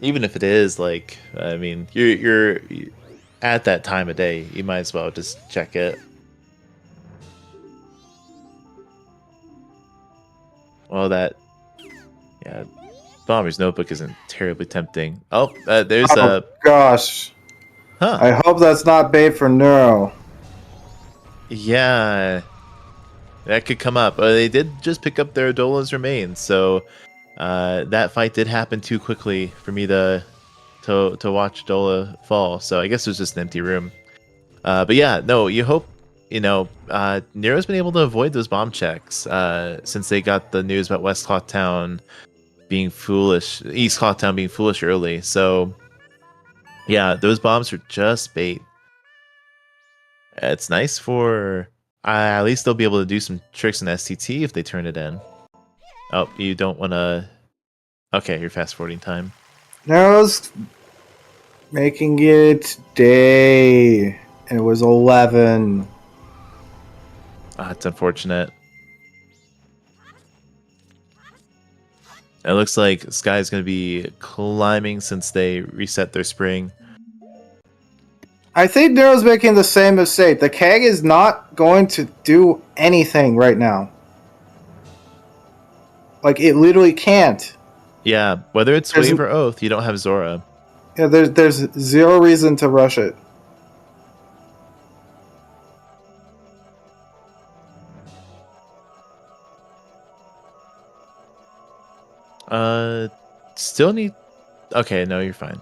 Even if it is, like, I mean, you're at that time of day, you might as well just check it. Well, yeah, Bomber's Notebook isn't terribly tempting. Oh, there's a... gosh. Huh. I hope that's not bait for Neuro. Yeah, that could come up. They did just pick up their Dola's remains, so that fight did happen too quickly for me to watch Dola fall. So I guess it was just an empty room. But yeah, no, you hope, Nero's been able to avoid those bomb checks since they got the news about West Cloth Town being foolish, East Cloth Town being foolish early. So yeah, those bombs are just bait. It's nice for at least they'll be able to do some tricks in STT if they turn it in. Oh, you don't want to. Okay, you're fast forwarding time. Neuro's making it day, and it was 11. It's unfortunate. It looks like Sky's going to be climbing since they reset their spring. I think Neuro's making the same mistake. The Keg is not going to do anything right now. Like, it literally can't. Yeah, whether it's Wave or Oath, you don't have Zora. Yeah, there's zero reason to rush it. Still need... Okay, no, you're fine.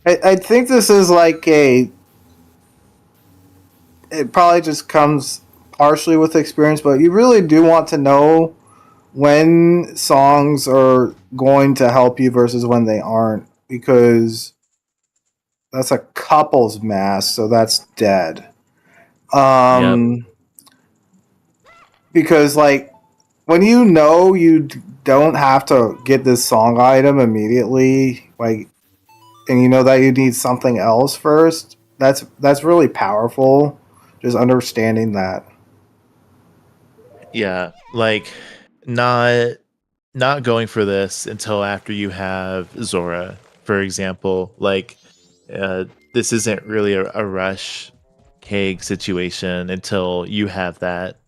I think this is like a. It probably just comes partially with experience, but you really do want to know when songs are going to help you versus when they aren't, because that's a couples mass, so that's dead. Because like when you know you don't have to get this song item immediately, like, and you know that you need something else first, that's really powerful. Just understanding that. Yeah, like not going for this until after you have Zora, for example. Like, this isn't really a rush keg situation until you have that.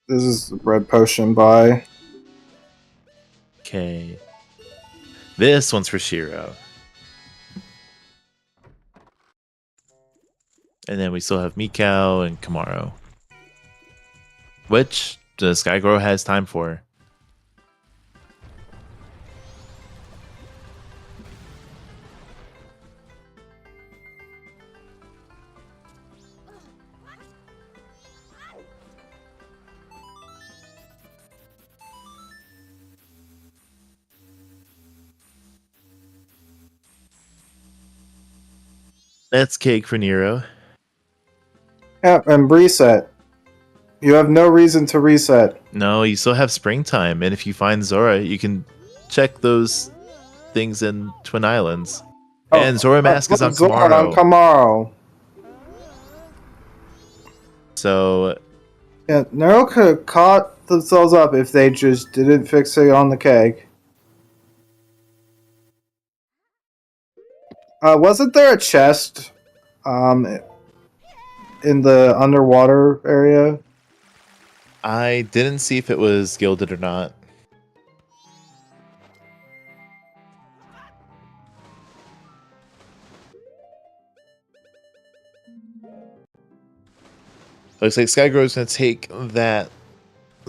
This is red potion by. Okay, this one's for Shiro, and then we still have Mikau and Kamaro, which the Skygoro has time for. That's cake for Nero. Yeah, and reset. You have no reason to reset. No, you still have springtime, and if you find Zora, you can check those things in Twin Islands. And Zora Mask is on Zora Kamaro. on Kamaro. So yeah, Nero could have caught themselves up if they just didn't fixate on the keg. Wasn't there a chest in the underwater area? I didn't see if it was gilded or not. Looks like Skygoro's going to take that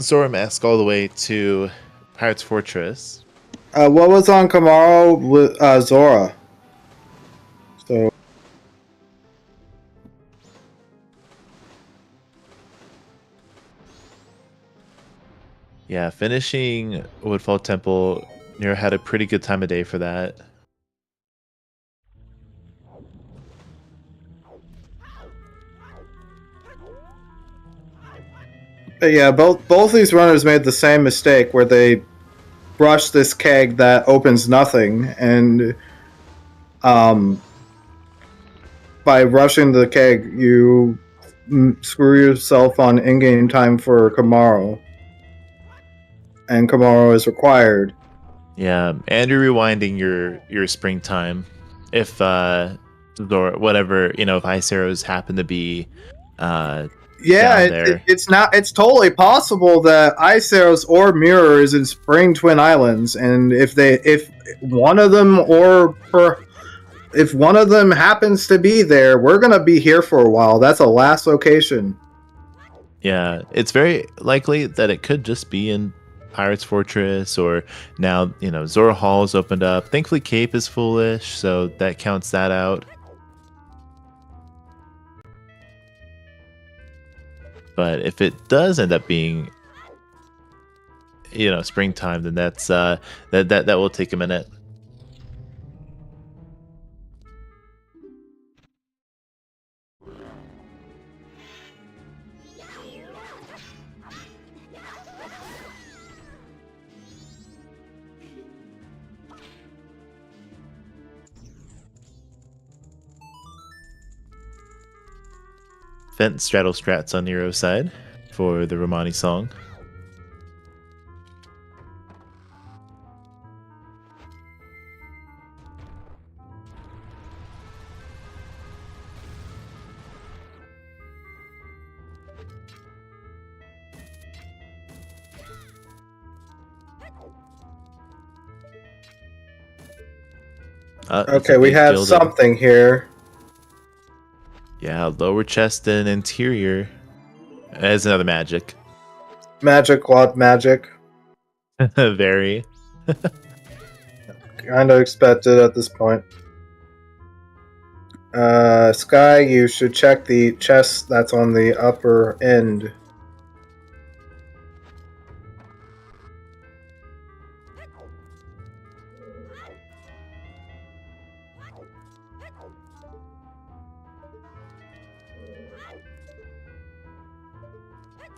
Zora Mask all the way to Pirate's Fortress. What was on Kamaro with Zora? So. Yeah, finishing Woodfall Temple, Nero had a pretty good time of day for that. Yeah, both these runners made the same mistake where they rushed this keg that opens nothing, and by rushing the keg, you screw yourself on in-game time for Kamaro, and Kamaro is required. Yeah, and you're rewinding your springtime if or whatever, if Ice Arrows happen to be it's totally possible that Ice Arrows or Mirror is in Spring Twin Islands, and if one of them happens to be there, we're gonna be here for a while. That's a last location. Yeah, it's very likely that it could just be in Pirate's Fortress, or now Zora Hall's opened up. Thankfully Cape is foolish, so that counts that out. But if it does end up being springtime, then that's that will take a minute. Fent straddle strats on Nero's side for the Romani song. Okay, we have something here. Yeah, lower chest and interior. As another magic. Magic, quad magic. Very. Kind of expected at this point. Sky, you should check the chest that's on the upper end.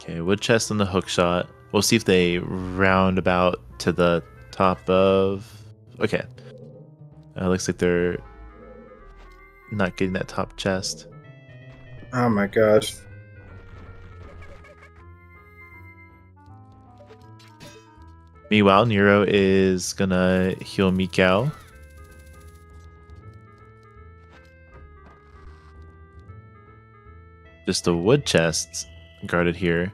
Okay, wood chest and the hook shot. We'll see if they round about to the top of. Okay. Looks like they're not getting that top chest. Oh my gosh. Meanwhile, Nero is gonna heal Mikau. Just the wood chests guarded here.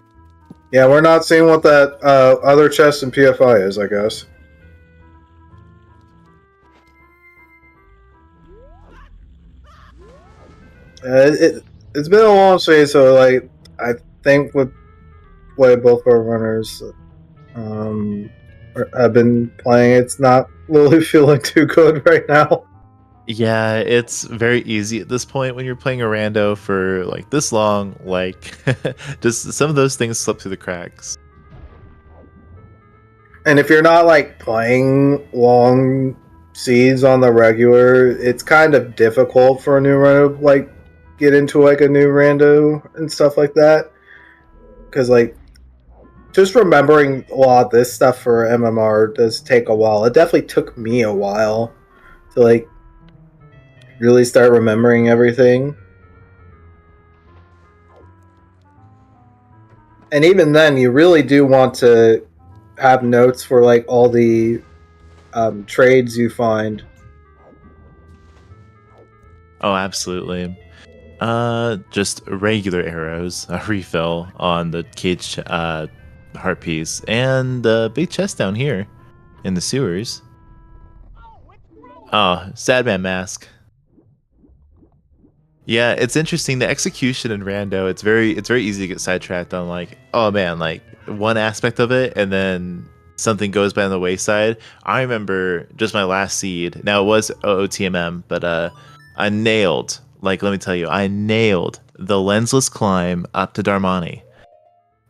Yeah, we're not seeing what that other chest in PFI is, I guess. It's been a long day, so like I think with way both our runners have been playing, it's not really feeling too good right now. Yeah, it's very easy at this point when you're playing a rando for like this long. Like, just some of those things slip through the cracks. And if you're not like playing long seeds on the regular, it's kind of difficult for a new rando to like get into like a new rando and stuff like that. Because like just remembering a lot of this stuff for MMR does take a while. It definitely took me a while to like really start remembering everything. And even then, you really do want to have notes for like all the trades you find. Oh, absolutely. Just regular arrows, a refill on the cage heart piece, and the big chest down here in the sewers. Oh, sad man mask. Yeah, it's interesting. The execution in Rando, it's very easy to get sidetracked on like, oh man, like one aspect of it, and then something goes by on the wayside. I remember just my last seed. Now it was OOTMM, but I nailed, like, let me tell you, I nailed the lensless climb up to Darmani,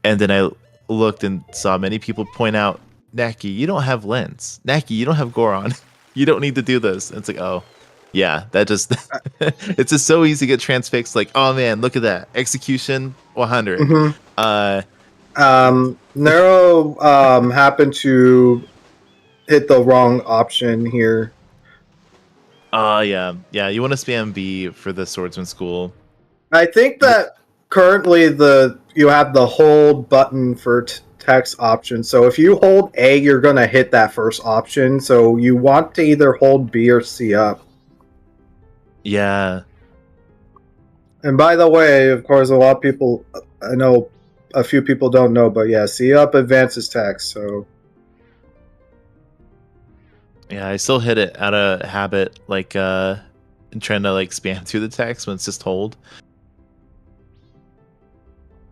and then I looked and saw many people point out, Naki, you don't have lens. Naki, you don't have Goron. You don't need to do this. And it's like, oh. Yeah, that just it's just so easy to get transfixed. Like, oh man, look at that execution 100. Mm-hmm. Nero happened to hit the wrong option here. Yeah. You want to spam B for the swordsman school. I think that currently you have the hold button for text option. So if you hold A, you're gonna hit that first option. So you want to either hold B or C up. Yeah. And by the way, of course, a lot of people, I know a few people don't know, but yeah, C up advances text, so. Yeah, I still hit it out of habit, like, trying to, like, spam through the text when it's just hold.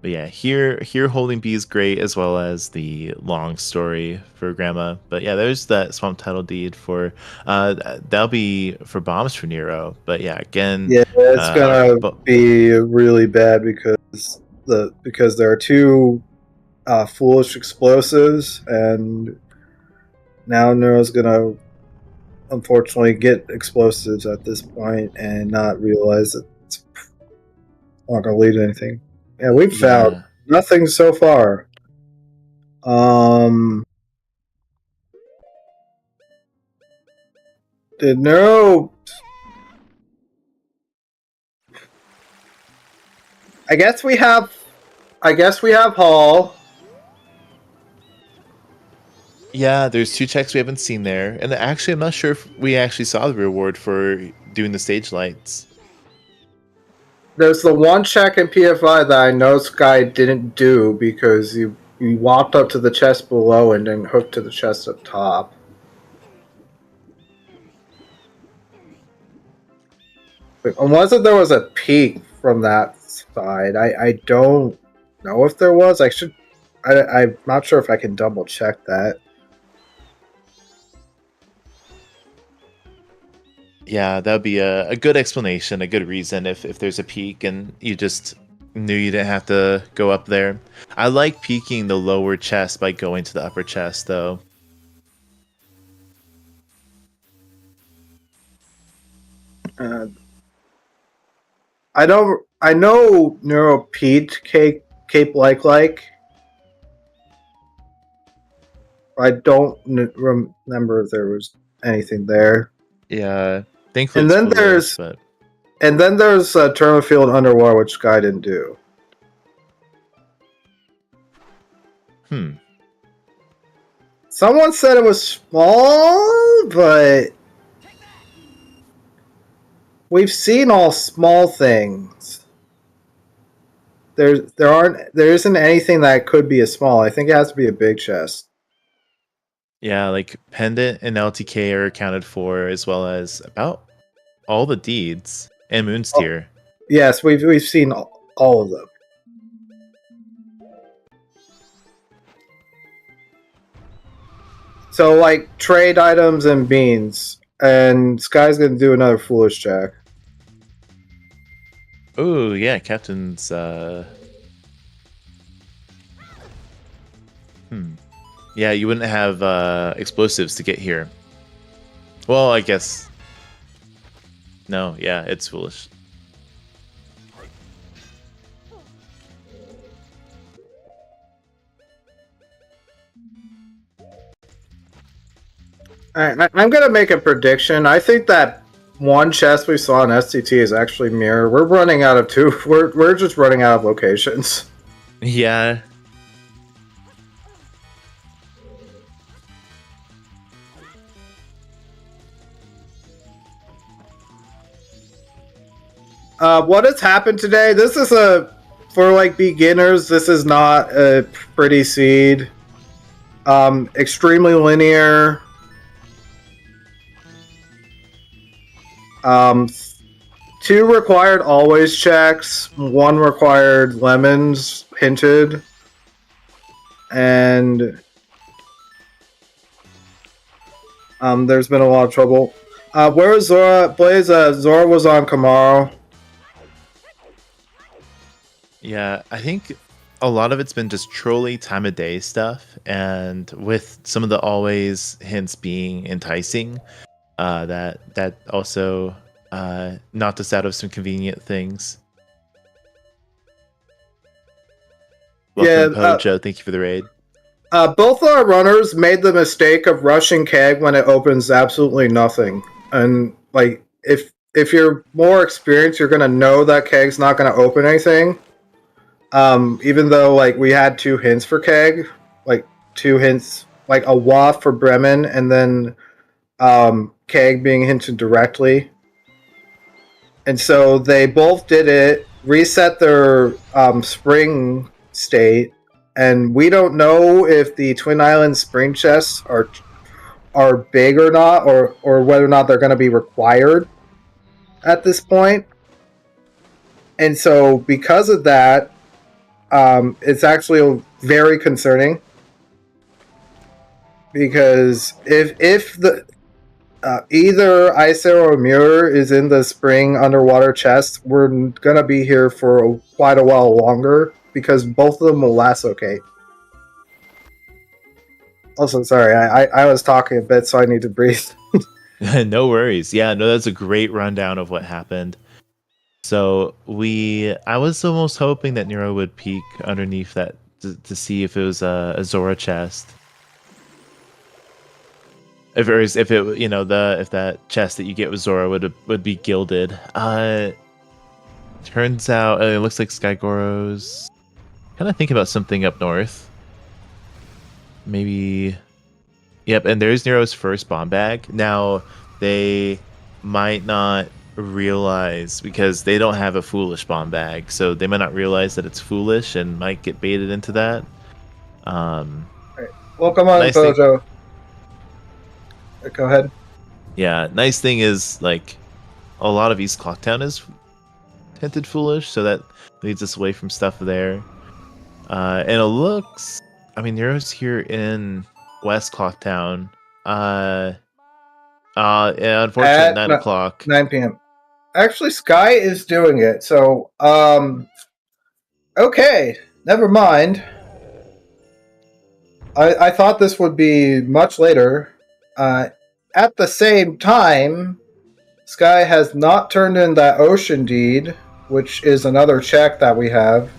But yeah, here holding B is great, as well as the long story for Grandma. But yeah, there's that swamp title deed for that'll be for bombs for Nero. But yeah, again, yeah, it's gonna be really bad because there are two foolish explosives, and now Nero's gonna unfortunately get explosives at this point and not realize that it's not gonna lead to anything. Yeah, we've found nothing so far. Did Nero? I guess we have Hall. Yeah, there's two checks we haven't seen there, and actually, I'm not sure if we actually saw the reward for doing the stage lights. There's the one check in PFI that I know Sky didn't do because he walked up to the chest below and then hooked to the chest up top. But unless there was a peek from that side, I don't know if there was. I should I'm not sure if I can double check that. Yeah, that would be a good explanation, a good reason if there's a peak and you just knew you didn't have to go up there. I like peeking the lower chest by going to the upper chest, though. I know Neuro peaked Cape like. I don't remember if there was anything there. Yeah, thankfully And it's then foolish, but there's Terminal Field Underwater, which Sky didn't do. Someone said it was small, but we've seen all small things. There isn't anything that could be a small. I think it has to be a big chest. yeah, like Pendant and LTK are accounted for, as well as about all the deeds and Moonsteer. Yes, we've seen all of them. So like trade items and beans, and Sky's gonna do another foolish check. Oh yeah, Captain's. Yeah, you wouldn't have explosives to get here. Well, I guess. No, yeah, it's foolish. Alright, I'm gonna make a prediction. I think that one chest we saw in STT is actually mirror. We're running out of two. We're just running out of locations. Yeah. What has happened today? This is for like beginners. This is not a pretty seed. Extremely linear. Two required always checks. One required lemons hinted. And there's been a lot of trouble. Where is Zora? Blaze, Zora was on Kamaro. Yeah, I think a lot of it's been just trolley time of day stuff, and with some of the always hints being enticing, that also knocked us out of some convenient things. Welcome, Pojo. Thank you for the raid. Both our runners made the mistake of rushing Keg when it opens absolutely nothing, and like if you're more experienced, you're gonna know that Keg's not gonna open anything. Even though like we had 2 hints for Keg, like 2 hints, like a waft for Bremen, and then Keg being hinted directly. And so they both did it, reset their spring state, and we don't know if the Twin Island spring chests are big or not, or whether or not they're going to be required at this point. And so because of that, it's actually very concerning, because if the either Ice Arrow or Mirror is in the spring underwater chest, we're gonna be here for quite a while longer, because both of them will last okay. Also, sorry, I was talking a bit, so I need to breathe. No worries. Yeah, no, that's a great rundown of what happened. So I was almost hoping that Nero would peek underneath that to see if it was a Zora chest. If that chest that you get with Zora would be gilded. Turns out it looks like Skygoro's kind of thinking about something up north. Maybe. Yep, and there's Nero's first bomb bag. Now they might not realize, because they don't have a foolish bomb bag, so they might not realize that it's foolish and might get baited into that. Right. Welcome on, nice Pojo. Go ahead. Yeah, nice thing is, like, a lot of East Clocktown is tinted foolish, so that leads us away from stuff there. And it looks I mean, Nero's here in West Clocktown. Yeah, unfortunately, At 9 o'clock. 9 p.m. Actually, Sky is doing it. So, okay, never mind. I thought this would be much later. At the same time, Sky has not turned in that ocean deed, which is another check that we have.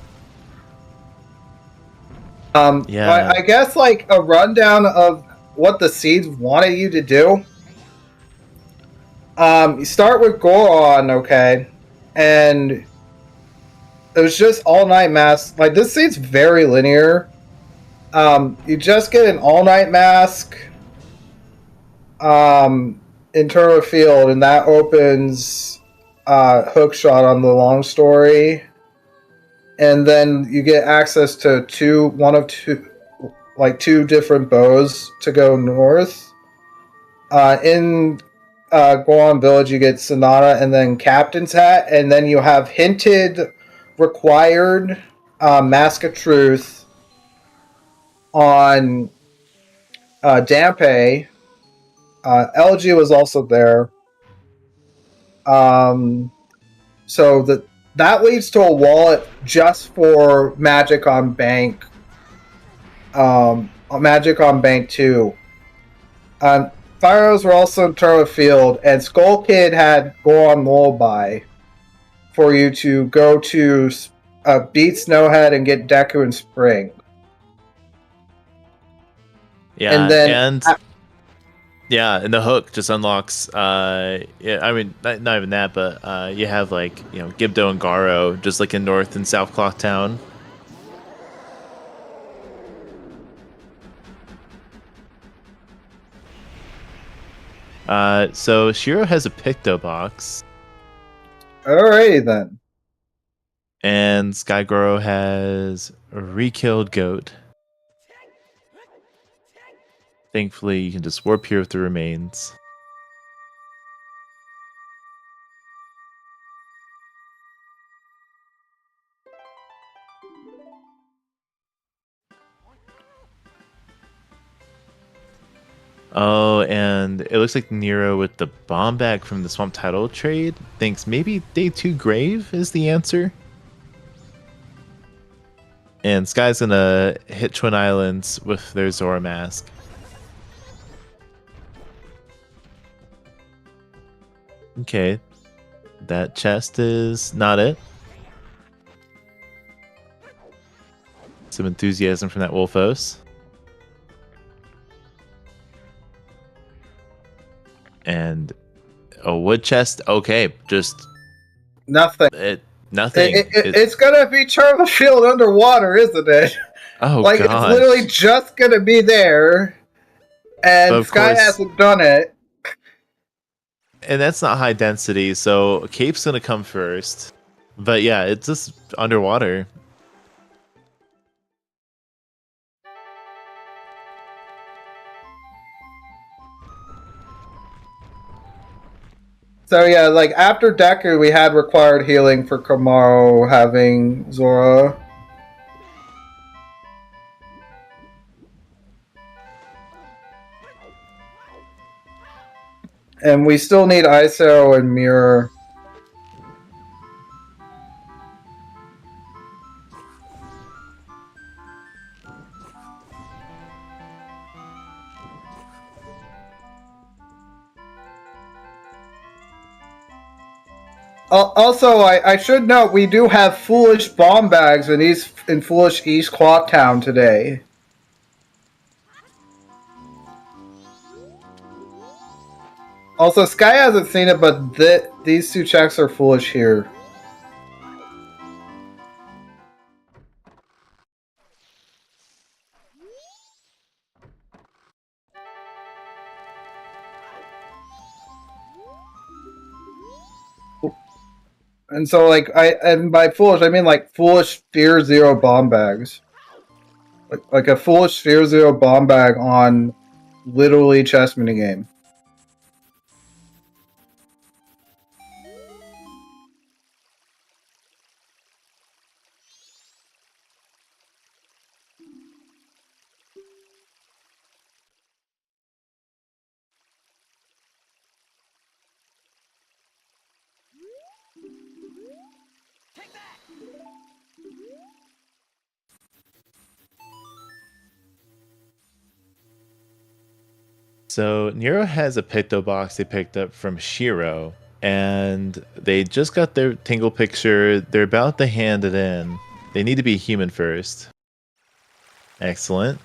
Yeah. I guess like a rundown of what the seeds wanted you to do. You start with Goron, okay, and it was just all night mask. Like this seed's very linear. You just get an all night mask. Internal field, and that opens hook shot on the long story, and then you get access to two different bows to go north. In Goron Village, you get Sonata and then Captain's Hat, and then you have hinted required Mask of Truth on Dampe. LG was also there. So that leads to a wallet just for Magic on Bank. Magic on Bank 2. Fire arrows were also in Turtle Field, and Skull Kid had Goron Lullaby for you to go to beat Snowhead and get Deku and Spring. Yeah, And then and the hook just unlocks. Yeah, I mean, not even that, but you have like Gibdo and Garo just like in North and South Clocktown. So Shiro has a Picto box, alrighty then. and Skygoro has a re-killed goat. Thankfully, you can just warp here with the remains. Oh, and it looks like Nero with the bomb bag from the Swamp Title trade thinks maybe Day 2 Grave is the answer. And Sky's gonna hit Twin Islands with their Zora mask. Okay, that chest is not it. Some enthusiasm from that Wolfos. And a wood chest. Okay, just Nothing. Nothing. It's gonna be Turtle Field underwater, isn't it? Oh, like gosh. It's literally just gonna be there, and Sky hasn't done it. And that's not high density, so Cape's gonna come first. But yeah, it's just underwater. So yeah, like after Deku, we had required healing for Kamaro having Zora. And we still need ISO and Mirror. Also, I should note we do have Foolish Bomb Bags in Foolish East Clocktown today. Also, Sky hasn't seen it, but these two checks are foolish here. And so, and by foolish, I mean like foolish Sphere Zero bomb bags. Like a foolish Sphere Zero bomb bag on literally chess minigame. So Nero has a Picto box they picked up from Shiro, and they just got their Tingle picture. They're about to hand it in. They need to be human first. Excellent.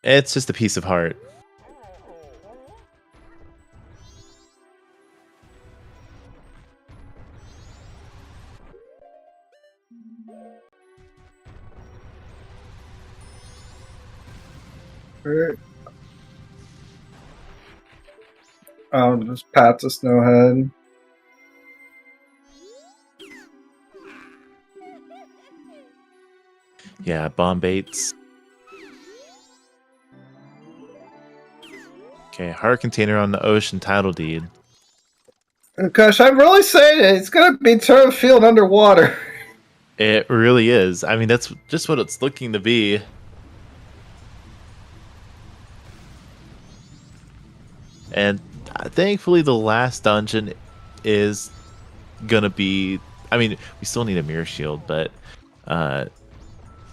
It's just a piece of heart. Alright. Just pat the Snowhead. Yeah, bomb baits. Okay, heart container on the ocean title deed. Gosh, I'm really saying it's gonna be Turtle Field underwater. It really is. I mean, that's just what it's looking to be. And thankfully, the last dungeon is gonna be. I mean, we still need a mirror shield, but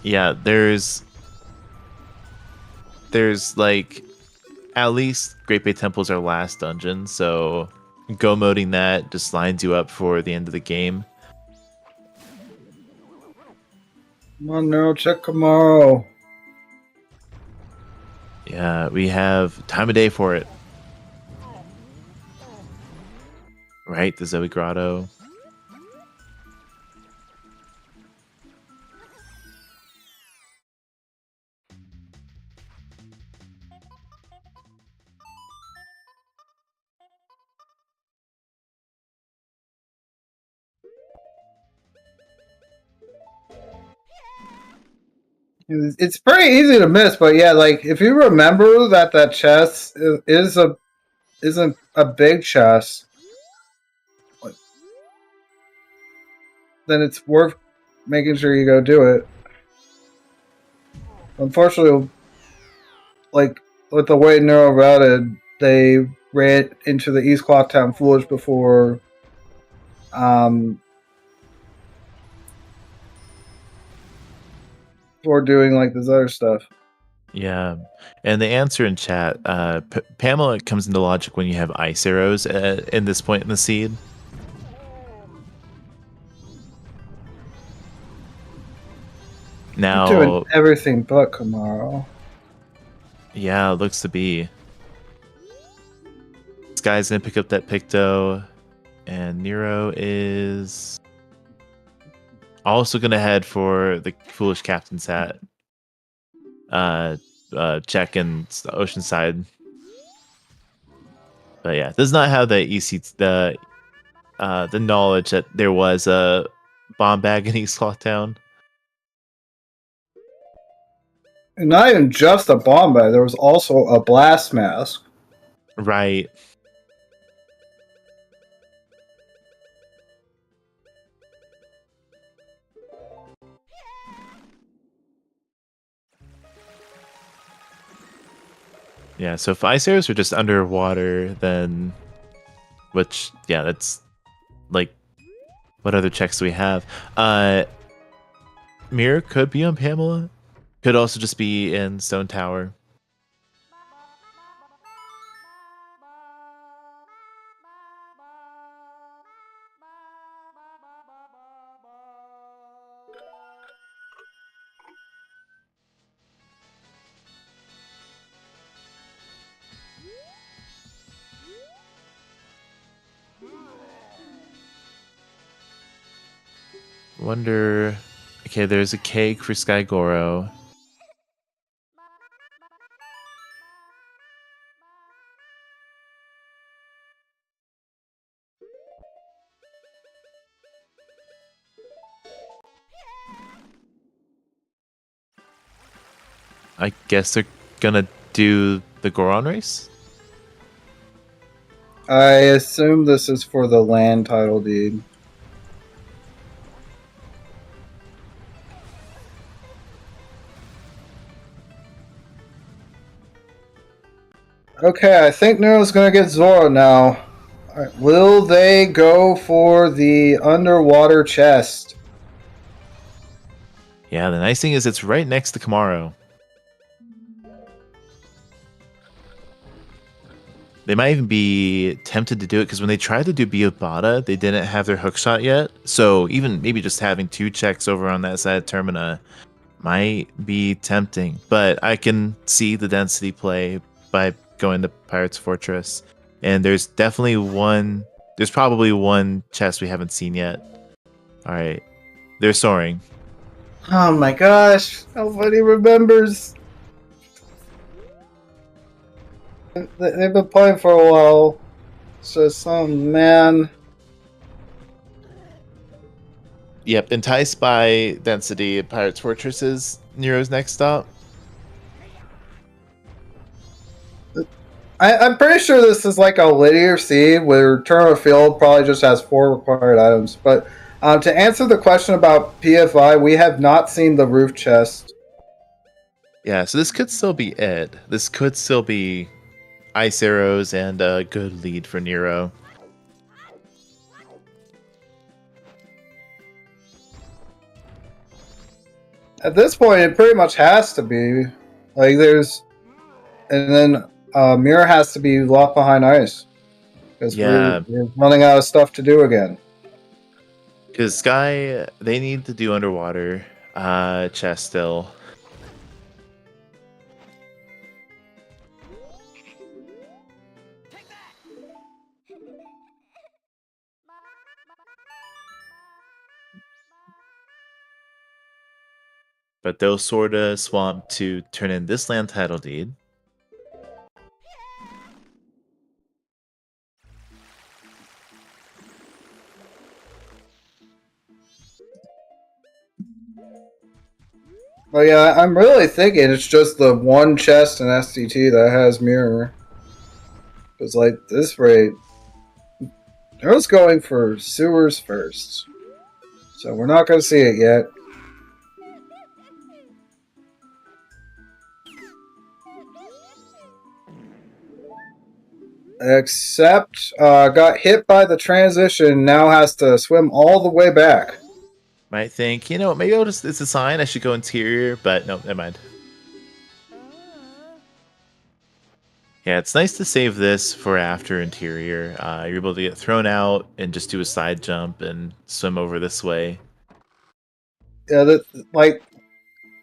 yeah, there's like at least Great Bay Temple's our last dungeon, so go moding that just lines you up for the end of the game. Come on, Neuro, check tomorrow. Yeah, we have time of day for it. Right, the Zoe Grotto. It's pretty easy to miss, but yeah, like if you remember that chest isn't a big chest, then it's worth making sure you go do it. Unfortunately, like with the way Neuro routed, they ran into the East Clocktown Foolish before before doing like this other stuff. Yeah, and the answer in chat, Pamela comes into logic when you have ice arrows in this point in the seed. Now, I'm doing everything but Kamaro. Yeah, it looks to be. This guy's gonna pick up that Picto, and Nero is also gonna head for the Foolish Captain's hat. Check in the ocean side. But yeah, does not have the the knowledge that there was a bomb bag in East Clocktown. And not even just a bomb bag, there was also a blast mask. Right. Yeah, so if ice arrows are just underwater, then which yeah, that's like what other checks do we have? Mirror could be on Pamela. Could also just be in Stone Tower. Wonder. Okay, there's a cake for Skygoro. I guess they're gonna do the Goron race? I assume this is for the land title deed. Okay, I think Neuro's gonna get Zora now. Alright, will they go for the underwater chest? Yeah, the nice thing is it's right next to Kamaro. They might even be tempted to do it because when they tried to do Biobata, they didn't have their hookshot yet. So even maybe just having 2 checks over on that side of Termina might be tempting. But I can see the density play by going to Pirate's Fortress. And there's definitely there's probably one chest we haven't seen yet. All right, they're soaring. Oh my gosh, nobody remembers. They've been playing for a while. It's just, oh man. Yep, enticed by density, Pirate's Fortress is Nero's next stop. I'm pretty sure this is like a linear seed where Turn of Field probably just has 4 required items. But to answer the question about PFI, we have not seen the roof chest. Yeah, so this could still be it. This could still be ice arrows and a good lead for Nero. At this point, it pretty much has to be. Like, there's... And then Mirror has to be locked behind ice. Because we're running out of stuff to do again. Because Sky, they need to do underwater chest still. But they'll sort of swamp to turn in this land title deed. But yeah, I'm really thinking it's just the one chest in STT that has Mirror. Because, like, this rate... I was going for sewers first. So we're not going to see it yet. Except, got hit by the transition, now has to swim all the way back. Might think, you know, maybe it's a sign I should go interior, but no, never mind. Yeah, it's nice to save this for after interior. You're able to get thrown out and just do a side jump and swim over this way. Yeah, like,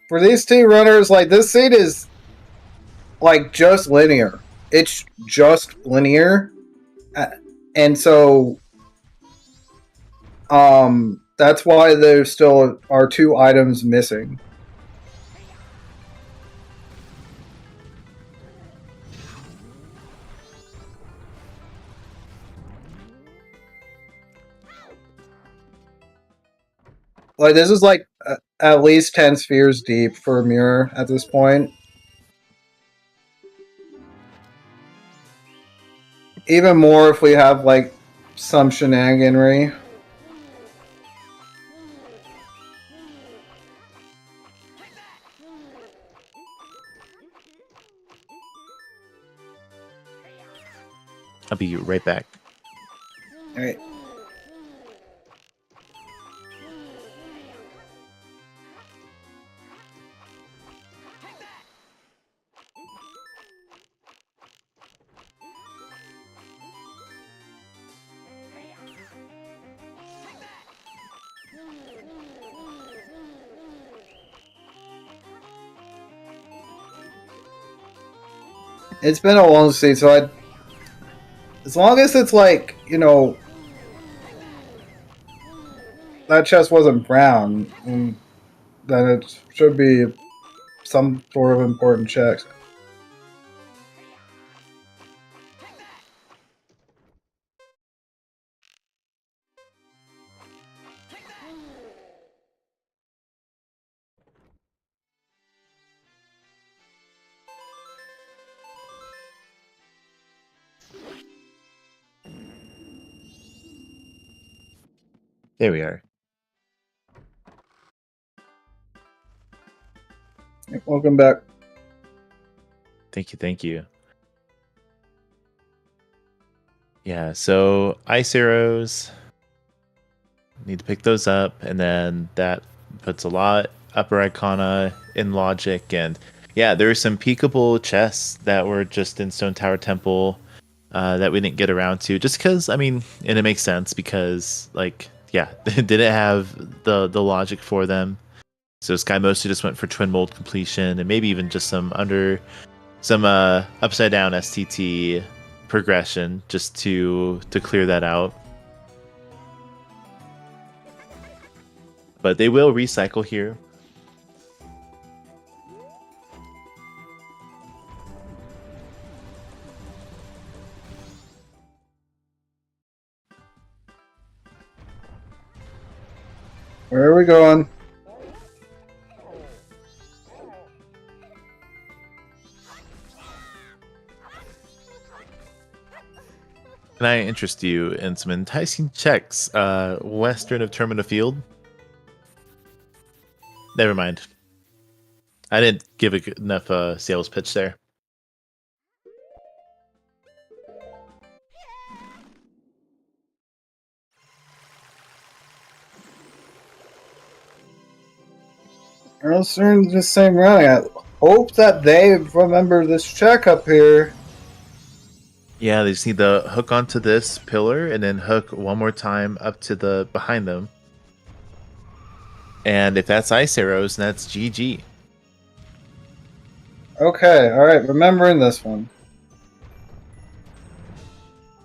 for these 2 runners, like, this seat is, like, just linear. It's just linear. And so, that's why there still are 2 items missing. Like, this is like at least 10 spheres deep for Mirror at this point. Even more if we have, like, some shenaniganry. I'll be right back. Alright. It's been a long seat, so as long as it's like, you know, that chest wasn't brown, then it should be some sort of important checks. There we are. Welcome back. Thank you. Yeah, so ice arrows. Need to pick those up, and then that puts a lot Upper Icona in Logic, and yeah, there were some peekable chests that were just in Stone Tower Temple that we didn't get around to, just because, I mean, and it makes sense because, like, yeah, didn't have the logic for them. So Sky mostly just went for twin mold completion and maybe even just some upside down STT progression just to clear that out. But they will recycle here. Where are we going? Can I interest you in some enticing checks western of Termina Field? Never mind. I didn't give enough sales pitch there. Else they're in the same running. I hope that they remember this check up here. Yeah, they just need to hook onto this pillar and then hook one more time up to the behind them. And if that's ice arrows, then that's GG. Okay, alright, remembering this one.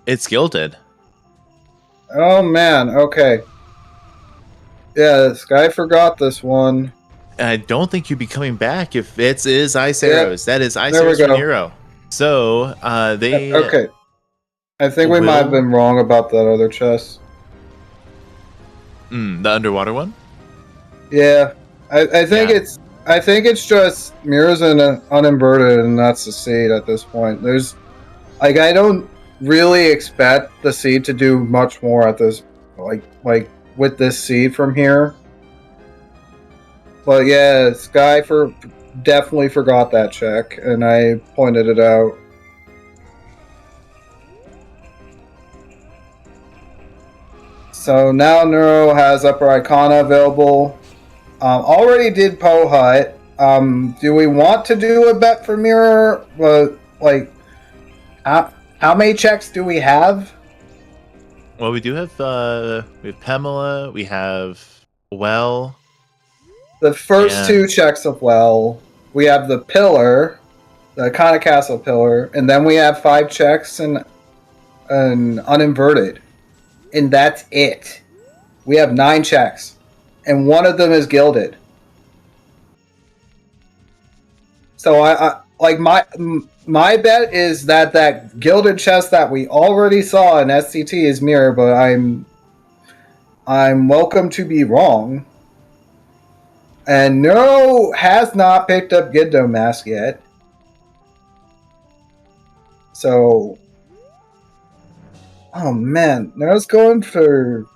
It's gilded. Oh man, okay. Yeah, this guy forgot this one. I don't think you'd be coming back if it is ice arrows. That is ice There we arrows from go. Nero. So they Okay. I think we might have been wrong about that other chest. The underwater one? Yeah. I think it's just mirrors and uninverted, and that's the seed at this point. There's like I don't really expect the seed to do much more at this like with this seed from here. But yeah, Sky definitely forgot that check, and I pointed it out. So now Neuro has Upper Icona available. Already did Poe Hut. Do we want to do a bet for Mirror? Like, how many checks do we have? Well, we do have Pamela. We have Well. The first two checks of Well. We have the Pillar, the Icona Castle Pillar, and then we have 5 checks and Uninverted. And that's it. We have 9 checks. And one of them is gilded. So I like my bet is that gilded chest that we already saw in SCT is mirror, but I'm welcome to be wrong. And Neuro has not picked up Giddo Mask yet. So oh man, Neuro's going for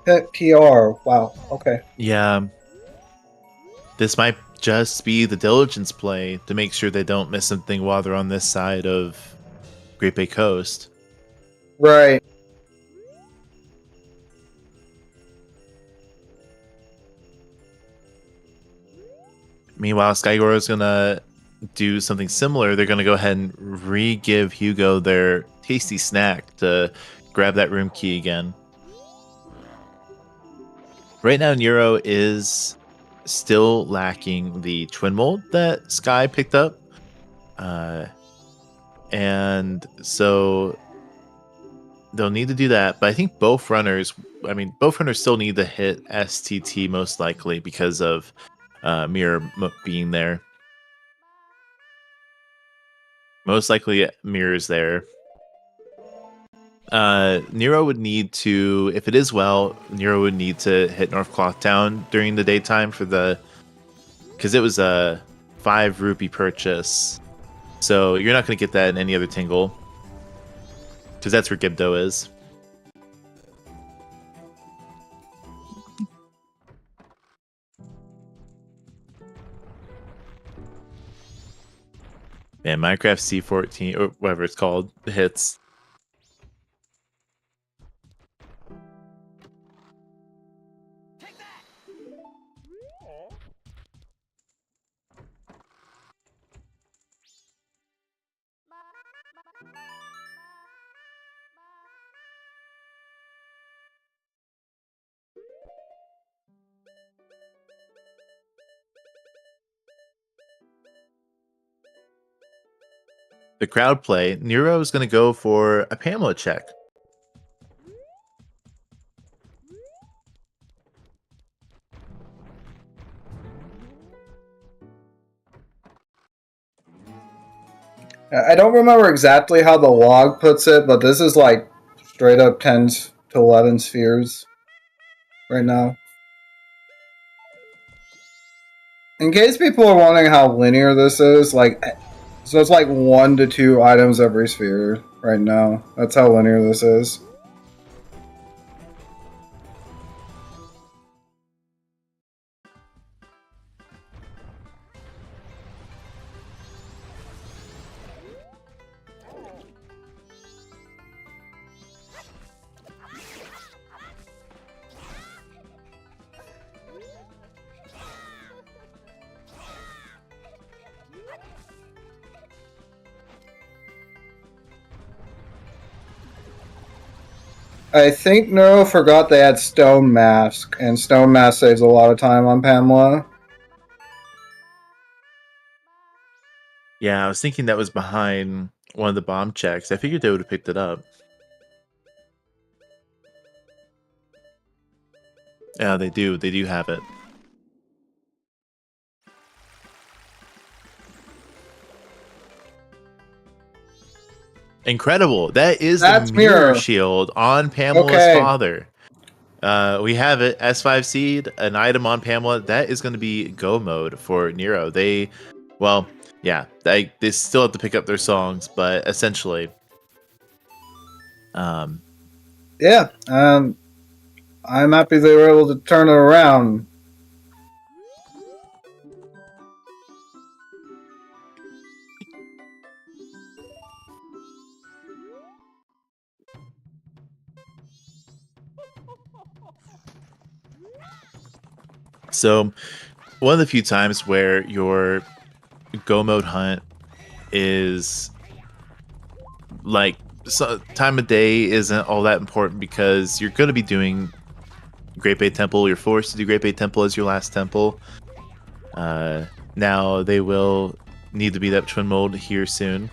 PR. Wow. Okay. Yeah. This might just be the diligence play to make sure they don't miss something while they're on this side of Great Bay Coast. Right. Meanwhile, skyygoro is going to do something similar. They're going to go ahead and re-give Hugo their tasty snack to grab that room key again. Right now, Nero is still lacking the twin mold that Sky picked up. And so they'll need to do that. But I think both runners still need to hit STT most likely because of Mirror being there. Most likely Mirror's there. Nero would need to, if it is well, Nero would need to hit North Clothtown during the daytime because it was a 5 rupee purchase. So you're not going to get that in any other tingle because that's where Gibdo is. Man, Minecraft C14 or whatever it's called hits. The crowd play. Nero is going to go for a Pamela check. I don't remember exactly how the log puts it, but this is like straight up 10 to 11 spheres right now. In case people are wondering how linear this is, like, so it's like 1 to 2 items every sphere right now. That's how linear this is. I think Neuro forgot they had Stone Mask, and Stone Mask saves a lot of time on Pamela. Yeah, I was thinking that was behind one of the bomb checks. I figured they would have picked it up. Yeah, they do. They do have it. Incredible. That's the mirror shield on Pamela's father. We have it. S5 seed, an item on Pamela. That is going to be go mode for Nero. They still have to pick up their songs, but essentially. I'm happy they were able to turn it around. So, one of the few times where your go mode hunt is like time of day isn't all that important because you're going to be doing Great Bay Temple. You're forced to do Great Bay Temple as your last temple. Now they will need to beat up Twin Mold here soon.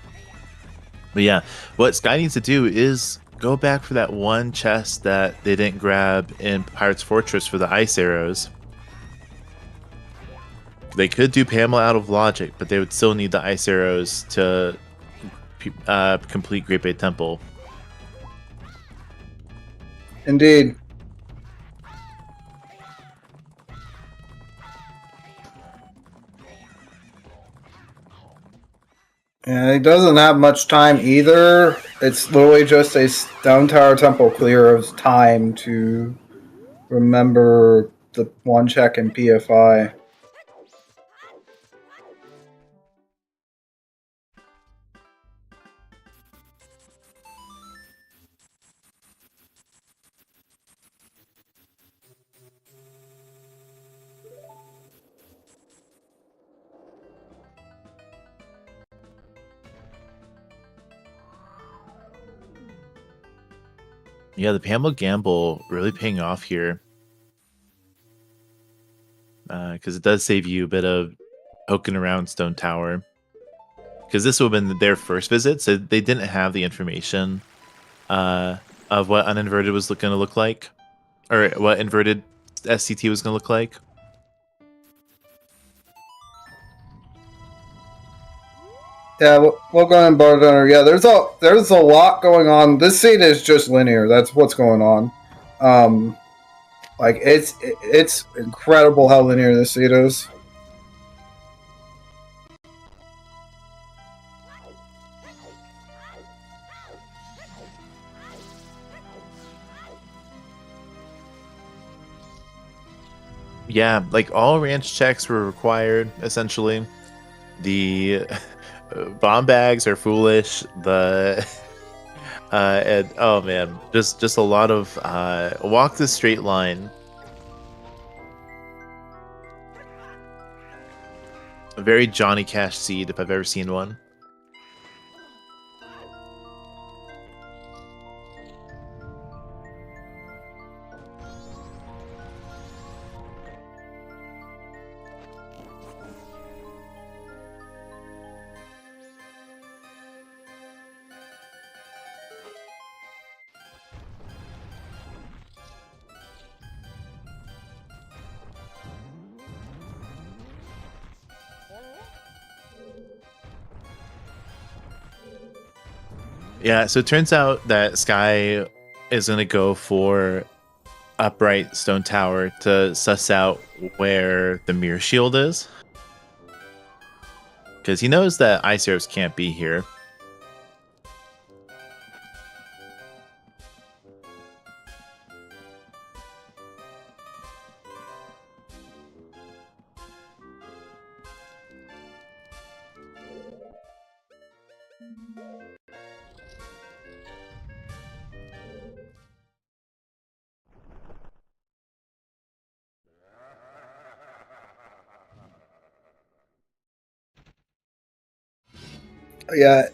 But yeah, what Sky needs to do is go back for that one chest that they didn't grab in Pirate's Fortress for the ice arrows. They could do Pamela out of logic, but they would still need the ice arrows to complete Great Bay Temple. Indeed. Yeah, it doesn't have much time either. It's literally just a Stone Tower Temple clear of time to remember the one check in PFI. Yeah, the Pamela gamble really paying off here. Because it does save you a bit of poking around Stone Tower. Because this would have been their first visit, so they didn't have the information of what uninverted was going to look like. Or what inverted SCT was going to look like. Yeah, we'll go and Bar Donor. Yeah, there's a lot going on. This scene is just linear. That's what's going on. Like it's incredible how linear this scene is. Yeah, like all ranch checks were required essentially. The bomb bags are foolish. The and oh man, just a lot of walk the straight line. A very Johnny Cash seed if I've ever seen one. Yeah, so it turns out that Sky is going to go for upright stone tower to suss out where the mirror shield is. Because he knows that ice arrows can't be here. Yeah,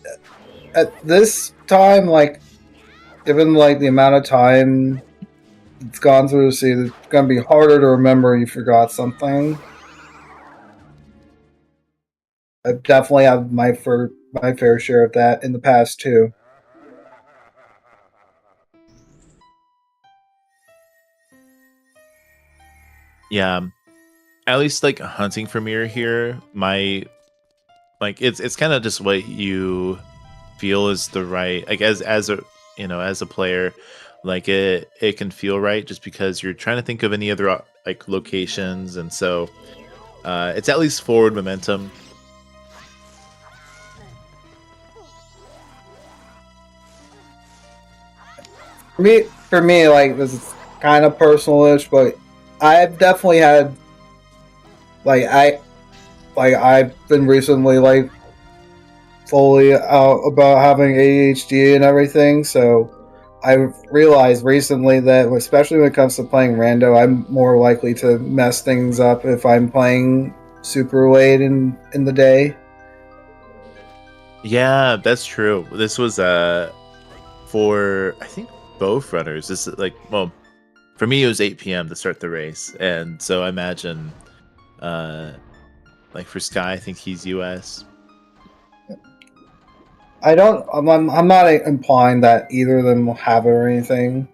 at this time, like, given like the amount of time it's gone through the seed, it's gonna be harder to remember you forgot something. I definitely have my fair share of that in the past too. Yeah, at least like hunting for mirror here, it's kind of just what you feel is the right, like as a as a player, like it can feel right just because you're trying to think of any other like locations, and so it's at least forward momentum. For me, like, this is kind of personal-ish, but I've definitely had I've been recently like fully out about having ADHD and everything, so I've realized recently that, especially when it comes to playing rando, I'm more likely to mess things up if I'm playing super late in the day. Yeah, that's true. This was for I think both runners. This is like, well, for me it was 8 p.m. to start the race, and so I imagine like for Sky, I think he's US. I'm not implying that either of them will have it or anything.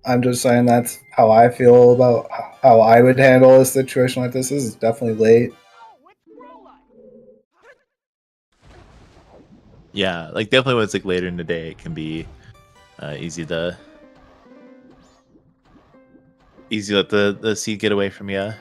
I'm just saying that's how I feel about how I would handle a situation like this. This is definitely late. Yeah, like definitely when it's like later in the day, it can be easy to let the seed get away from you.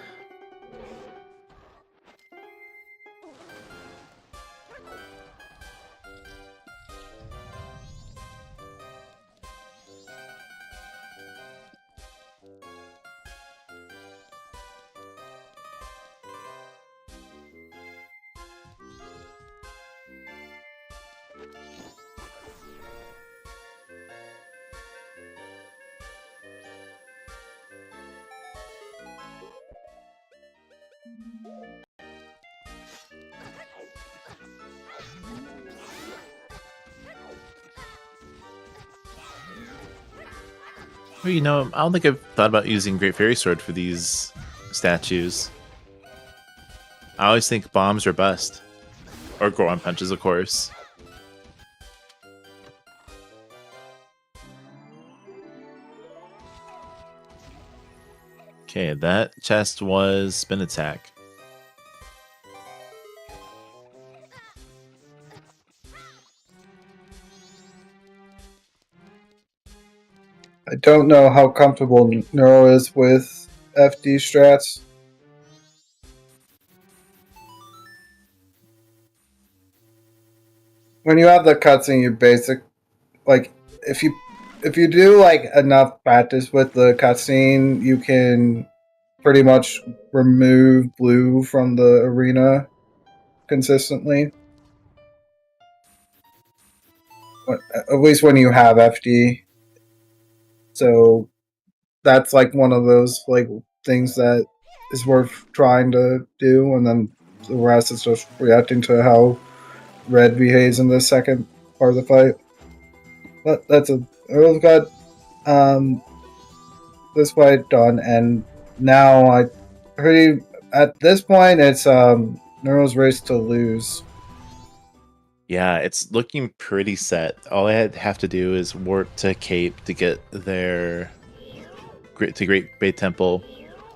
Well, I don't think I've thought about using Great Fairy Sword for these statues. I always think bombs are bust. Or Goron punches, of course. Okay, that chest was spin attack. I don't know how comfortable Neuro is with FD strats. When you have the cutscene, you basic like if you do like enough practice with the cutscene, you can pretty much remove blue from the arena consistently. At least when you have FD. So that's like one of those like things that is worth trying to do, and then the rest is just reacting to how Red behaves in the second part of the fight. But we've got this fight done, and now at this point it's Neuro's race to lose. Yeah, it's looking pretty set. All I have to do is warp to Cape to get their Great Bay Temple,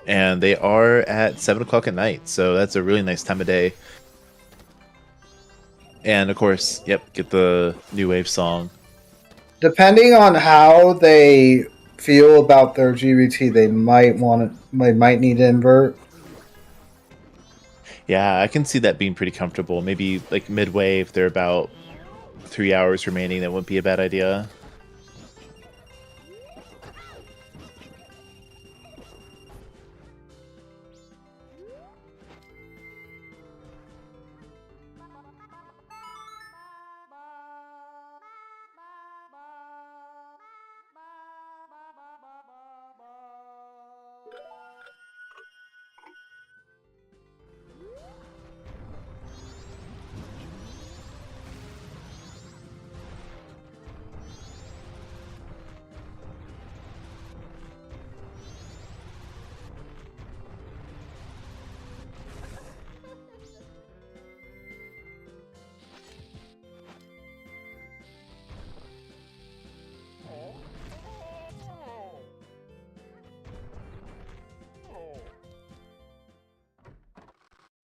and they are at 7 o'clock at night, so that's a really nice time of day. And of course, yep, get the New Wave song. Depending on how they feel about their GBT, they might need to invert. Yeah, I can see that being pretty comfortable. Maybe like midway, if they're about 3 hours remaining, that wouldn't be a bad idea.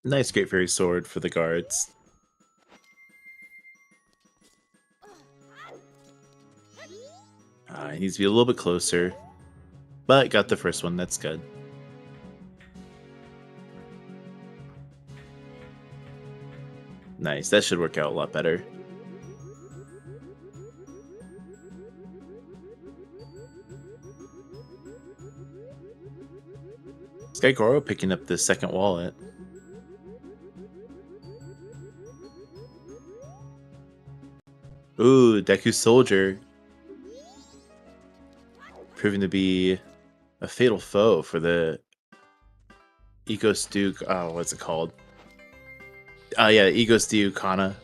Nice Great Fairy Sword for the guards. He needs to be a little bit closer, but got the first one. That's good. Nice. That should work out a lot better. Skygoro picking up the second wallet. Ooh, Deku Soldier. Proving to be a fatal foe for the Ego Stew. Oh, what's it called? Yeah, Ego Stew Kana.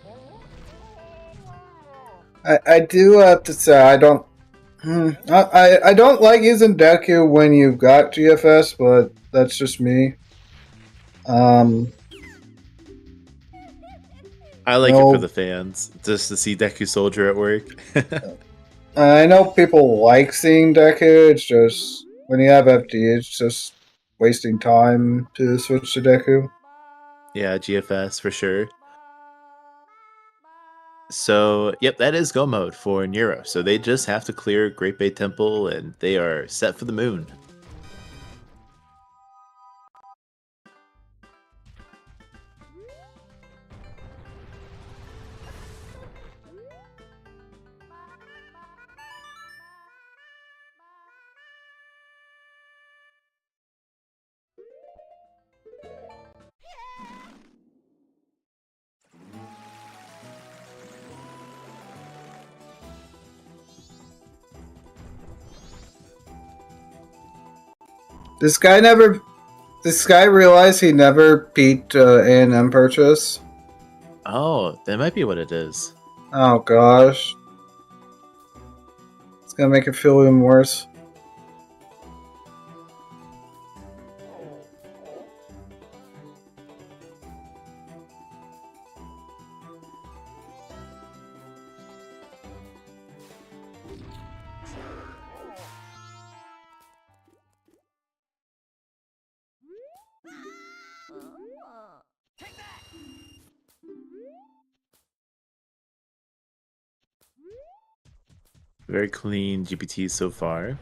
I do have to say I don't. I don't like using Deku when you've got GFS, but that's just me. I like it for the fans, just to see Deku Soldier at work. I know people like seeing Deku. It's just when you have FD, it's just wasting time to switch to Deku. Yeah, GFS for sure. So, yep, that is go mode for Neuro. So they just have to clear Great Bay Temple, and they are set for the moon. This guy realized he never peaked A&M purchase. Oh, that might be what it is. Oh gosh. It's gonna make it feel even worse. Very clean GPT so far.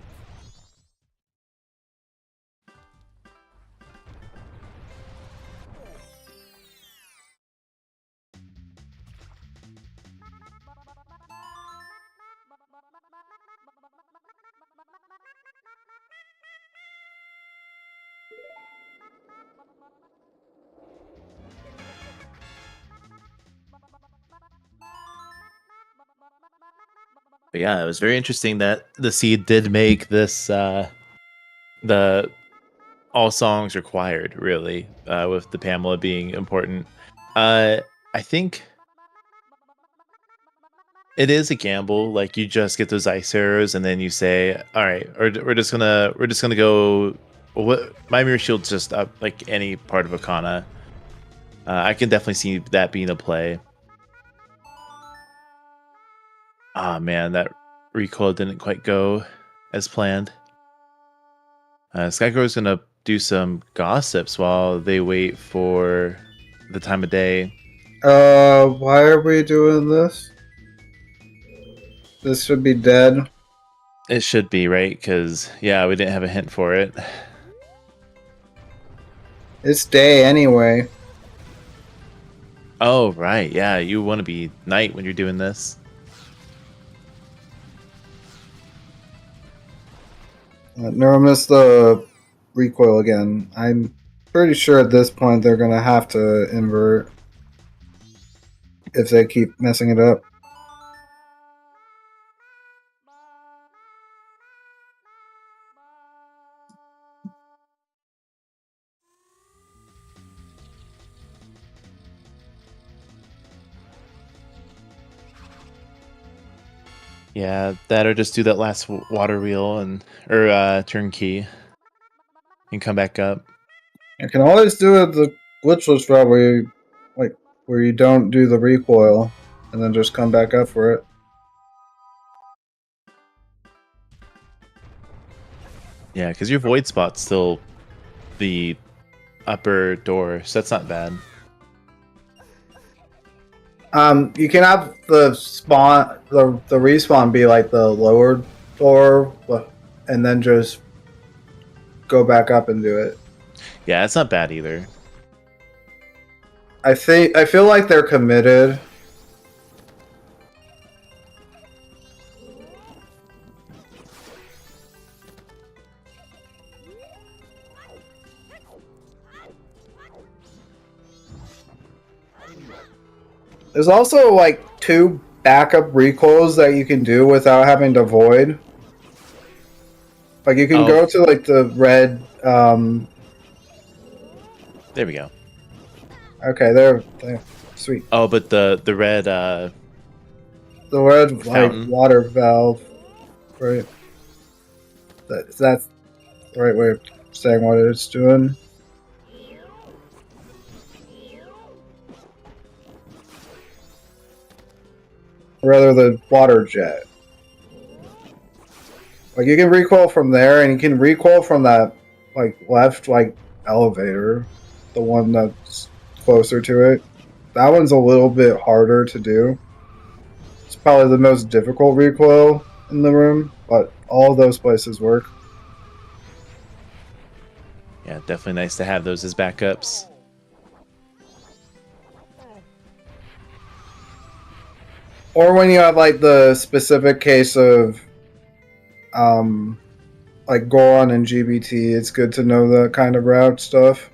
But yeah, it was very interesting that the seed did make this the all songs required, really, with the Pamela being important. I think it is a gamble. Like, you just get those ice arrows, and then you say, "All right, or we're just gonna go." What my mirror shield's just up like any part of Akana. I can definitely see that being a play. Ah, man, that recoil didn't quite go as planned. Skygro's gonna do some gossips while they wait for the time of day. Why are we doing this? This should be dead. It should be, right? Because, yeah, we didn't have a hint for it. It's day anyway. Oh, right. Yeah, you want to be night when you're doing this. Neuro missed the recoil again. I'm pretty sure at this point they're gonna have to invert if they keep messing it up. Yeah, that or just do that last water wheel or turnkey and come back up. You can always do it the glitchless route where you don't do the recoil and then just come back up for it. Yeah, because your void spot's still the upper door, so that's not bad. You can have the respawn be like the lower door, and then just go back up and do it. Yeah, it's not bad either. I feel like they're committed. There's also like 2 backup recoils that you can do without having to void. Like you can go to like the red. There we go. Okay, there. Sweet. Oh, but the red. The red like water valve, right? That's the right way of saying what it's doing. Rather the water jet. Like you can recoil from there, and you can recoil from that like left like elevator, the one that's closer to it. That one's a little bit harder to do. It's probably the most difficult recoil in the room, but all of those places work. Yeah, definitely nice to have those as backups. Or when you have like the specific case of like Goron and GBT, it's good to know that kind of route stuff.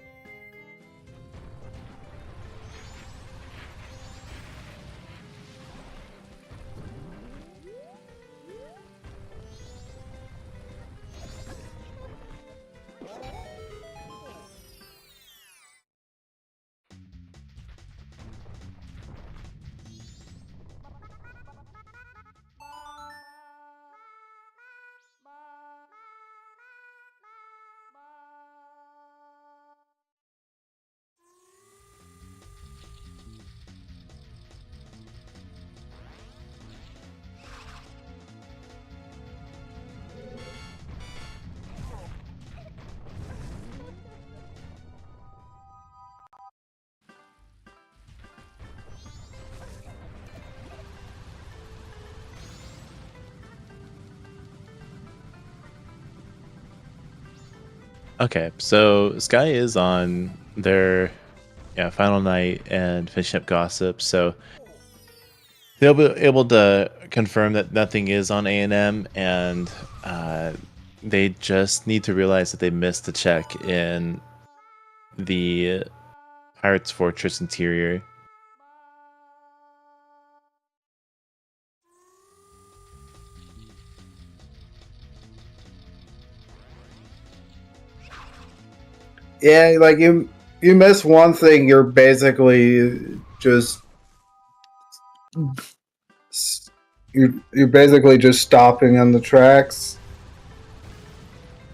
Okay, so Sky is on their final night and finishing up gossip, so they'll be able to confirm that nothing is on A&M, and they just need to realize that they missed the check in the Pirates Fortress interior. Yeah, like you miss one thing, you're basically just you're basically just stopping on the tracks,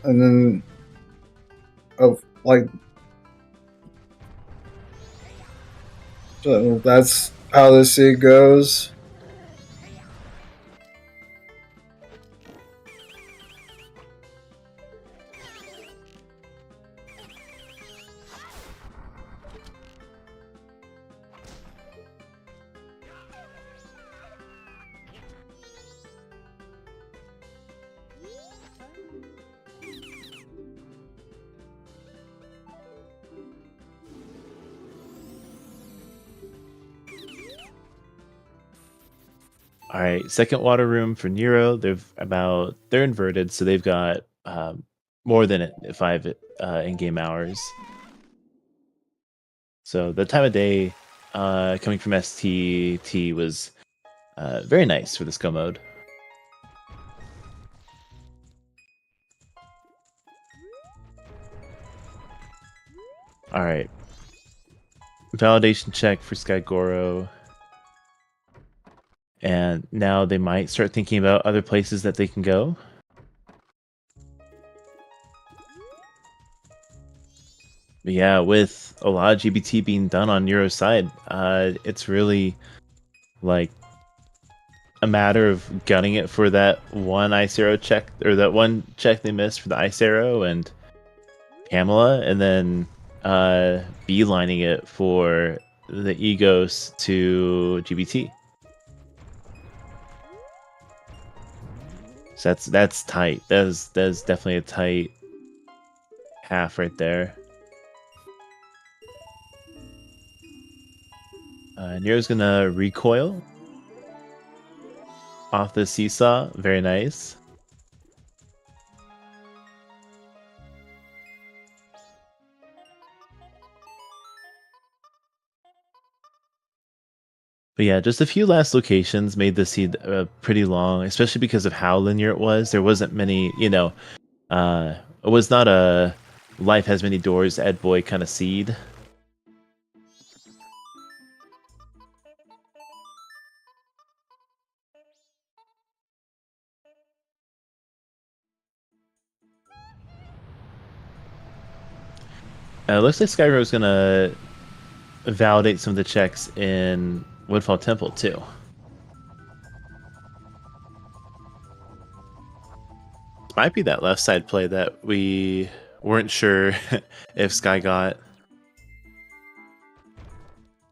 and then like so that's how the scene goes. All right, second water room for Nero. They're inverted, so they've got more than 5 in-game hours. So the time of day coming from STT was very nice for this go mode. All right, validation check for Skygoro. And now they might start thinking about other places that they can go. But yeah, with a lot of GBT being done on Nero's side, it's really like a matter of gunning it for that one ice arrow check, or that one check they missed for the ice arrow and Pamela, and then beelining it for the Egos to GBT. So that's tight. That's definitely a tight half right there. Nero's gonna recoil off the seesaw. Very nice. But yeah, just a few last locations made the seed pretty long, especially because of how linear it was. There wasn't many, it was not a life has many doors, Ed Boy kind of seed. Looks like Skyro's gonna validate some of the checks in Woodfall Temple too. Might be that left side play that we weren't sure if Sky got.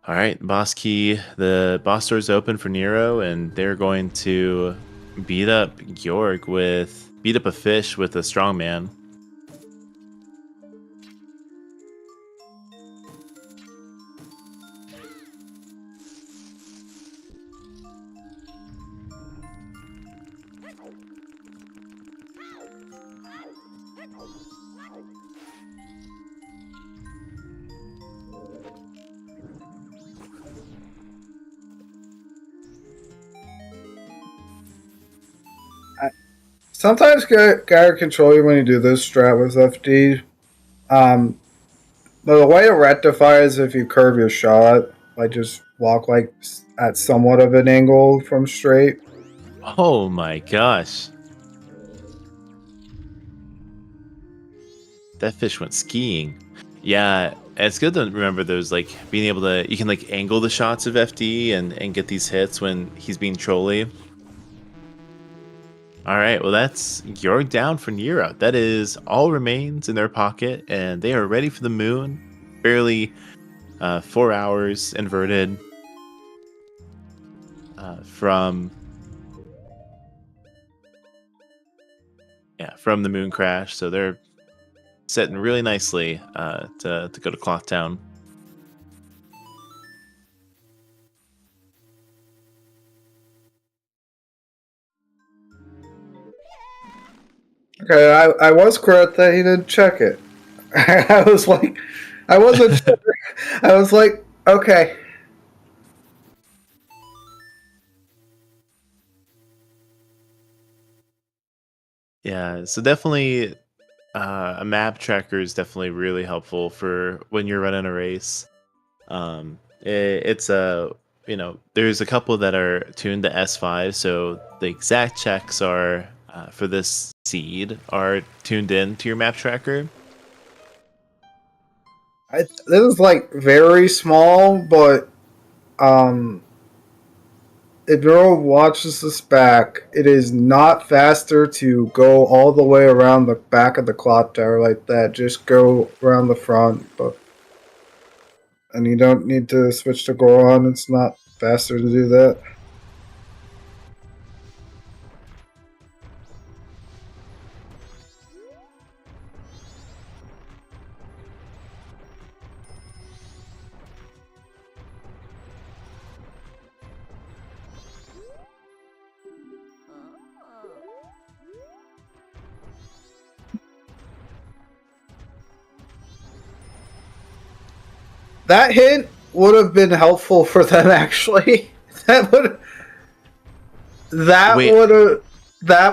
All right, boss key. The boss door's open for Nero, and they're going to beat up a fish with a strongman. Sometimes Gyro control you when you do this strat with FD. But the way to rectify is if you curve your shot, like just walk like at somewhat of an angle from straight. Oh my gosh. That fish went skiing. Yeah, it's good to remember those, like, being able to, you can like angle the shots of FD and get these hits when he's being trolly. All right, well, that's Georg down for Nero. That is all remains in their pocket, and they are ready for the moon. Barely 4 hours inverted from the moon crash. So they're setting really nicely to go to Cloth Town. Okay, I was correct that he didn't check it. I was like, I wasn't sure. I was like, okay. Yeah, so definitely a map tracker is definitely really helpful for when you're running a race. It's a there's a couple that are tuned to S5, so the exact checks are for this seed are tuned in to your map tracker. This is like very small, but if Neuro watches this back, it is not faster to go all the way around the back of the clock tower like that. Just go around the front, and you don't need to switch to Goron. It's not faster to do that. That hint would have been helpful for them, actually. That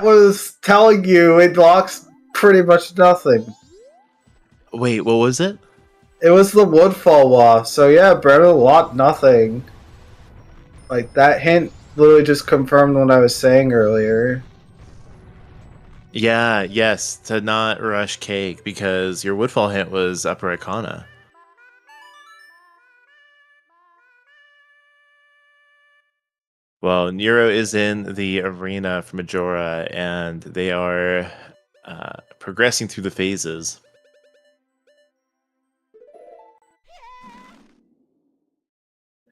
was telling you it blocks pretty much nothing. Wait, what was it? It was the Woodfall Wall. So yeah, Brennan locked nothing. Like, that hint literally just confirmed what I was saying earlier. Yeah, yes, to not rush Cake because your Woodfall hint was Upper Icona. Well, Nero is in the arena for Majora, and they are progressing through the phases.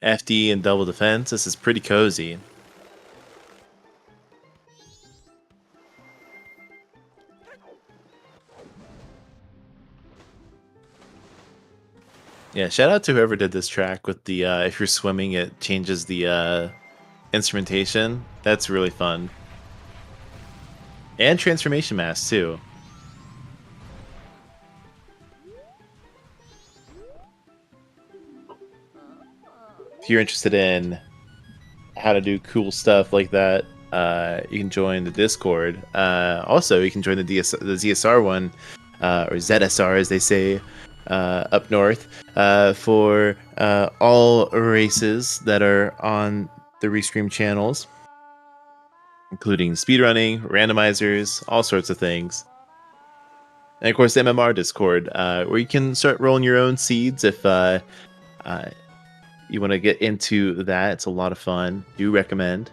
FD and double defense. This is pretty cozy. Yeah, shout out to whoever did this track with the if you're swimming, it changes the instrumentation. That's really fun. And transformation mask too. If you're interested in how to do cool stuff like that, you can join the Discord. Also, you can join the ZSR one, or ZSR as they say up north, for all races that are on the Restream channels, including speedrunning, randomizers, all sorts of things. And of course, the MMR Discord, where you can start rolling your own seeds if you want to get into that. It's a lot of fun. Do recommend.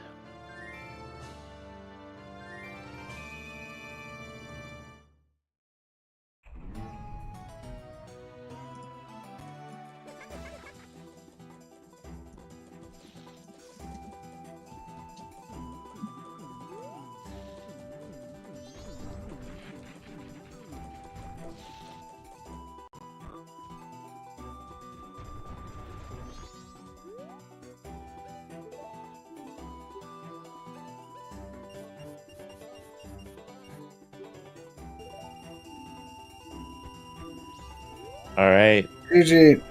All right. GG.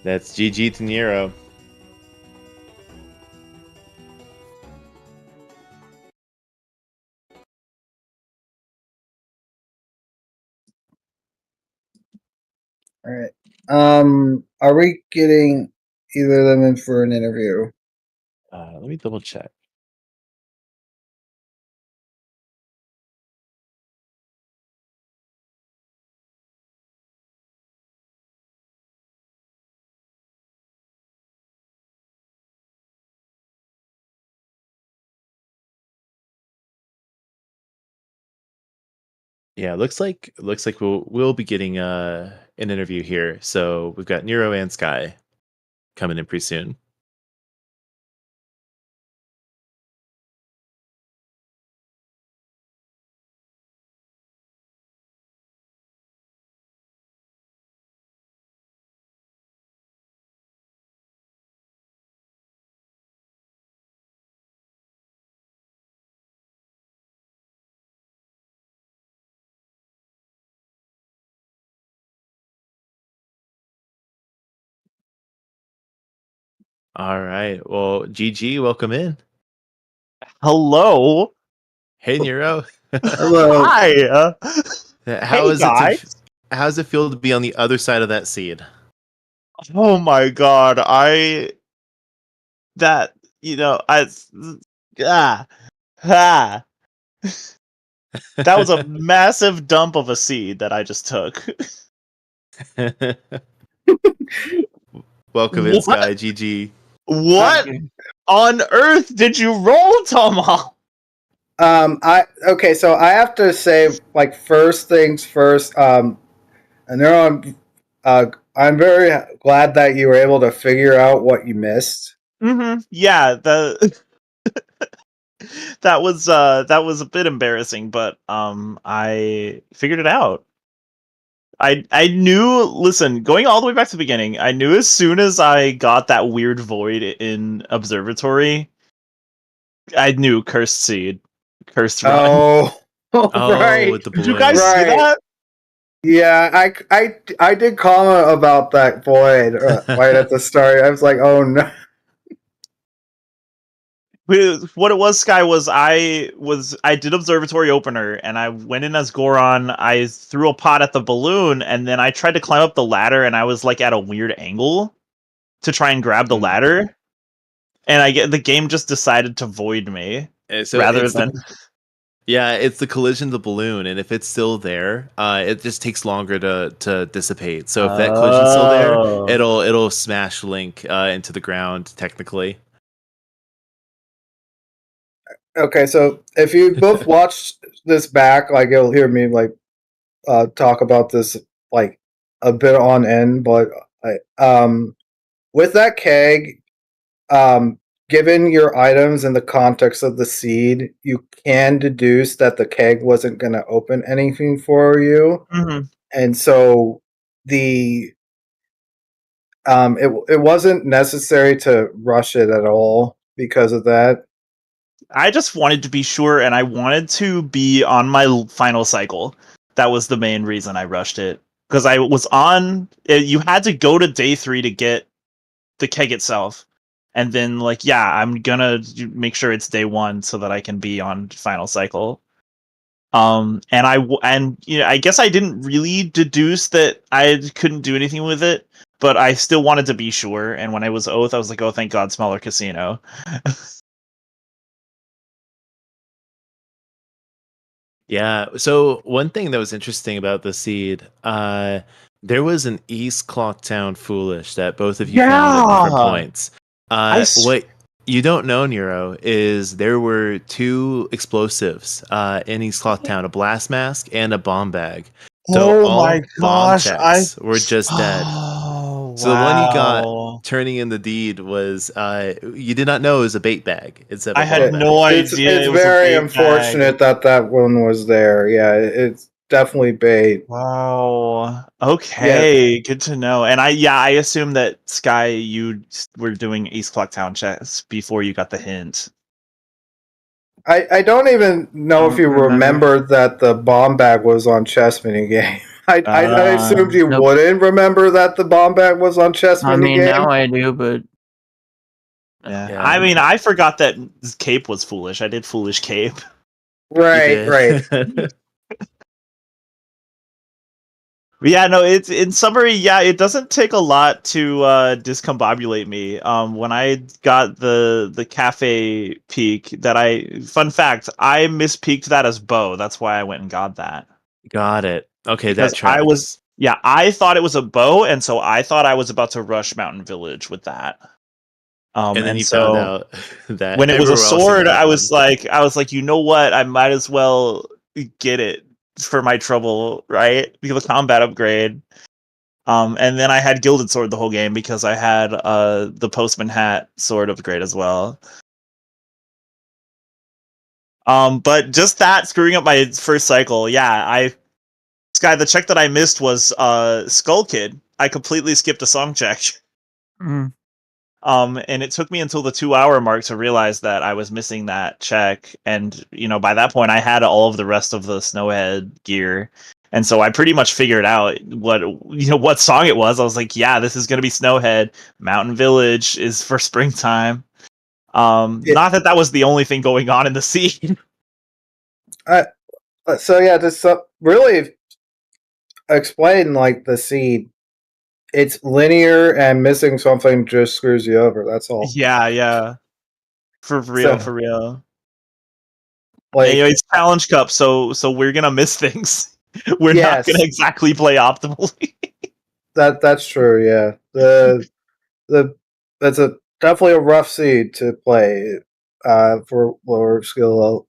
That's GG to Nero. All right. Are we getting either of them in for an interview? Let me double check. Yeah, looks like we'll be getting an interview here. So we've got Nero and Sky coming in pretty soon. All right. Well, GG, welcome in. Hello. Hey, Nero. Hello. Hi. How is it how does it feel to be on the other side of that seed? Oh my god, I ah, ah. That was a massive dump of a seed that I just took. Welcome in, Sky. GG. What on earth did you roll, Tomahawk? So I have to say, like, first things first. Neuron, I'm very glad that you were able to figure out what you missed. Mm-hmm. Yeah, that was a bit embarrassing, but I figured it out. I knew. Listen, going all the way back to the beginning, I knew as soon as I got that weird void in Observatory, I knew cursed seed, cursed run. Right. With the Did you guys see Right. that? Yeah, I did comment about that void right at the start. I was like, oh no. What it was, Sky, was I did Observatory opener and I went in as Goron. I threw a pot at the balloon and then I tried to climb up the ladder and I was like at a weird angle to try and grab the ladder, and the game just decided to void me rather than. Yeah, it's the collision of the balloon, and if it's still there, it just takes longer to dissipate. So if that collision's still there, it'll smash Link into the ground technically. Okay, so if you both watch this back, like, you'll hear me like talk about this like a bit on end, but with that keg, given your items in the context of the seed, you can deduce that the keg wasn't going to open anything for you, and so it wasn't necessary to rush it at all because of that. I just wanted to be sure, and I wanted to be on my final cycle. That was the main reason I rushed it, because I was on. You had to go to day 3 to get the keg itself, and then I'm gonna make sure it's day 1 so that I can be on final cycle. And I guess I didn't really deduce that I couldn't do anything with it, but I still wanted to be sure. And when I was Oath, I was like, oh, thank God, smaller casino. Yeah. So one thing that was interesting about the seed, there was an East Clocktown Foolish that both of you found at different points. What you don't know, Nero, is there were 2 explosives in East Clocktown, a blast mask and a bomb bag. So all bomb checks were just dead. So the one you got turning in the deed was you did not know it was a bait bag. I had no idea. It's very unfortunate that one was there. Yeah, it's definitely bait. Wow. Okay, good to know. And I assume that Sky, you were doing East Clocktown checks before you got the hint. I don't even know if you remember that the bomb bag was on chess minigame. I assumed you wouldn't remember that the bomb bag was on chess minigame. I mean, now I do, but yeah. I mean, I forgot that Cape was foolish. I did foolish Cape. Right. Yeah, no, it's in summary, it doesn't take a lot to discombobulate me. When I got the cafe peak fun fact, I mispeaked that as bow. That's why I went and got that. Got it. Okay, because that tracks. I thought it was a bow, and so I thought I was about to rush Mountain Village with that. And then you found out that when it was a sword, I was like, you know what? I might as well get it for my trouble, right? Because the combat upgrade. And then I had Gilded Sword the whole game because I had the Postman Hat sword upgrade as well. But just that screwing up my first cycle, Sky, the check that I missed was Skull Kid. I completely skipped a song check. Mm. And it took me until the 2-hour mark to realize that I was missing that check. And, by that point I had all of the rest of the Snowhead gear. And so I pretty much figured out what song it was. I was like, yeah, this is going to be Snowhead. Mountain Village is for springtime. Not that was the only thing going on in the scene. So yeah, this really explain like the seed. It's linear, and missing something just screws you over. That's all. Yeah. For real, So, for real. like, Anyway, it's Challenge Cup, so we're gonna miss things. We're not yes, gonna exactly play optimally. that's true. Yeah, the that's a definitely a rough seed to play for lower skill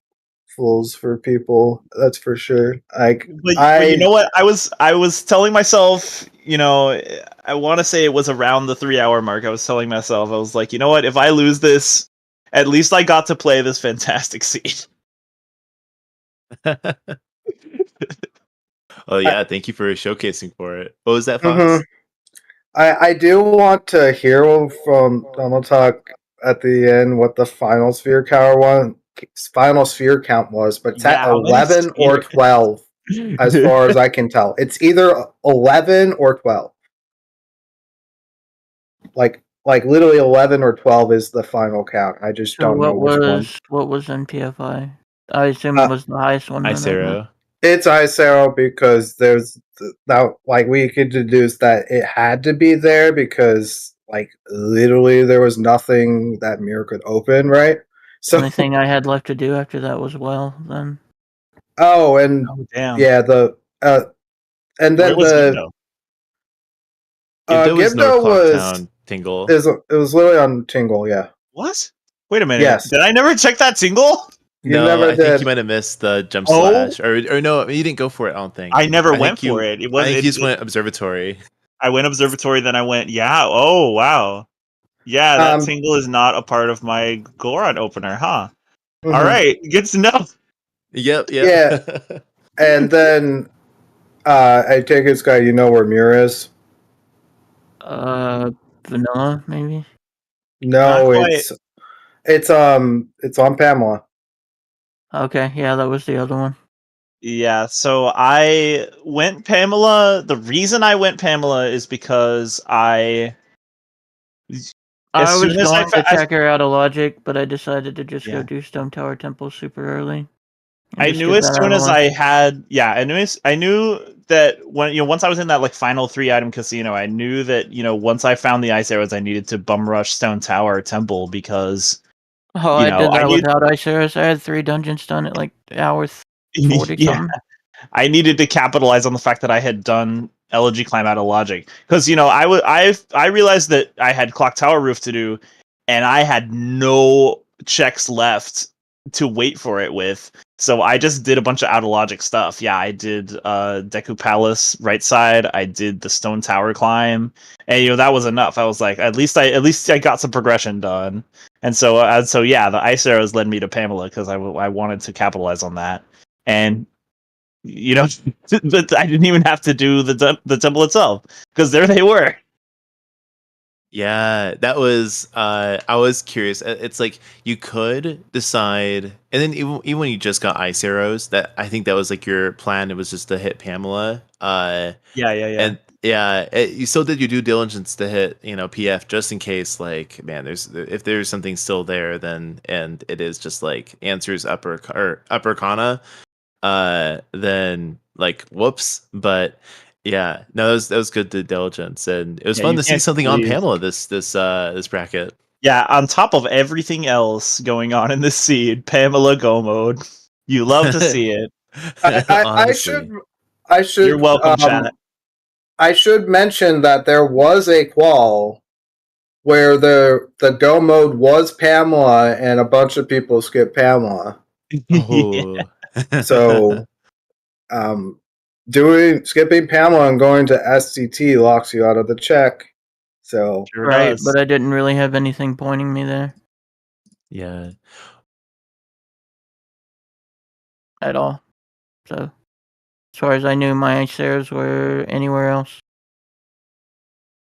levels for people. That's for sure. Like But you know what? I was telling myself, I want to say it was around the 3 hour mark. I was telling myself, I was like, you know what? If I lose this, at least I got to play this fantastic seed. Oh yeah, thank you for showcasing for it. What was that, Fox? Mhm. I do want to hear from Donald Talk at the end what the final sphere count was, but it's at Yeah, I'm gonna 11 say or 12 as far as I can tell. It's either 11 or 12. Like literally 11 or 12 is the final count. I just So don't know which one. what was in PFI? I assume Uh, it was the highest one. Then, Icero. It's ISARO because there's that, like, we could deduce that it had to be there because like literally there was nothing that mirror could open, right? The So only thing I had left to do after that was well. Then oh, and Oh damn! yeah, and Where then was the Gimdo? Gimdo was North Gibdo was Clocktown, Tingle. it was literally on Tingle, yeah. What? Wait a minute. Yes. Did I never check that single? You No, never I think did. you might have missed the jump Oh? slash, or no, you didn't go for it. I don't think. I never think went for you, it. It I was. think you just went observatory. I went observatory, then I went. Yeah. Oh wow. Yeah, that Um single is not a part of my Goron opener, huh? All mhm. right, good to know. Yep. Yeah. And then I take it, Sky, you know where Mirror is? vanilla maybe. Not No, quite. it's on Pamela. Okay, yeah, that was the other one. Yeah, so I went Pamela. The reason I went Pamela is because I as was soon as going to I check her out of logic, but I decided to just yeah. go do Stone Tower Temple super early. and I just knew get as that out soon of as the way. I knew that when once I was in that like final 3 item casino, I knew that once I found the ice arrows, I needed to bum rush Stone Tower or Temple because Oh, I did I that need without Ice Arrows. I had 3 dungeons done at like hour 40 yeah, something. I needed to capitalize on the fact that I had done Elegy Climb out of logic because I realized that I had Clock Tower Roof to do, and I had no checks left to wait for it with. So I just did a bunch of out of logic stuff. Yeah, I did Deku Palace right side. I did the Stone Tower climb, and that was enough. I was like, at least I got some progression done. And so yeah, the ice arrows led me to Pamela because I wanted to capitalize on that. And but I didn't even have to do the temple itself because there they were. Yeah, that was. I was curious. It's like you could decide, and then even when you just got ice arrows, that I think that was like your plan. It was just to hit Pamela. Yeah. And yeah, you still did your due diligence to hit PF just in case. Like, man, if there's something still there, then and it is just like answers upper kana. Then like whoops. But yeah, no, that was good due diligence, and it was Yeah, fun you to see can't something on believe. Pamela this bracket. Yeah, on top of everything else going on in this seed, Pamela Go mode. You love to see it. I Honestly, should You're welcome, chat. I should mention that there was a qual where the go mode was Pamela and a bunch of people skipped Pamela. oh, So skipping Pamela and going to SCT locks you out of the check. So Sure Right, does. but I didn't really have anything pointing me there yeah. at all. So, as far as I knew, my Ice Arrows were anywhere else.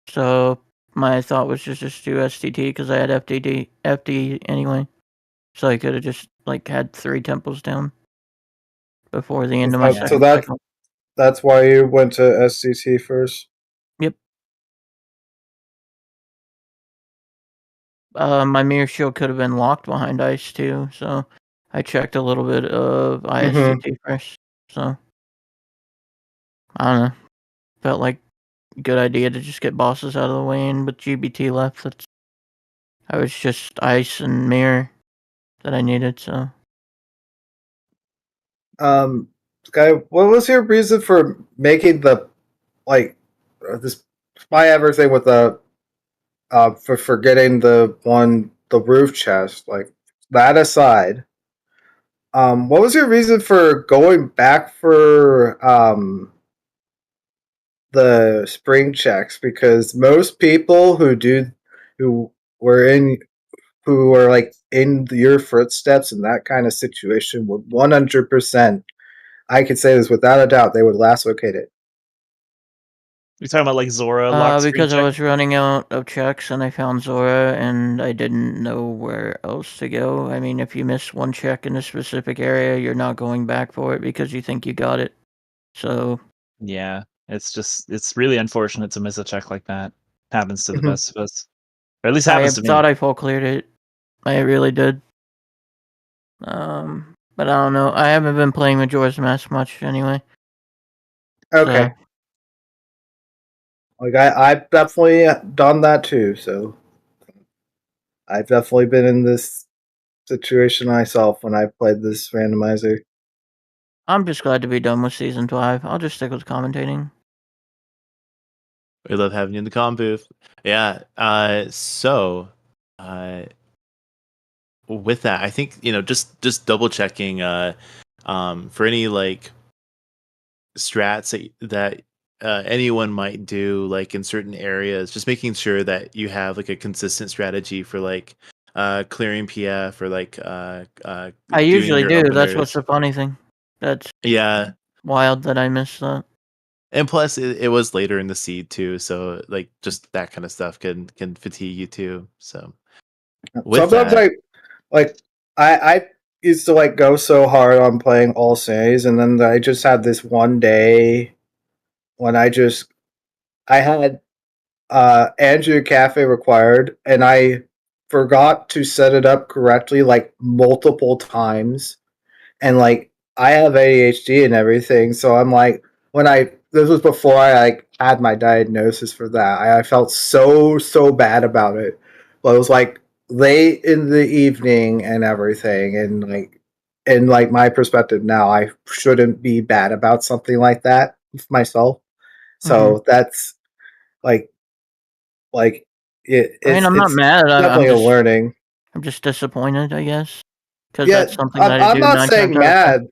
So, my thought was just do STT because I had FD anyway. So I could have just like had 3 temples down before the end of my so second that cycle. that's why you went to SCT first. Yep. My mirror shield could have been locked behind ice too, so I checked a little bit of ISTT first. So I don't know. felt like a good idea to just get bosses out of the way, and with GBT left, I was just ice and mirror that I needed. So Sky, what was your reason for making the this spy everything with the for forgetting the roof chest? Like that aside, what was your reason for going back for the spring checks? Because most people who were in who were like in your footsteps in that kind of situation would 100%, I could say this without a doubt, they would last locate it. You're talking about like Zora lock screen because I check? was running out of checks and I found Zora and I didn't know where else to go. I mean, if you miss one check in a specific area, you're not going back for it because you think you got it. So Yeah, it's really unfortunate to miss a check like that. Happens to the Mhm. best of us, or at least I happens to me. thought I full cleared it. I really did. But I don't know. I haven't been playing Majora's Mask much anyway. Okay. So, Like I've definitely done that too, so I've definitely been in this situation myself when I played this randomizer. I'm just glad to be done with season 5. I'll just stick with commentating. We love having you in the comm booth. Yeah. So, with that, I think just double checking. For any like strats that anyone might do, like in certain areas, just making sure that you have like a consistent strategy for like clearing PF or like I doing usually your do. That's what's openers. the funny thing. That's Yeah. wild that I missed that. And plus, it was later in the seed too, so like just that kind of stuff can fatigue you too. So with Sometimes that, I used to like go so hard on playing all saves, and then I just had this one day when I had Andrew Cafe required, and I forgot to set it up correctly like multiple times. And like I have ADHD and everything, so I'm like when I this was before I like had my diagnosis for that. I felt so bad about it. But it was like late in the evening and everything, and like in like my perspective now, I shouldn't be bad about something like that myself. So that's like like I mean, I'm not it's mad. definitely a learning. I'm just disappointed, I guess, because Yeah, that's something that I I'm do not 9 times saying out of 10. mad.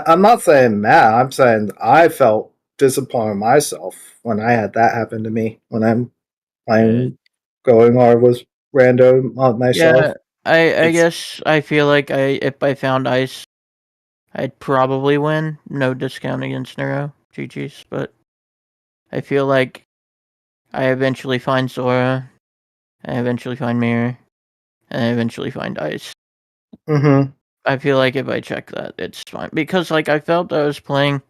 I'm not saying mad. I'm saying I felt disappointed myself when I had that happen to me when I'm uh, playing going hard with random myself. Yeah, I it's guess I feel like if I found ice, I'd probably win. No discount against Neuro, GG's, but I feel like I eventually find Zora, I eventually find Mirror, and I eventually find ice. Mm-hmm. I feel like if I check that, it's fine because like I felt I was playing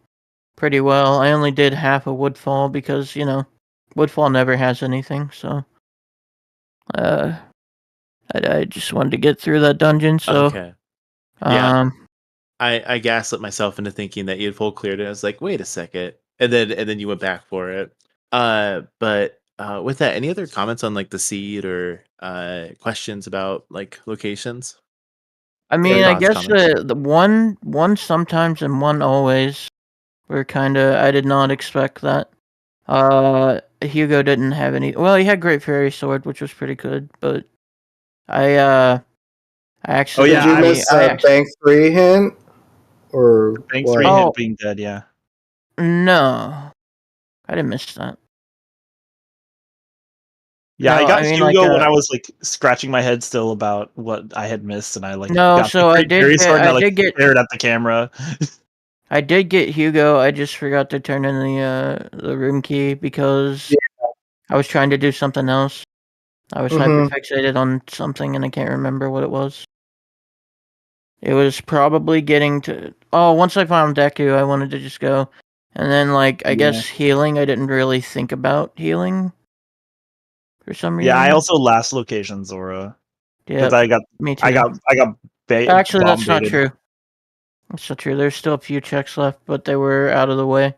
pretty well. I only did half a Woodfall because Woodfall never has anything, so uh, I just wanted to get through that dungeon. So okay. Yeah, um, I gaslit myself into thinking that you had full cleared it. I was like, wait a second, and then you went back for it. But with that, any other comments on like the seed or questions about like locations? I Or mean, I thoughts, guess comments? the one sometimes and one always were kind of. I did not expect that. Hugo didn't have any. Well, he had Great Fairy Sword, which was pretty good, but I Oh Did yeah, you accidentally. miss a bank 3 hint or Bank what? 3 hint Oh being dead. Yeah, no, I didn't miss that. yeah. I No, got I mean like Hugo when I was like scratching my head still about what I had missed, and I like no. got the So I Great did Fairy get Sword, and I I like did get stared at the camera. I did get Hugo. I just forgot to turn in the room key because Yeah. I was trying to do something else. I was hyper Mm-hmm. fixated on something and I can't remember what it was. It was probably getting to. Oh, once I found Deku, I wanted to just go. And then, like, I Yeah, guess healing, I didn't really think about healing for some yeah. I reason. also last location Zora because Yep, me too. I got Actually, bomb that's not baited. true. That's not true. There's still a few checks left, but they were out of the way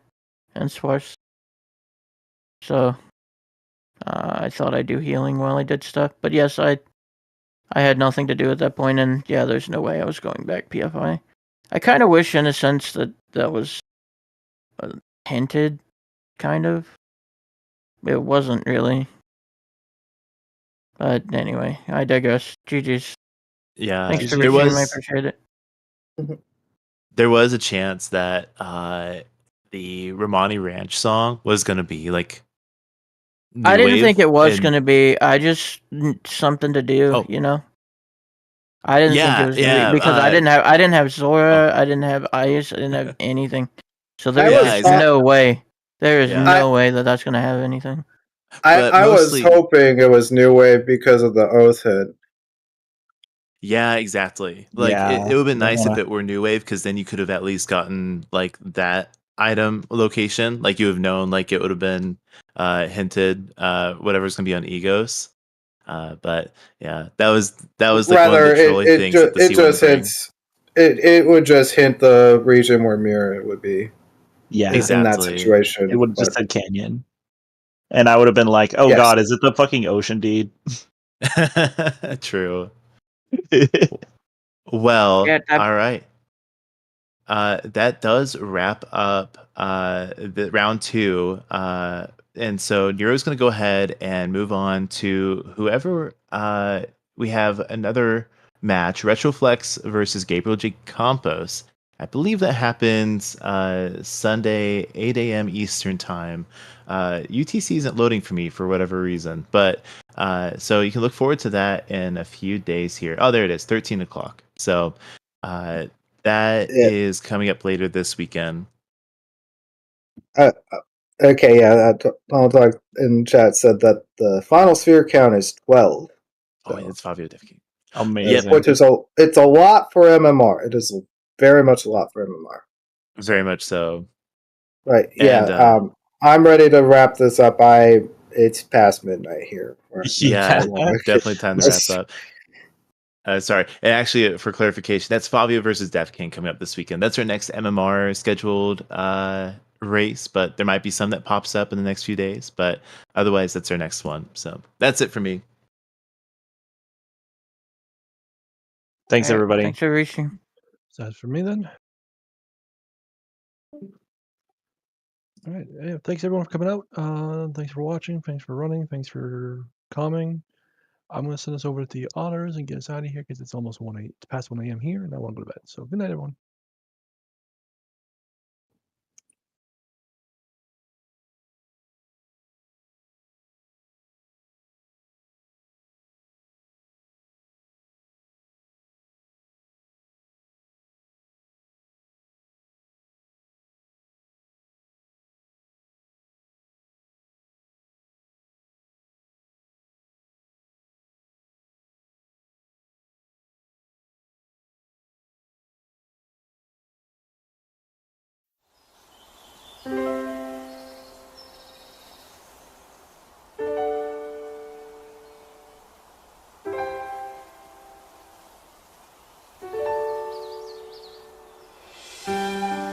and sparse. So I thought I'd do healing while I did stuff. But yes, I had nothing to do at that point, and yeah, there's no way I was going back PFI. I kind of wish, in a sense, that was hinted, kind of. It wasn't really. But anyway, I digress. GG's. Yeah, Thanks for there reaching. I was appreciate it. there was a chance that the Romani Ranch song was gonna be like new I didn't wave, think it was and going to be. I just something to do, oh you know. I didn't think it was going to be yeah, because I didn't have Zora, I didn't have Ice, I didn't have anything. So I there's was just no way. There is Yeah. no way that that's going to have anything. But I was mostly- hoping it was New Wave because of the Oath hit. Yeah, exactly. Like Yeah, it would have been you don't nice if wanna- it were new wave, because then you could have at least gotten like that item location. Like you have known, like it would have been hinted whatever's gonna be on Egos. But yeah, that was like one of Rather, the trolling things that the it C1 just bring. hints. It would just hint the region where Mirror would be Yeah, in that Exactly. situation. it would have just but- said canyon, and I would have been like, "Oh Yes. God, is it the fucking ocean deed?" True. Well, Yeah, all right. That does wrap up the round 2. And so Nero's going to go ahead and move on to whoever we have another match, Retroflex versus Gabriel J. Campos. I believe that happens Sunday, 8 a.m. Eastern time. UTC isn't loading for me for whatever reason, but so you can look forward to that in a few days here. Oh, there it is, 13 o'clock. So that is coming up later this weekend. Okay, yeah. Donald Dog in chat said that the final sphere count is 12. Oh, yeah, it's Fabio Defke. Amazing. Which is it's a lot for MMR. It is very much a lot for MMR. Very much so. Right. Yeah. And, I'm ready to wrap this up. It's past midnight here. Yeah, definitely time to wrap up. Sorry. And actually, for clarification, that's Fabio versus Def King coming up this weekend. That's our next MMR scheduled race, but there might be some that pops up in the next few days. But otherwise, that's our next one. So that's it for me. Thanks, Alright, everybody. Thanks for reaching. Is that for me then? All right. Yeah, thanks everyone for coming out. Thanks for watching. Thanks for running. Thanks for coming. I'm gonna send us over to the honors and get us out of here because it's almost it's past 1 a.m. here, and I want to go to bed. So good night, everyone.